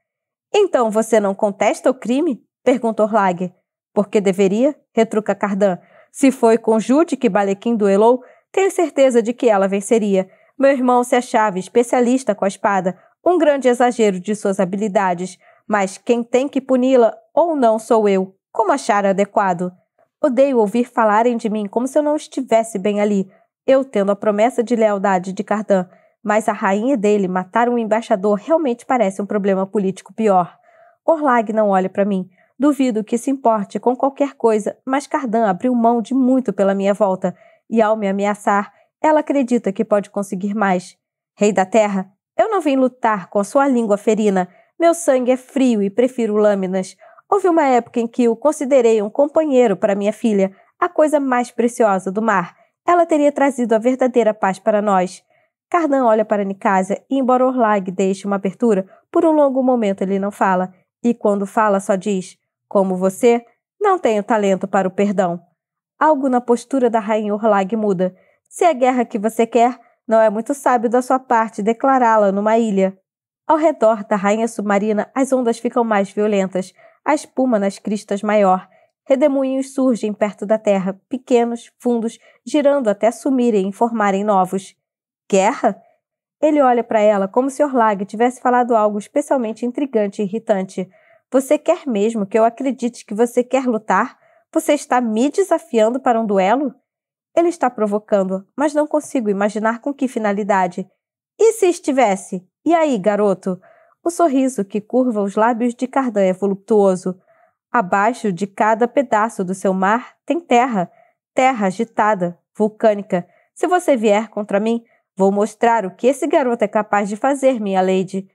S1: Então você não contesta o crime? Pergunta Orlag. Porque deveria? Retruca Cardan. Se foi com Jude que Balequim duelou, tenho certeza de que ela venceria. Meu irmão se achava especialista com a espada, um grande exagero de suas habilidades, mas quem tem que puni-la ou não sou eu, como achar adequado. Odeio ouvir falarem de mim como se eu não estivesse bem ali, eu tendo a promessa de lealdade de Cardan, mas a rainha dele matar um embaixador realmente parece um problema político pior. Orlag não olha para mim. Duvido que se importe com qualquer coisa, mas Cardan abriu mão de muito pela minha volta, e ao me ameaçar, ela acredita que pode conseguir mais. Rei da terra, eu não vim lutar com a sua língua ferina. Meu sangue é frio e prefiro lâminas. Houve uma época em que o considerei um companheiro para minha filha, a coisa mais preciosa do mar. Ela teria trazido a verdadeira paz para nós. Cardan olha para Nicásia e, embora Orlag deixe uma abertura, por um longo momento ele não fala. E quando fala só diz, como você, não tenho talento para o perdão. Algo na postura da rainha Orlag muda. Se é a guerra que você quer, não é muito sábio da sua parte declará-la numa ilha. Ao redor da rainha submarina, as ondas ficam mais violentas, a espuma nas cristas maior. Redemoinhos surgem perto da terra, pequenos, fundos, girando até sumirem e formarem novos. Guerra? Ele olha para ela como se Orlag tivesse falado algo especialmente intrigante e irritante. Você quer mesmo que eu acredite que você quer lutar? Você está me desafiando para um duelo? Ele está provocando, mas não consigo imaginar com que finalidade. E se estivesse? E aí, garoto? O sorriso que curva os lábios de Cardan é voluptuoso. Abaixo de cada pedaço do seu mar tem terra. Terra agitada, vulcânica. Se você vier contra mim, vou mostrar o que esse garoto é capaz de fazer, minha lady.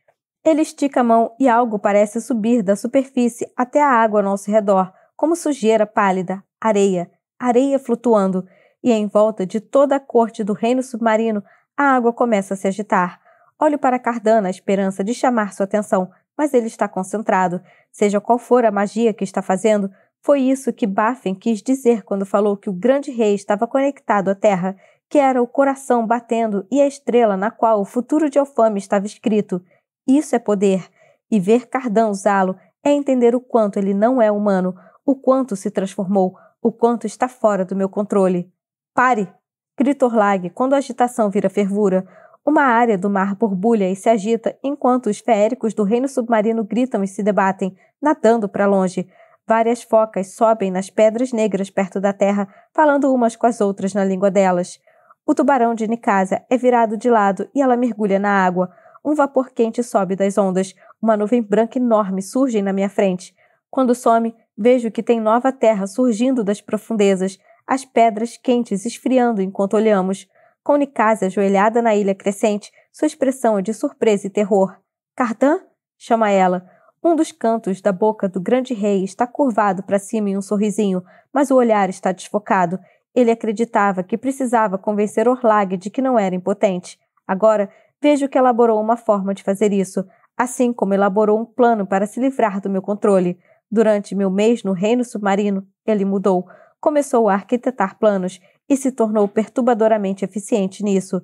S1: Ele estica a mão e algo parece subir da superfície até a água ao nosso redor, como sujeira pálida, areia flutuando. E em volta de toda a corte do reino submarino, a água começa a se agitar. Olho para Cardan na esperança de chamar sua atenção, mas ele está concentrado. Seja qual for a magia que está fazendo, foi isso que Baffin quis dizer quando falou que o grande rei estava conectado à terra, que era o coração batendo e a estrela na qual o futuro de Elfame estava escrito. Isso é poder, e ver Cardan usá-lo é entender o quanto ele não é humano, o quanto se transformou, o quanto está fora do meu controle. Pare! Grita Orlag quando a agitação vira fervura. Uma área do mar borbulha e se agita enquanto os feéricos do reino submarino gritam e se debatem, nadando para longe. Várias focas sobem nas pedras negras perto da terra, falando umas com as outras na língua delas. O tubarão de Nicásia é virado de lado e ela mergulha na água. Um vapor quente sobe das ondas. Uma nuvem branca enorme surge na minha frente. Quando some, vejo que tem nova terra surgindo das profundezas, as pedras quentes esfriando enquanto olhamos. Com Nicásia ajoelhada na ilha crescente, sua expressão é de surpresa e terror. Cardan? Chama ela. Um dos cantos da boca do grande rei está curvado para cima em um sorrisinho, mas o olhar está desfocado. Ele acreditava que precisava convencer Orlag de que não era impotente. Agora, vejo que elaborou uma forma de fazer isso, assim como elaborou um plano para se livrar do meu controle. Durante meu mês no reino submarino, ele mudou. Começou a arquitetar planos e se tornou perturbadoramente eficiente nisso.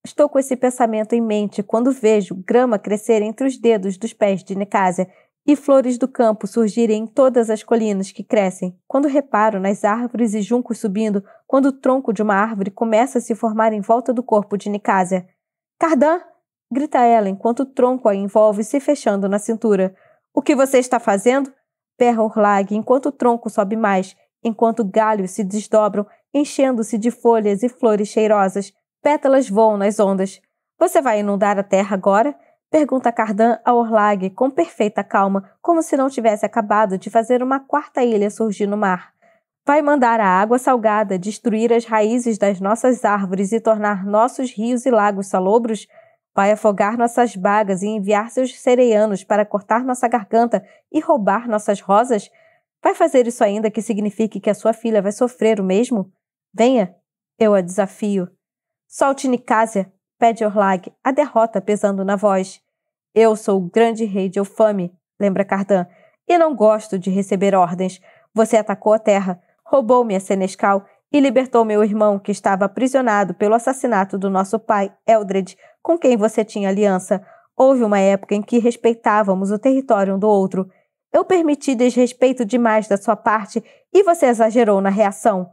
S1: Estou com esse pensamento em mente quando vejo grama crescer entre os dedos dos pés de Nicásia e flores do campo surgirem em todas as colinas que crescem, quando reparo nas árvores e juncos subindo, quando o tronco de uma árvore começa a se formar em volta do corpo de Nicásia. Cardan! Grita ela enquanto o tronco a envolve se fechando na cintura. O que você está fazendo? Berra Orlag enquanto o tronco sobe mais, enquanto galhos se desdobram, enchendo-se de folhas e flores cheirosas. Pétalas voam nas ondas. Você vai inundar a terra agora? Pergunta Cardan a Orlag com perfeita calma, como se não tivesse acabado de fazer uma quarta ilha surgir no mar. Vai mandar a água salgada destruir as raízes das nossas árvores e tornar nossos rios e lagos salobros? Vai afogar nossas bagas e enviar seus sereianos para cortar nossa garganta e roubar nossas rosas? Vai fazer isso ainda que signifique que a sua filha vai sofrer o mesmo? Venha, eu a desafio. Solte Nicásia, pede Orlag, a derrota pesando na voz. Eu sou o grande rei de Eufame, lembra Cardan, e não gosto de receber ordens. Você atacou a terra, roubou minha senescal e libertou meu irmão que estava aprisionado pelo assassinato do nosso pai, Eldred, com quem você tinha aliança. Houve uma época em que respeitávamos o território um do outro. Eu permiti desrespeito demais da sua parte e você exagerou na reação.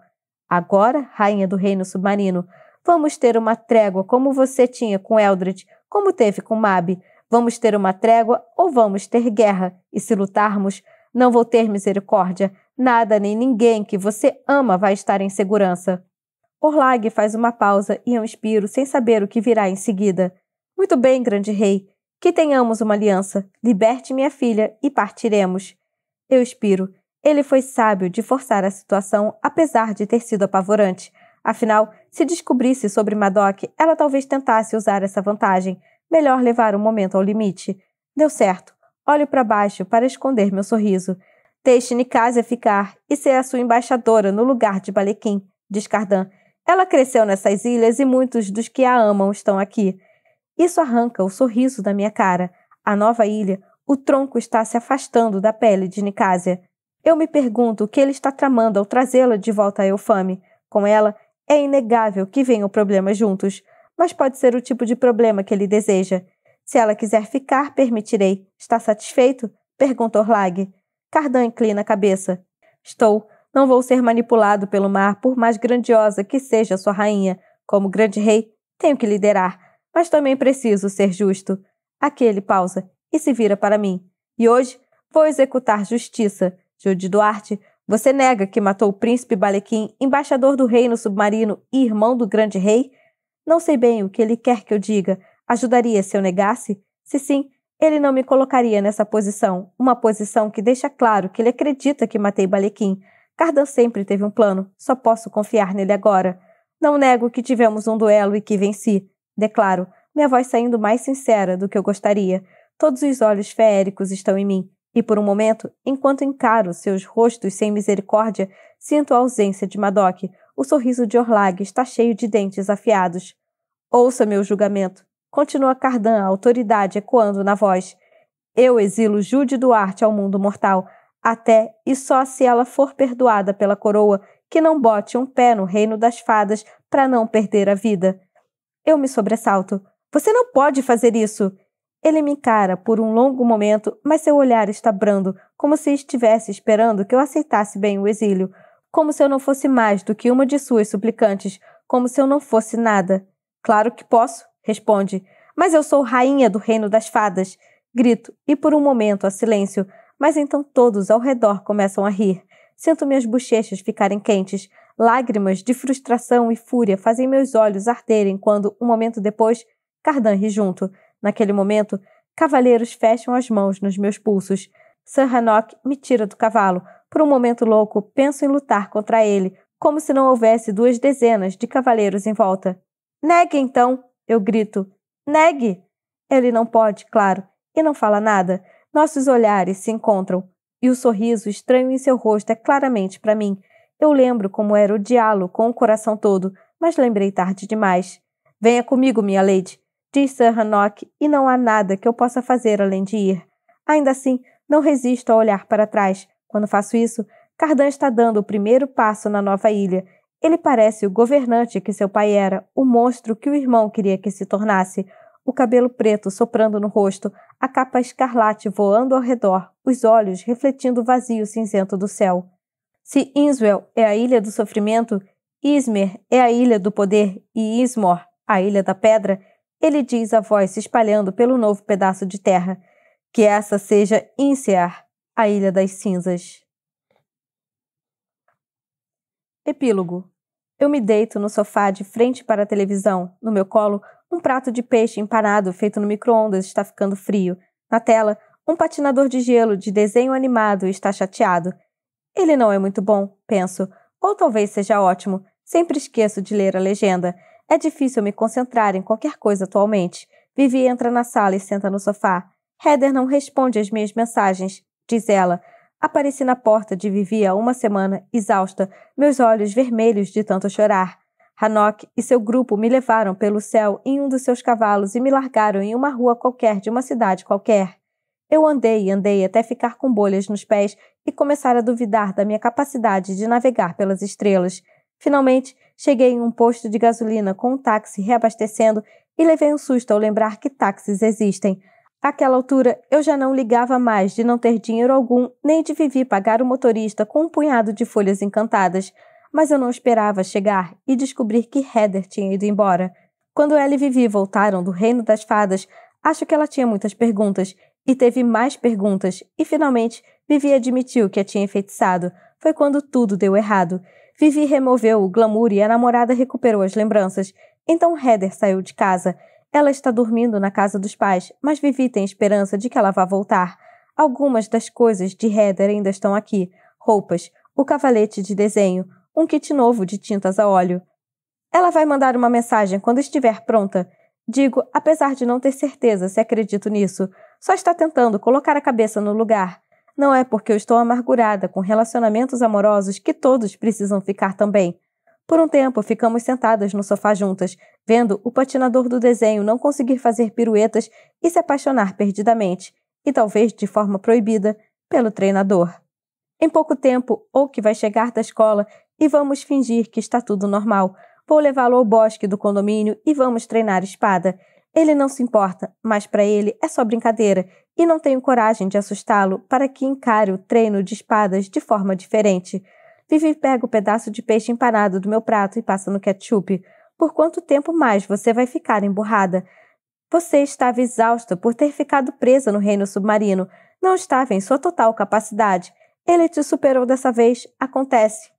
S1: Agora, rainha do reino submarino, vamos ter uma trégua como você tinha com Eldred, como teve com Mab. Vamos ter uma trégua ou vamos ter guerra, e se lutarmos, não vou ter misericórdia. Nada nem ninguém que você ama vai estar em segurança. Orlag faz uma pausa e eu expiro sem saber o que virá em seguida. Muito bem, grande rei. Que tenhamos uma aliança. Liberte minha filha e partiremos. Eu expiro. Ele foi sábio de forçar a situação, apesar de ter sido apavorante. Afinal, se descobrisse sobre Madoc, ela talvez tentasse usar essa vantagem. Melhor levar o momento ao limite. Deu certo. Olho para baixo para esconder meu sorriso. Deixe Nicásia ficar e ser a sua embaixadora no lugar de Balequim, diz Cardan. Ela cresceu nessas ilhas e muitos dos que a amam estão aqui. Isso arranca o sorriso da minha cara. A nova ilha, o tronco está se afastando da pele de Nicásia. Eu me pergunto o que ele está tramando ao trazê-la de volta a Eufame. Com ela, é inegável que venham problemas juntos, mas pode ser o tipo de problema que ele deseja. Se ela quiser ficar, permitirei. Está satisfeito? Pergunta Orlag. Cardan inclina a cabeça. Estou. Não vou ser manipulado pelo mar, por mais grandiosa que seja sua rainha. Como grande rei, tenho que liderar. Mas também preciso ser justo. Aqui ele pausa e se vira para mim. E hoje vou executar justiça. Jude Duarte, você nega que matou o príncipe Balequim, embaixador do reino submarino e irmão do grande rei? Não sei bem o que ele quer que eu diga. Ajudaria se eu negasse? Se sim, ele não me colocaria nessa posição. Uma posição que deixa claro que ele acredita que matei Balequim. Cardan sempre teve um plano. Só posso confiar nele agora. Não nego que tivemos um duelo e que venci. Declaro, minha voz saindo mais sincera do que eu gostaria. Todos os olhos feéricos estão em mim. E por um momento, enquanto encaro seus rostos sem misericórdia, sinto a ausência de Madoc. O sorriso de Orlag está cheio de dentes afiados. Ouça meu julgamento. Continua Cardan, a autoridade ecoando na voz. Eu exilo Jude Duarte ao mundo mortal, até e só se ela for perdoada pela coroa, que não bote um pé no reino das fadas para não perder a vida. Eu me sobressalto. Você não pode fazer isso! Ele me encara por um longo momento, mas seu olhar está brando, como se estivesse esperando que eu aceitasse bem o exílio, como se eu não fosse mais do que uma de suas suplicantes, como se eu não fosse nada. Claro que posso, responde, mas eu sou rainha do reino das fadas. Grito, e por um momento há silêncio, mas então todos ao redor começam a rir. Sinto minhas bochechas ficarem quentes. Lágrimas de frustração e fúria fazem meus olhos arderem quando, um momento depois, Cardan ri junto. Naquele momento, cavaleiros fecham as mãos nos meus pulsos. Sir Hanok me tira do cavalo. Por um momento louco, penso em lutar contra ele, como se não houvesse 2 dezenas de cavaleiros em volta. Negue, então! Eu grito. Negue! Ele não pode, claro, e não fala nada. Nossos olhares se encontram, e o sorriso estranho em seu rosto é claramente para mim. Eu lembro como era odiá-lo com o coração todo, mas lembrei tarde demais. Venha comigo, minha lady, diz Sir Hanok, e não há nada que eu possa fazer além de ir. Ainda assim, não resisto a olhar para trás. Quando faço isso, Cardan está dando o primeiro passo na nova ilha. Ele parece o governante que seu pai era, o monstro que o irmão queria que se tornasse. O cabelo preto soprando no rosto, a capa escarlate voando ao redor, os olhos refletindo o vazio cinzento do céu. Se Inswell é a ilha do sofrimento, Izmir é a ilha do poder e Ismor, a ilha da pedra, ele diz a voz se espalhando pelo novo pedaço de terra. Que essa seja Insear, a ilha das cinzas. Epílogo. Eu me deito no sofá de frente para a televisão. No meu colo, Um prato de peixe empanado feito no micro-ondas está ficando frio. Na tela, um patinador de gelo de desenho animado está chateado. Ele não é muito bom, penso. Ou talvez seja ótimo. Sempre esqueço de ler a legenda. É difícil me concentrar em qualquer coisa atualmente. Vivi entra na sala e senta no sofá. Heather não responde às minhas mensagens, diz ela. Apareci na porta de Vivi há uma semana, exausta, meus olhos vermelhos de tanto chorar. Hanok e seu grupo me levaram pelo céu em um dos seus cavalos e me largaram em uma rua qualquer de uma cidade qualquer. Eu andei e andei até ficar com bolhas nos pés e começar a duvidar da minha capacidade de navegar pelas estrelas. Finalmente, cheguei em um posto de gasolina com um táxi reabastecendo e levei um susto ao lembrar que táxis existem. Àquela altura, eu já não ligava mais de não ter dinheiro algum, nem de Vivi pagar o motorista com um punhado de folhas encantadas. Mas eu não esperava chegar e descobrir que Heather tinha ido embora. Quando ela e Vivi voltaram do Reino das Fadas, acho que ela tinha muitas perguntas, e teve mais perguntas, e finalmente Vivi admitiu que a tinha enfeitiçado. Foi quando tudo deu errado. Vivi removeu o glamour e a namorada recuperou as lembranças. Então Heather saiu de casa. Ela está dormindo na casa dos pais, mas Vivi tem esperança de que ela vá voltar. Algumas das coisas de Heather ainda estão aqui. Roupas, o cavalete de desenho, um kit novo de tintas a óleo. Ela vai mandar uma mensagem quando estiver pronta. Digo, apesar de não ter certeza se acredito nisso. Só está tentando colocar a cabeça no lugar. Não é porque eu estou amargurada com relacionamentos amorosos que todos precisam ficar também. Por um tempo, ficamos sentadas no sofá juntas, vendo o patinador do desenho não conseguir fazer piruetas e se apaixonar perdidamente, e talvez de forma proibida, pelo treinador. Em pouco tempo, Oak vai chegar da escola e vamos fingir que está tudo normal. Vou levá-lo ao bosque do condomínio e vamos treinar espada. Ele não se importa, mas para ele é só brincadeira, e não tenho coragem de assustá-lo para que encare o treino de espadas de forma diferente. Vivi pega o pedaço de peixe empanado do meu prato e passa no ketchup. Por quanto tempo mais você vai ficar emburrada? Você estava exausta por ter ficado presa no reino submarino. Não estava em sua total capacidade. Ele te superou dessa vez. Acontece.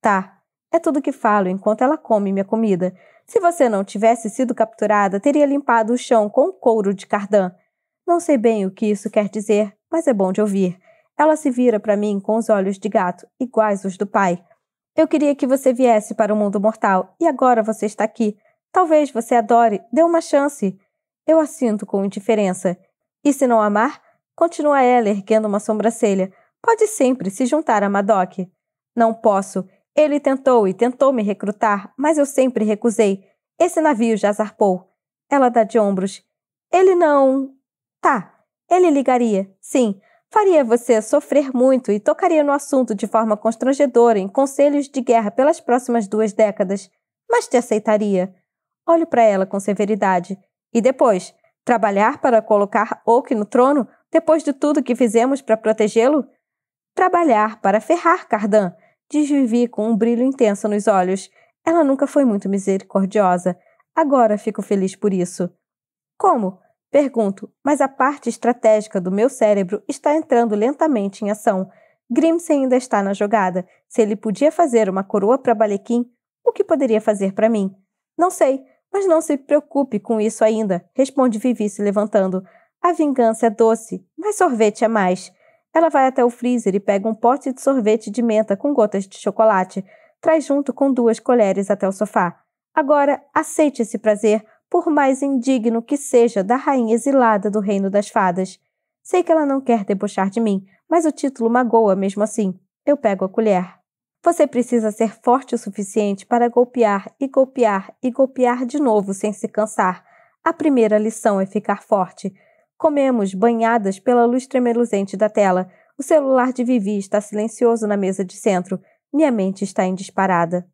S1: Tá. É tudo que falo enquanto ela come minha comida. Se você não tivesse sido capturada, teria limpado o chão com couro de cardan. Não sei bem o que isso quer dizer, mas é bom de ouvir. Ela se vira para mim com os olhos de gato, iguais os do pai. Eu queria que você viesse para o mundo mortal, e agora você está aqui. Talvez você adore, dê uma chance. Eu assinto com indiferença. E se não amar? Continua ela erguendo uma sobrancelha. Pode sempre se juntar a Madoc. Não posso. Ele tentou e tentou me recrutar, mas eu sempre recusei. Esse navio já zarpou. Ela dá de ombros. Ele não... Tá, ele ligaria, sim. Faria você sofrer muito e tocaria no assunto de forma constrangedora em conselhos de guerra pelas próximas 2 décadas. Mas te aceitaria. Olho para ela com severidade. E depois? Trabalhar para colocar Oak no trono, depois de tudo que fizemos para protegê-lo? Trabalhar para ferrar Cardan, diz Vivi com um brilho intenso nos olhos. Ela nunca foi muito misericordiosa. Agora fico feliz por isso. Como? Pergunto, mas a parte estratégica do meu cérebro está entrando lentamente em ação. Grimsey ainda está na jogada. Se ele podia fazer uma coroa para Balequim, o que poderia fazer para mim? Não sei, mas não se preocupe com isso ainda, responde Vivi se levantando. A vingança é doce, mas sorvete é mais. Ela vai até o freezer e pega um pote de sorvete de menta com gotas de chocolate. Traz junto com 2 colheres até o sofá. Agora, aceite esse prazer, por mais indigno que seja da rainha exilada do Reino das Fadas. Sei que ela não quer debochar de mim, mas o título magoa mesmo assim. Eu pego a colher. Você precisa ser forte o suficiente para golpear e golpear e golpear de novo sem se cansar. A primeira lição é ficar forte. Comemos, banhadas pela luz tremeluzente da tela. O celular de Vivi está silencioso na mesa de centro. Minha mente está em disparada.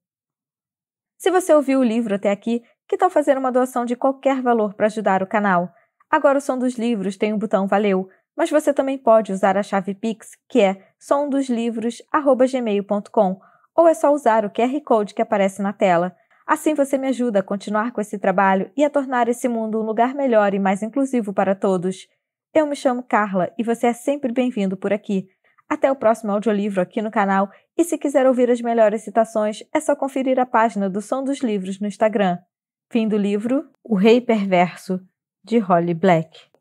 S1: Se você ouviu o livro até aqui, que tal fazer uma doação de qualquer valor para ajudar o canal? Agora o Som dos Livros tem um botão Valeu, mas você também pode usar a chave Pix, que é somdoslivros@gmail.com, ou é só usar o QR Code que aparece na tela. Assim você me ajuda a continuar com esse trabalho e a tornar esse mundo um lugar melhor e mais inclusivo para todos. Eu me chamo Carla e você é sempre bem-vindo por aqui. Até o próximo audiolivro aqui no canal, e se quiser ouvir as melhores citações, é só conferir a página do Som dos Livros no Instagram. Fim do livro O Rei Perverso, de Holly Black.